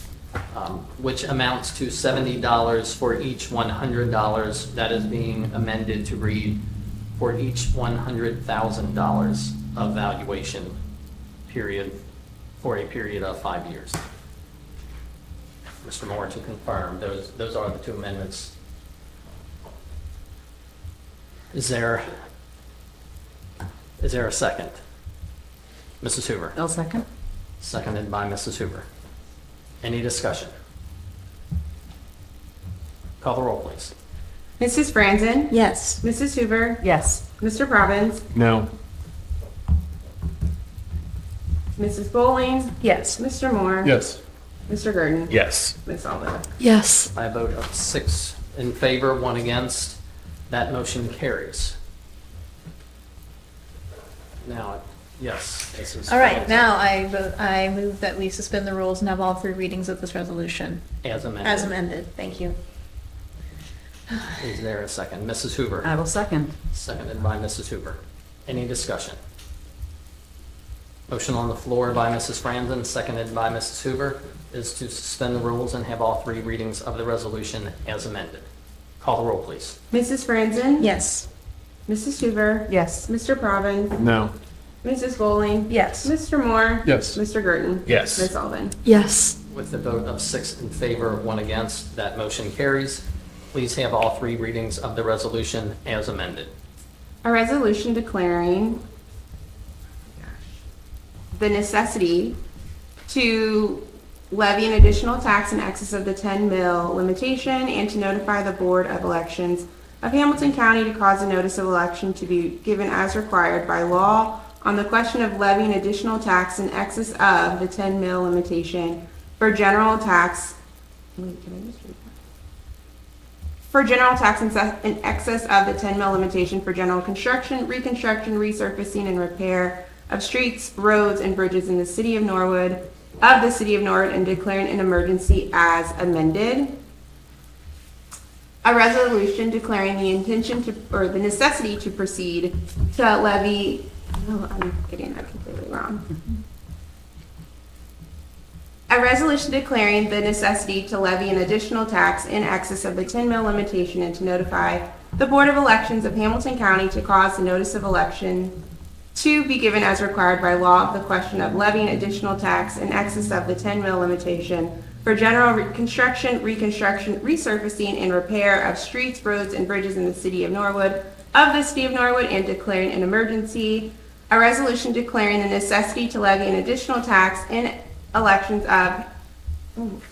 which amounts to $70 for each $100 that is being amended to read for each $100,000 of valuation period for a period of 5 years. Mr. Moore, to confirm, those are the two amendments. Is there a second? Mrs. Hoover? I'll second. Seconded by Mrs. Hoover. Any discussion? Call the roll, please. Mrs. Franzen? Yes. Mrs. Hoover? Yes. Mr. Robbins? No. Mrs. Bowling? Yes. Mr. Moore? Yes. Mr. Gurdon? Yes. Ms. Alden? Yes. By a vote of 6 in favor, 1 against, that motion carries. Now, yes, this is. All right, now I move that we suspend the rules and have all three readings of this resolution. As amended. As amended, thank you. Is there a second? Mrs. Hoover? I will second. Seconded by Mrs. Hoover. Any discussion? Motion on the floor by Mrs. Franzen, seconded by Mrs. Hoover, is to suspend the rules and have all three readings of the resolution as amended. Call the roll, please. Mrs. Franzen? Yes. Mrs. Hoover? Yes. Mr. Probbins? No. Mrs. Bowling? Yes. Mr. Moore? Yes. Mr. Gurdon? Yes. Ms. Alden? Yes. With the vote of 6 in favor, 1 against, that motion carries. Please have all three readings of the resolution as amended. A resolution declaring the necessity to levy an additional tax in excess of the 10 mil limitation and to notify the Board of Elections of Hamilton County to cause a notice of election to be given as required by law on the question of levying additional tax in excess of the 10 mil limitation for general tax. Wait, can I just read that? For general tax in excess of the 10 mil limitation for general construction, reconstruction, resurfacing, and repair of streets, roads, and bridges in the city of Norwood, and declaring an emergency as amended. A resolution declaring the intention to, or the necessity to proceed to levy, oh, I'm getting that completely wrong. A resolution declaring the necessity to levy an additional tax in excess of the 10 mil limitation and to notify the Board of Elections of Hamilton County to cause the notice of election to be given as required by law of the question of levying additional tax in excess of the 10 mil limitation for general construction, reconstruction, resurfacing, and repair of streets, roads, and bridges in the city of Norwood, and declaring an emergency. A resolution declaring the necessity to levy an additional tax in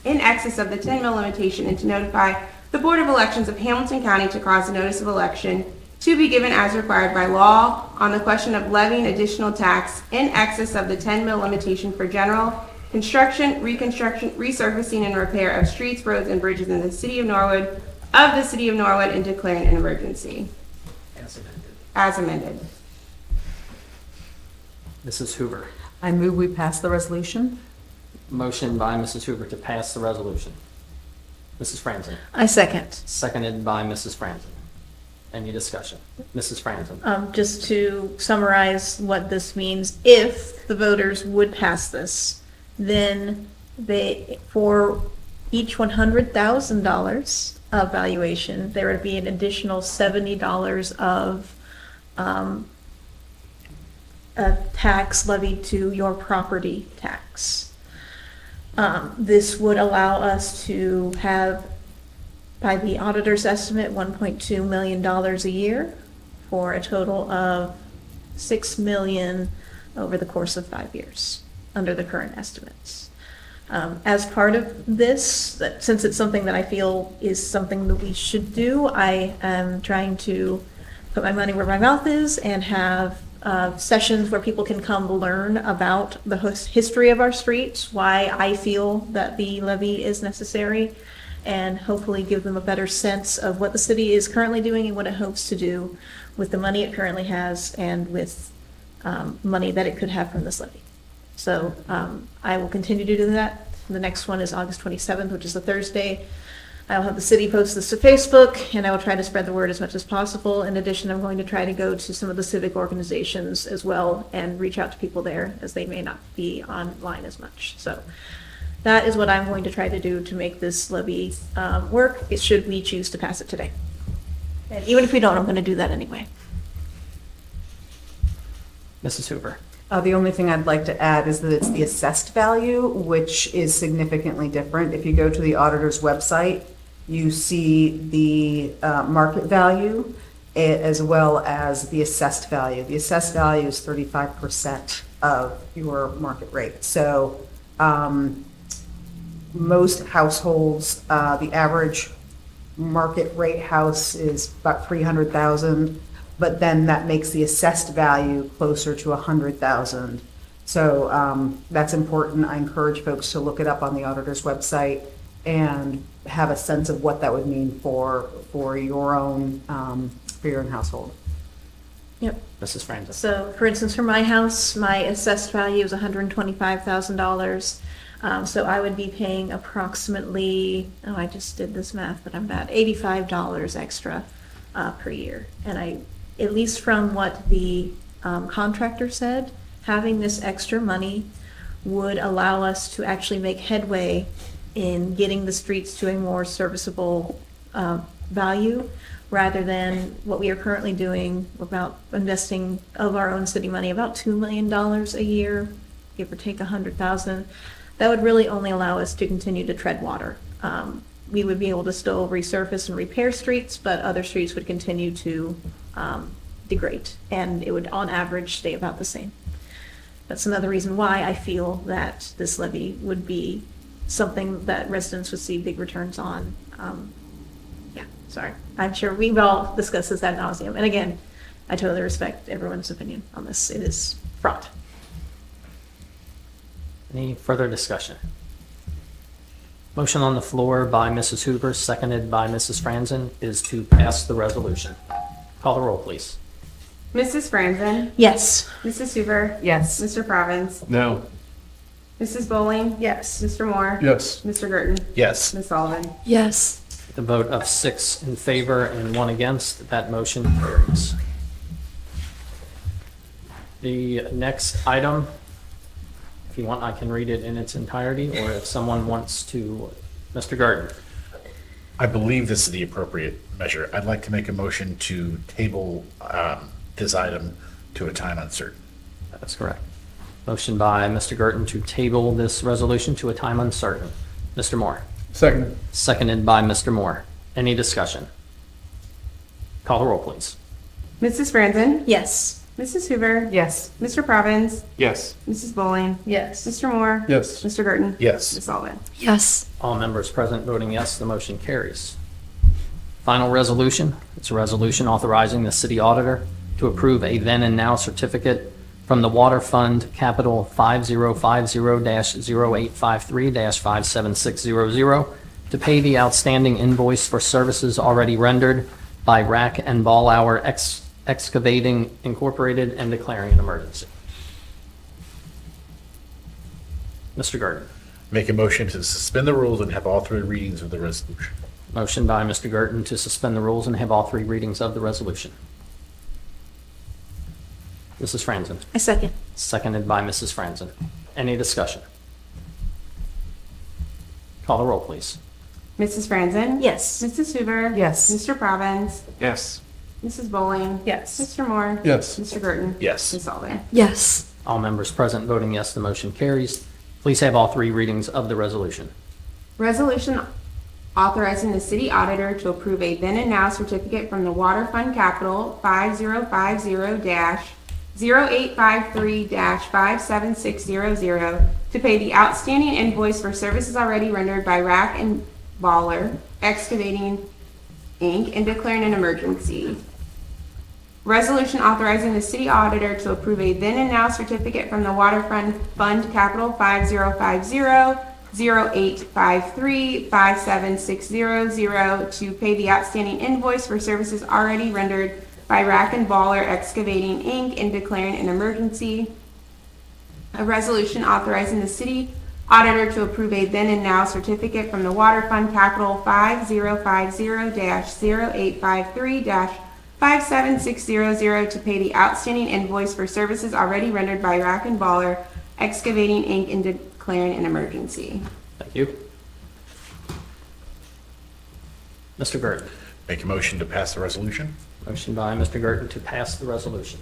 excess of the 10 mil limitation and to notify the Board of Elections of Hamilton County to cause a notice of election to be given as required by law on the question of levying additional tax in excess of the 10 mil limitation for general construction, reconstruction, resurfacing, and repair of streets, roads, and bridges in the city of Norwood, and declaring an emergency. As amended. Mrs. Hoover. I move we pass the resolution. Motion by Mrs. Hoover to pass the resolution. Mrs. Franzen. I second. Seconded by Mrs. Franzen. Any discussion? Mrs. Franzen. Just to summarize what this means, if the voters would pass this, then for each $100,000 of valuation, there would be an additional $70 of a tax levied to your property tax. This would allow us to have, by the auditor's estimate, $1.2 million a year for a total of $6 million over the course of 5 years, under the current estimates. As part of this, since it's something that I feel is something that we should do, I am trying to put my money where my mouth is and have sessions where people can come learn about the history of our streets, why I feel that the levy is necessary, and hopefully give them a better sense of what the city is currently doing and what it hopes to do with the money it currently has and with money that it could have from this levy. So I will continue to do that. The next one is August 27th, which is a Thursday. I'll have the city post this to Facebook, and I will try to spread the word as much as possible. In addition, I'm going to try to go to some of the civic organizations as well and reach out to people there, as they may not be online as much. So that is what I'm going to try to do to make this levy work, should we choose to pass it today. And even if we don't, I'm going to do that anyway. Mrs. Hoover. The only thing I'd like to add is that it's the assessed value, which is significantly different. If you go to the auditor's website, you see the market value as well as the assessed value. The assessed value is 35% of your market rate. So most households, the average market rate house is about 300,000. But then that makes the assessed value closer to 100,000. So that's important. I encourage folks to look it up on the auditor's website and have a sense of what that would mean for your own household. Yep. Mrs. Francis. So, for instance, for my house, my assessed value is $125,000. So I would be paying approximately, I just did this math, but I'm bad, $85 extra per year. And at least from what the contractor said, having this extra money would allow us to actually make headway in getting the streets to a more serviceable value, rather than what we are currently doing about investing of our own city money, about $2 million a year, give or take 100,000. That would really only allow us to continue to tread water. We would be able to still resurface and repair streets, but other streets would continue to degrade, and it would on average stay about the same. That's another reason why I feel that this levy would be something that residents would see big returns on. Yeah, sorry. I'm sure we've all discussed this ad nauseum. And again, I totally respect everyone's opinion on this. It is fraught. Any further discussion? Motion on the floor by Mrs. Hoover, seconded by Mrs. Franzen, is to pass the resolution. Call the roll, please. Mrs. Franzen? Yes. Mrs. Hoover? Yes. Mr. Provence? No. Mrs. Bowling? Yes. Mr. Moore? Yes. Mr. Girton? Yes. Ms. Sullivan? Yes. The vote of 6 in favor and 1 against, that motion carries. The next item, if you want, I can read it in its entirety, or if someone wants to, Mr. Garten. I believe this is the appropriate measure. I'd like to make a motion to table this item to a time uncertain. That's correct. Motion by Mr. Garten to table this resolution to a time uncertain. Mr. Moore. Second. Seconded by Mr. Moore. Any discussion? Call the roll, please. Mrs. Franzen? Yes. Mrs. Hoover? Yes. Mr. Provence? Yes. Mrs. Bowling? Yes. Mr. Moore? Yes. Mr. Girton? Yes. Ms. Sullivan? Yes. All members present voting yes, the motion carries. Final resolution. It's a resolution authorizing the city auditor to approve a then and now certificate from the Water Fund Capital 5050-0853-57600 to pay the outstanding invoice for services already rendered by Rack and Ball Hour Excavating Incorporated and declaring an emergency. Mr. Gardner. Make a motion to suspend the rules and have all 3 readings of the resolution. Motion by Mr. Gurton to suspend the rules and have all 3 readings of the resolution. Mrs. Franzen. I second. Seconded by Mrs. Franzen. Any discussion? Call the roll, please. Mrs. Franzen? Yes. Mrs. Hoover? Yes. Mr. Provence? Yes. Mrs. Bowling? Yes. Mr. Moore? Yes. Mr. Girton? Yes. Ms. Sullivan? Yes. All members present voting yes, the motion carries. Please have all three readings of the resolution. Resolution authorizing the city auditor to approve a then and now certificate from the Water Fund Capital 5050-0853-57600 to pay the outstanding invoice for services already rendered by Rack and Baller Excavating, Inc. and declaring an emergency. Resolution authorizing the city auditor to approve a then and now certificate from the Water Fund Capital 5050-0853-57600 to pay the outstanding invoice for services already rendered by Rack and Baller Excavating, Inc. and declaring an emergency. A resolution authorizing the city auditor to approve a then and now certificate from the Water Fund Capital 5050-0853-57600 to pay the outstanding invoice for services already rendered by Rack and Baller Excavating, Inc. and declaring an emergency. Thank you. Mr. Burton. Make a motion to pass the resolution? Motion by Mr. Gerton to pass the resolution.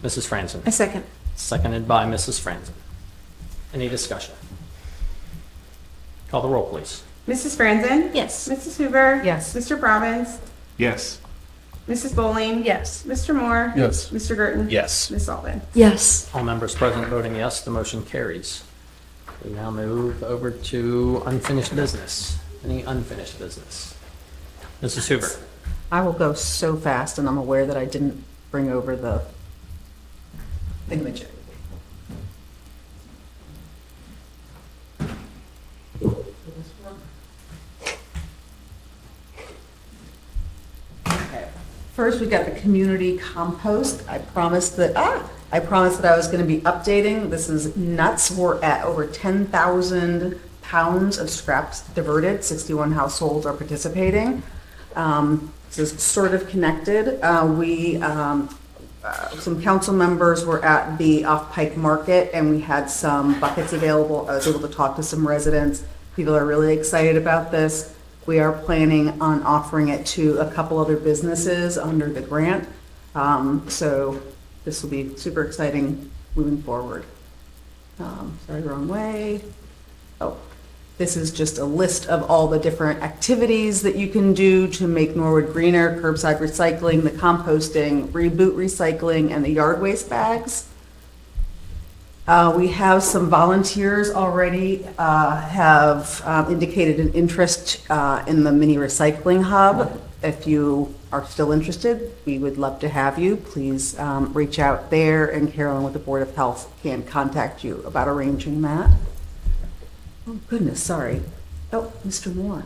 Mrs. Franzen. I second. Seconded by Mrs. Franzen. Any discussion? Call the roll, please. Mrs. Franzen? Yes. Mrs. Hoover? Yes. Mr. Province? Yes. Mrs. Bowling? Yes. Mr. Moore? Yes. Mr. Gerton? Yes. Ms. Sullivan? Yes. All members present voting yes, the motion carries. We now move over to unfinished business. Any unfinished business? Mrs. Hoover. I will go so fast, and I'm aware that I didn't bring over the thingamajig. Okay. First, we've got the community compost. I promised that I was going to be updating. This is nuts. We're at over 10,000 pounds of scraps diverted. 61 households are participating. This is sort of connected. Some council members were at the off-pike market, and we had some buckets available. I was able to talk to some residents. People are really excited about this. We are planning on offering it to a couple other businesses under the grant. So this will be super exciting moving forward. Sorry, wrong way. Oh, this is just a list of all the different activities that you can do to make Norwood greener: curbside recycling, the composting, reboot recycling, and the yard waste bags. We have some volunteers already have indicated an interest in the mini recycling hub. If you are still interested, we would love to have you. Please reach out there, and Carolyn with the Board of Health can contact you about arranging that. Oh, goodness, sorry. Oh, Mr. Moore.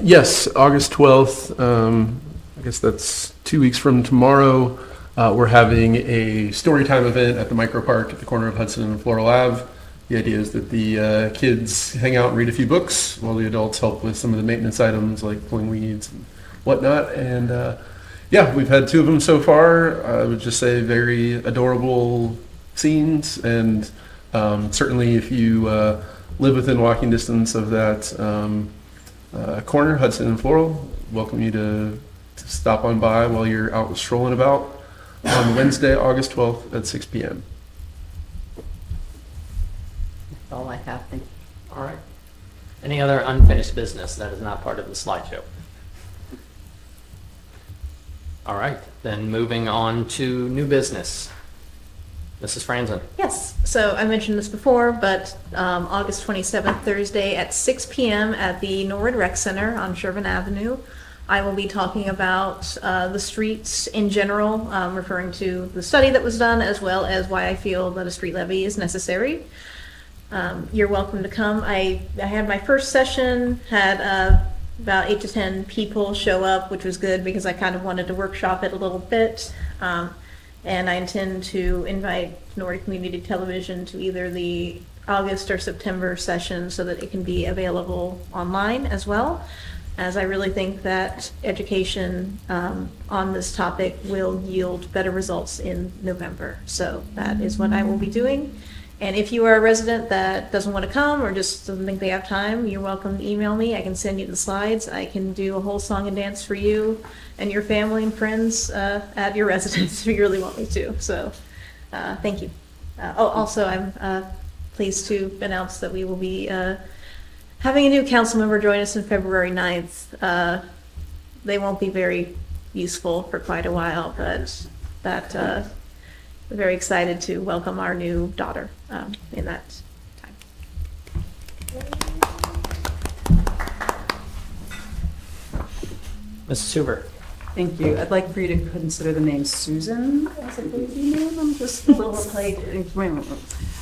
Yes, August 12th, I guess that's 2 weeks from tomorrow. We're having a story time event at the Micro Park at the corner of Hudson and Floral Ave. The idea is that the kids hang out and read a few books while the adults help with some of the maintenance items like pulling weeds and whatnot. And yeah, we've had 2 of them so far. I would just say very adorable scenes, and certainly if you live within walking distance of that corner, Hudson and Floral, welcome you to stop on by while you're out strolling about on Wednesday, August 12th at 6 p.m. That's all I have. Thank you. All right. Any other unfinished business that is not part of the slideshow? All right, then moving on to new business. Mrs. Franzen. Yes, so I mentioned this before, but August 27th, Thursday at 6 p.m. at the Norwood Rec Center on Sherman Avenue, I will be talking about the streets in general, referring to the study that was done, as well as why I feel that a street levy is necessary. You're welcome to come. I had my first session, had about 8 to 10 people show up, which was good because I kind of wanted to workshop it a little bit. And I intend to invite Norwood Community Television to either the August or September session so that it can be available online as well, as I really think that education on this topic will yield better results in November. So that is what I will be doing. And if you are a resident that doesn't want to come or just doesn't think they have time, you're welcome to email me. I can send you the slides. I can do a whole song and dance for you and your family and friends at your residence if you really want me to. So Thank you. Also, I'm pleased to announce that we will be having a new council member join us on February 9th. They won't be very useful for quite a while, but we're very excited to welcome our new daughter in that time. Mrs. Hoover. Thank you. I'd like for you to consider the name Susan as a baby name. I'm just a little late.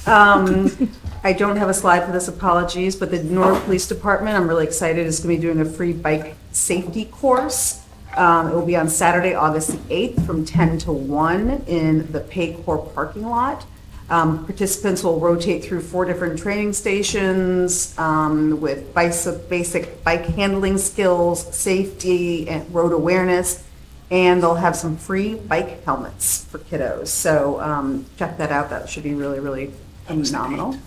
I don't have a slide for this, apologies, but the Norwood Police Department, I'm really excited, is going to be doing a free bike safety course. It will be on Saturday, August the 8th from 10 to 1 in the Paycor parking lot. Participants will rotate through 4 different training stations with basic bike handling skills, safety, and road awareness, and they'll have some free bike helmets for kiddos. So check that out. That should be really, really phenomenal.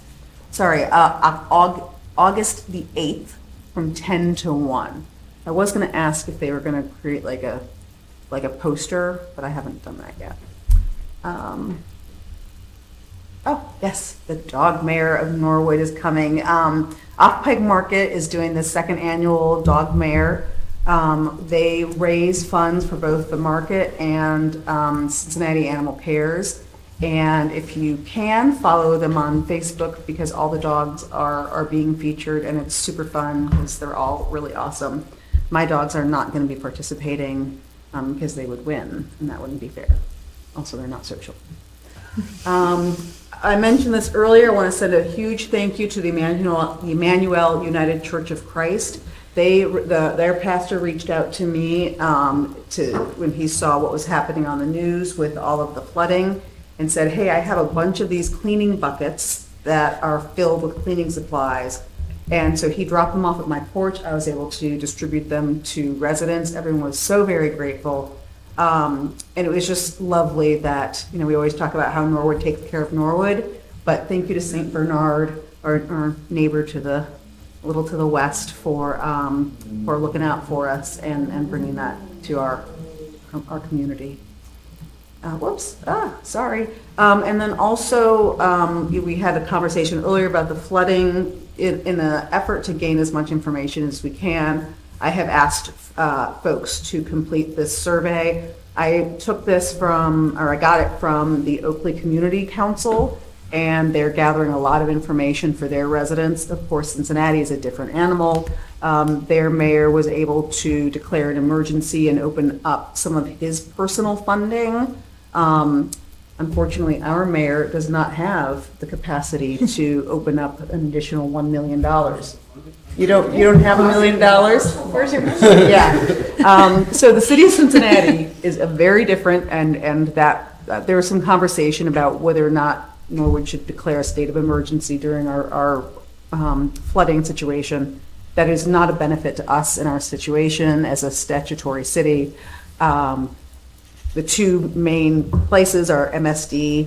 Sorry, August the 8th from 10 to 1. I was going to ask if they were going to create like a poster, but I haven't done that yet. Oh, yes, the dog mayor of Norwood is coming. Off-Pike Market is doing the 2nd annual dog mayor. They raise funds for both the market and Cincinnati Animal Cares. And if you can, follow them on Facebook because all the dogs are being featured and it's super fun because they're all really awesome. My dogs are not going to be participating because they would win and that wouldn't be fair. Also, they're not social. I mentioned this earlier. I want to send a huge thank you to the Emmanuel United Church of Christ. Their pastor reached out to me when he saw what was happening on the news with all of the flooding and said, hey, I have a bunch of these cleaning buckets that are filled with cleaning supplies. And so he dropped them off at my porch. I was able to distribute them to residents. Everyone was so very grateful. And it was just lovely that, we always talk about how Norwood takes care of Norwood, but thank you to St. Bernard, our neighbor a little to the west, for looking out for us and bringing that to our community. Sorry. And then also, we had a conversation earlier about the flooding. In an effort to gain as much information as we can, I have asked folks to complete this survey. I got it from the Oakley Community Council, and they're gathering a lot of information for their residents. Of course, Cincinnati is a different animal. Their mayor was able to declare an emergency and open up some of his personal funding. Unfortunately, our mayor does not have the capacity to open up an additional $1 million. You don't have $1 million? Where's your money? Yeah. So the city of Cincinnati is a very different, and that there was some conversation about whether or not Norwood should declare a state of emergency during our flooding situation. That is not a benefit to us in our situation as a statutory city. The 2 main places are MSD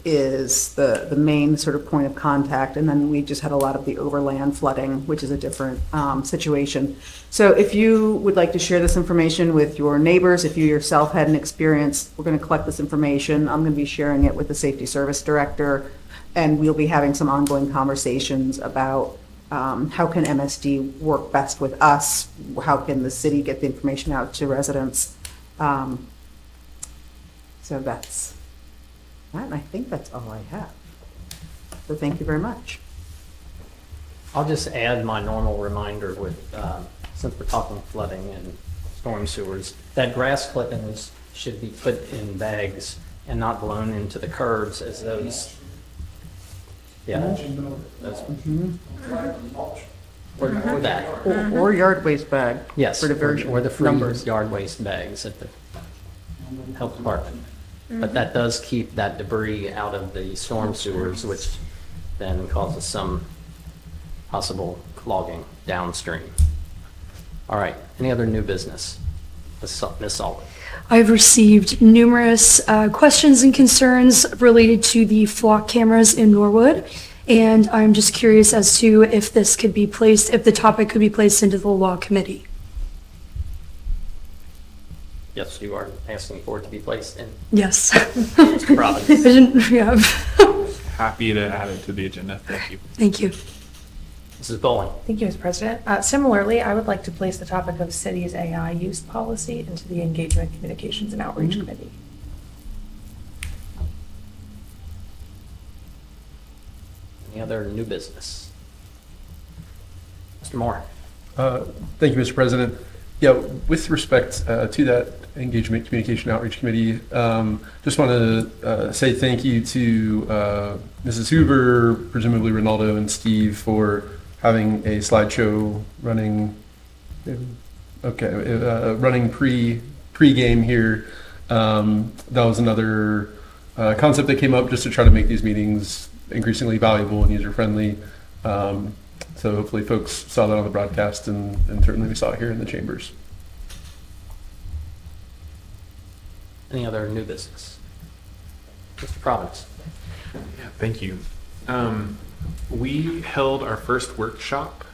is the main sort of point of contact, and then we just had a lot of the overland flooding, which is a different situation. So if you would like to share this information with your neighbors, if you yourself had an experience, we're going to collect this information. I'm going to be sharing it with the Safety Service Director, and we'll be having some ongoing conversations about how can MSD work best with us, how can the city get the information out to residents. So that's that, and I think that's all I have. So thank you very much. I'll just add my normal reminder with, since we're talking flooding and storm sewers, that grass clippings should be put in bags and not blown into the curbs as those, or that. Or yard waste bag. Yes, For diversion. or the free Numbers. yard waste bags at the health department. But that does keep that debris out of the storm sewers, which then causes some possible clogging downstream. All right, any other new business? Ms. Sullivan. I've received numerous questions and concerns related to the flock cameras in Norwood, and I'm just curious as to if this could be placed, if the topic could be placed into the law committee. Yes, you are asking for it to be placed in. Yes. Mr. Robbins. I didn't, yeah. Happy to add it to the agenda. Thank you. Thank you. Mrs. Bowling. Thank you, Mr. President. Similarly, I would like to place the topic of city's AI use policy into the Engagement, Communications, and Outreach Committee. Any other new business? Mr. Moore. Thank you, Mr. President. Yeah, with respect to that Engagement, Communication, Outreach Committee, just want to say thank you to Mrs. Hoover, presumably Ronaldo and Steve, for having a slideshow running. Running pre-game here. That was another concept that came up just to try to make these meetings increasingly valuable and user-friendly. So hopefully folks saw that on the broadcast, and certainly we saw it here in the chambers. Any other new business? Mr. Providence. Yeah, thank you. We held our first workshop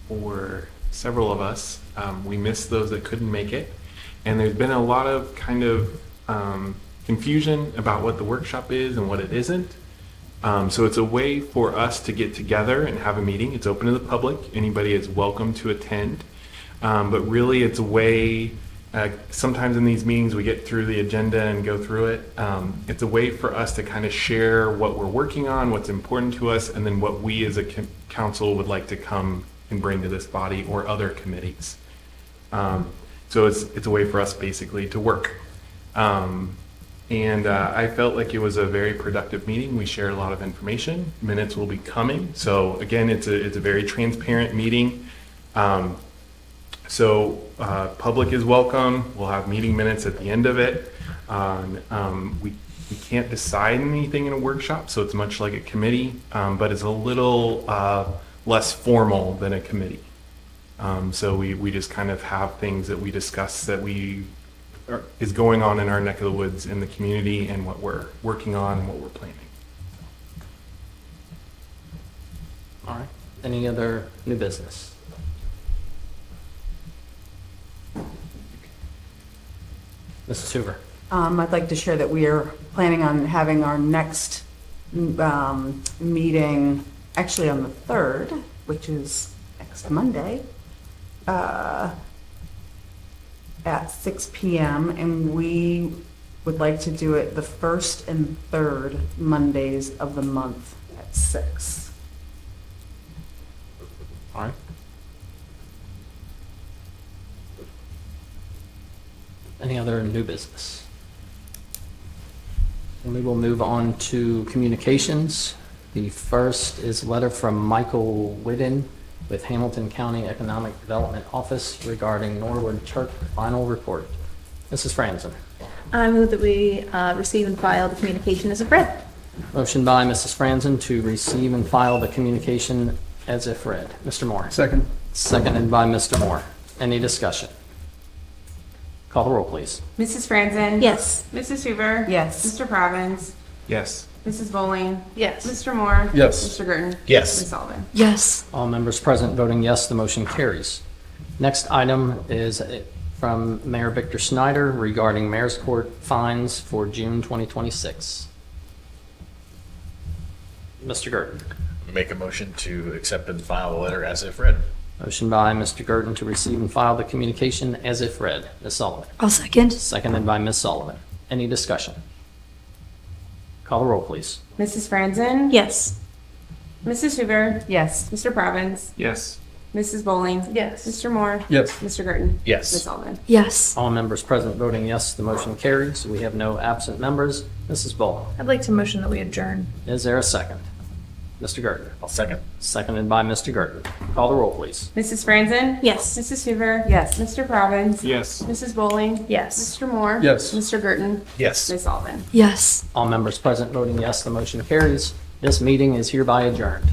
for several of us. We missed those that couldn't make it. And there's been a lot of kind of confusion about what the workshop is and what it isn't. So it's a way for us to get together and have a meeting. It's open to the public. Anybody is welcome to attend. But really it's a way, sometimes in these meetings we get through the agenda and go through it. It's a way for us to kind of share what we're working on, what's important to us, and then what we as a council would like to come and bring to this body or other committees. So it's a way for us basically to work. And I felt like it was a very productive meeting. We shared a lot of information. Minutes will be coming. So again, it's a very transparent meeting. Public is welcome. We'll have meeting minutes at the end of it. We can't decide anything in a workshop, so it's much like a committee, but it's a little less formal than a committee. So we just kind of have things that we discuss that is going on in our neck of the woods in the community and what we're working on and what we're planning. All right. Any other new business? Mrs. Hoover. I'd like to share that we are planning on having our next meeting actually on the 3rd, which is next Monday, at 6 p.m. and we would like to do it the 1st and 3rd Mondays of the month at 6. All right. Any other new business? And we will move on to communications. The first is a letter from Michael Whiddon with Hamilton County Economic Development Office regarding Norwood Church final report. Mrs. Franzen. I move that we receive and file the communication as if read. Motion by Mrs. Franzen to receive and file the communication as if read. Mr. Moore. Second. Seconded by Mr. Moore. Any discussion? Call the roll, please. Mrs. Franzen? Yes. Mrs. Hoover? Yes. Mr. Provins? Yes. Mrs. Bowling? Yes. Mr. Moore? Yes. Mr. Gurton? Yes. Ms. Sullivan? Yes. All members present voting yes, the motion carries. Next item is from Mayor Victor Snyder regarding Mayor's Court fines for June 2026. Mr. Gurton. Make a motion to accept and file the letter as if read. Motion by Mr. Gurton to receive and file the communication as if read. Ms. Sullivan. I'll second. Seconded by Ms. Sullivan. Any discussion? Call the roll, please. Mrs. Franzen? Yes. Mrs. Hoover? Yes. Mr. Provins? Yes. Mrs. Bowling? Yes. Mr. Moore? Yes. Mr. Gurton? Yes. Ms. Sullivan? Yes. All members present voting yes, the motion carries. We have no absent members. Mrs. Bowling. I'd like to motion that we adjourn. Is there a second? Mr. Gurton. I'll second. Seconded by Mr. Gurton. Call the roll, please. Mrs. Franzen? Yes. Mrs. Hoover? Yes. Mr. Provins? Yes. Mrs. Bowling? Yes. Mr. Moore? Yes. Mr. Gurton? Yes. Ms. Sullivan? Yes. All members present voting yes, the motion carries. This meeting is hereby adjourned.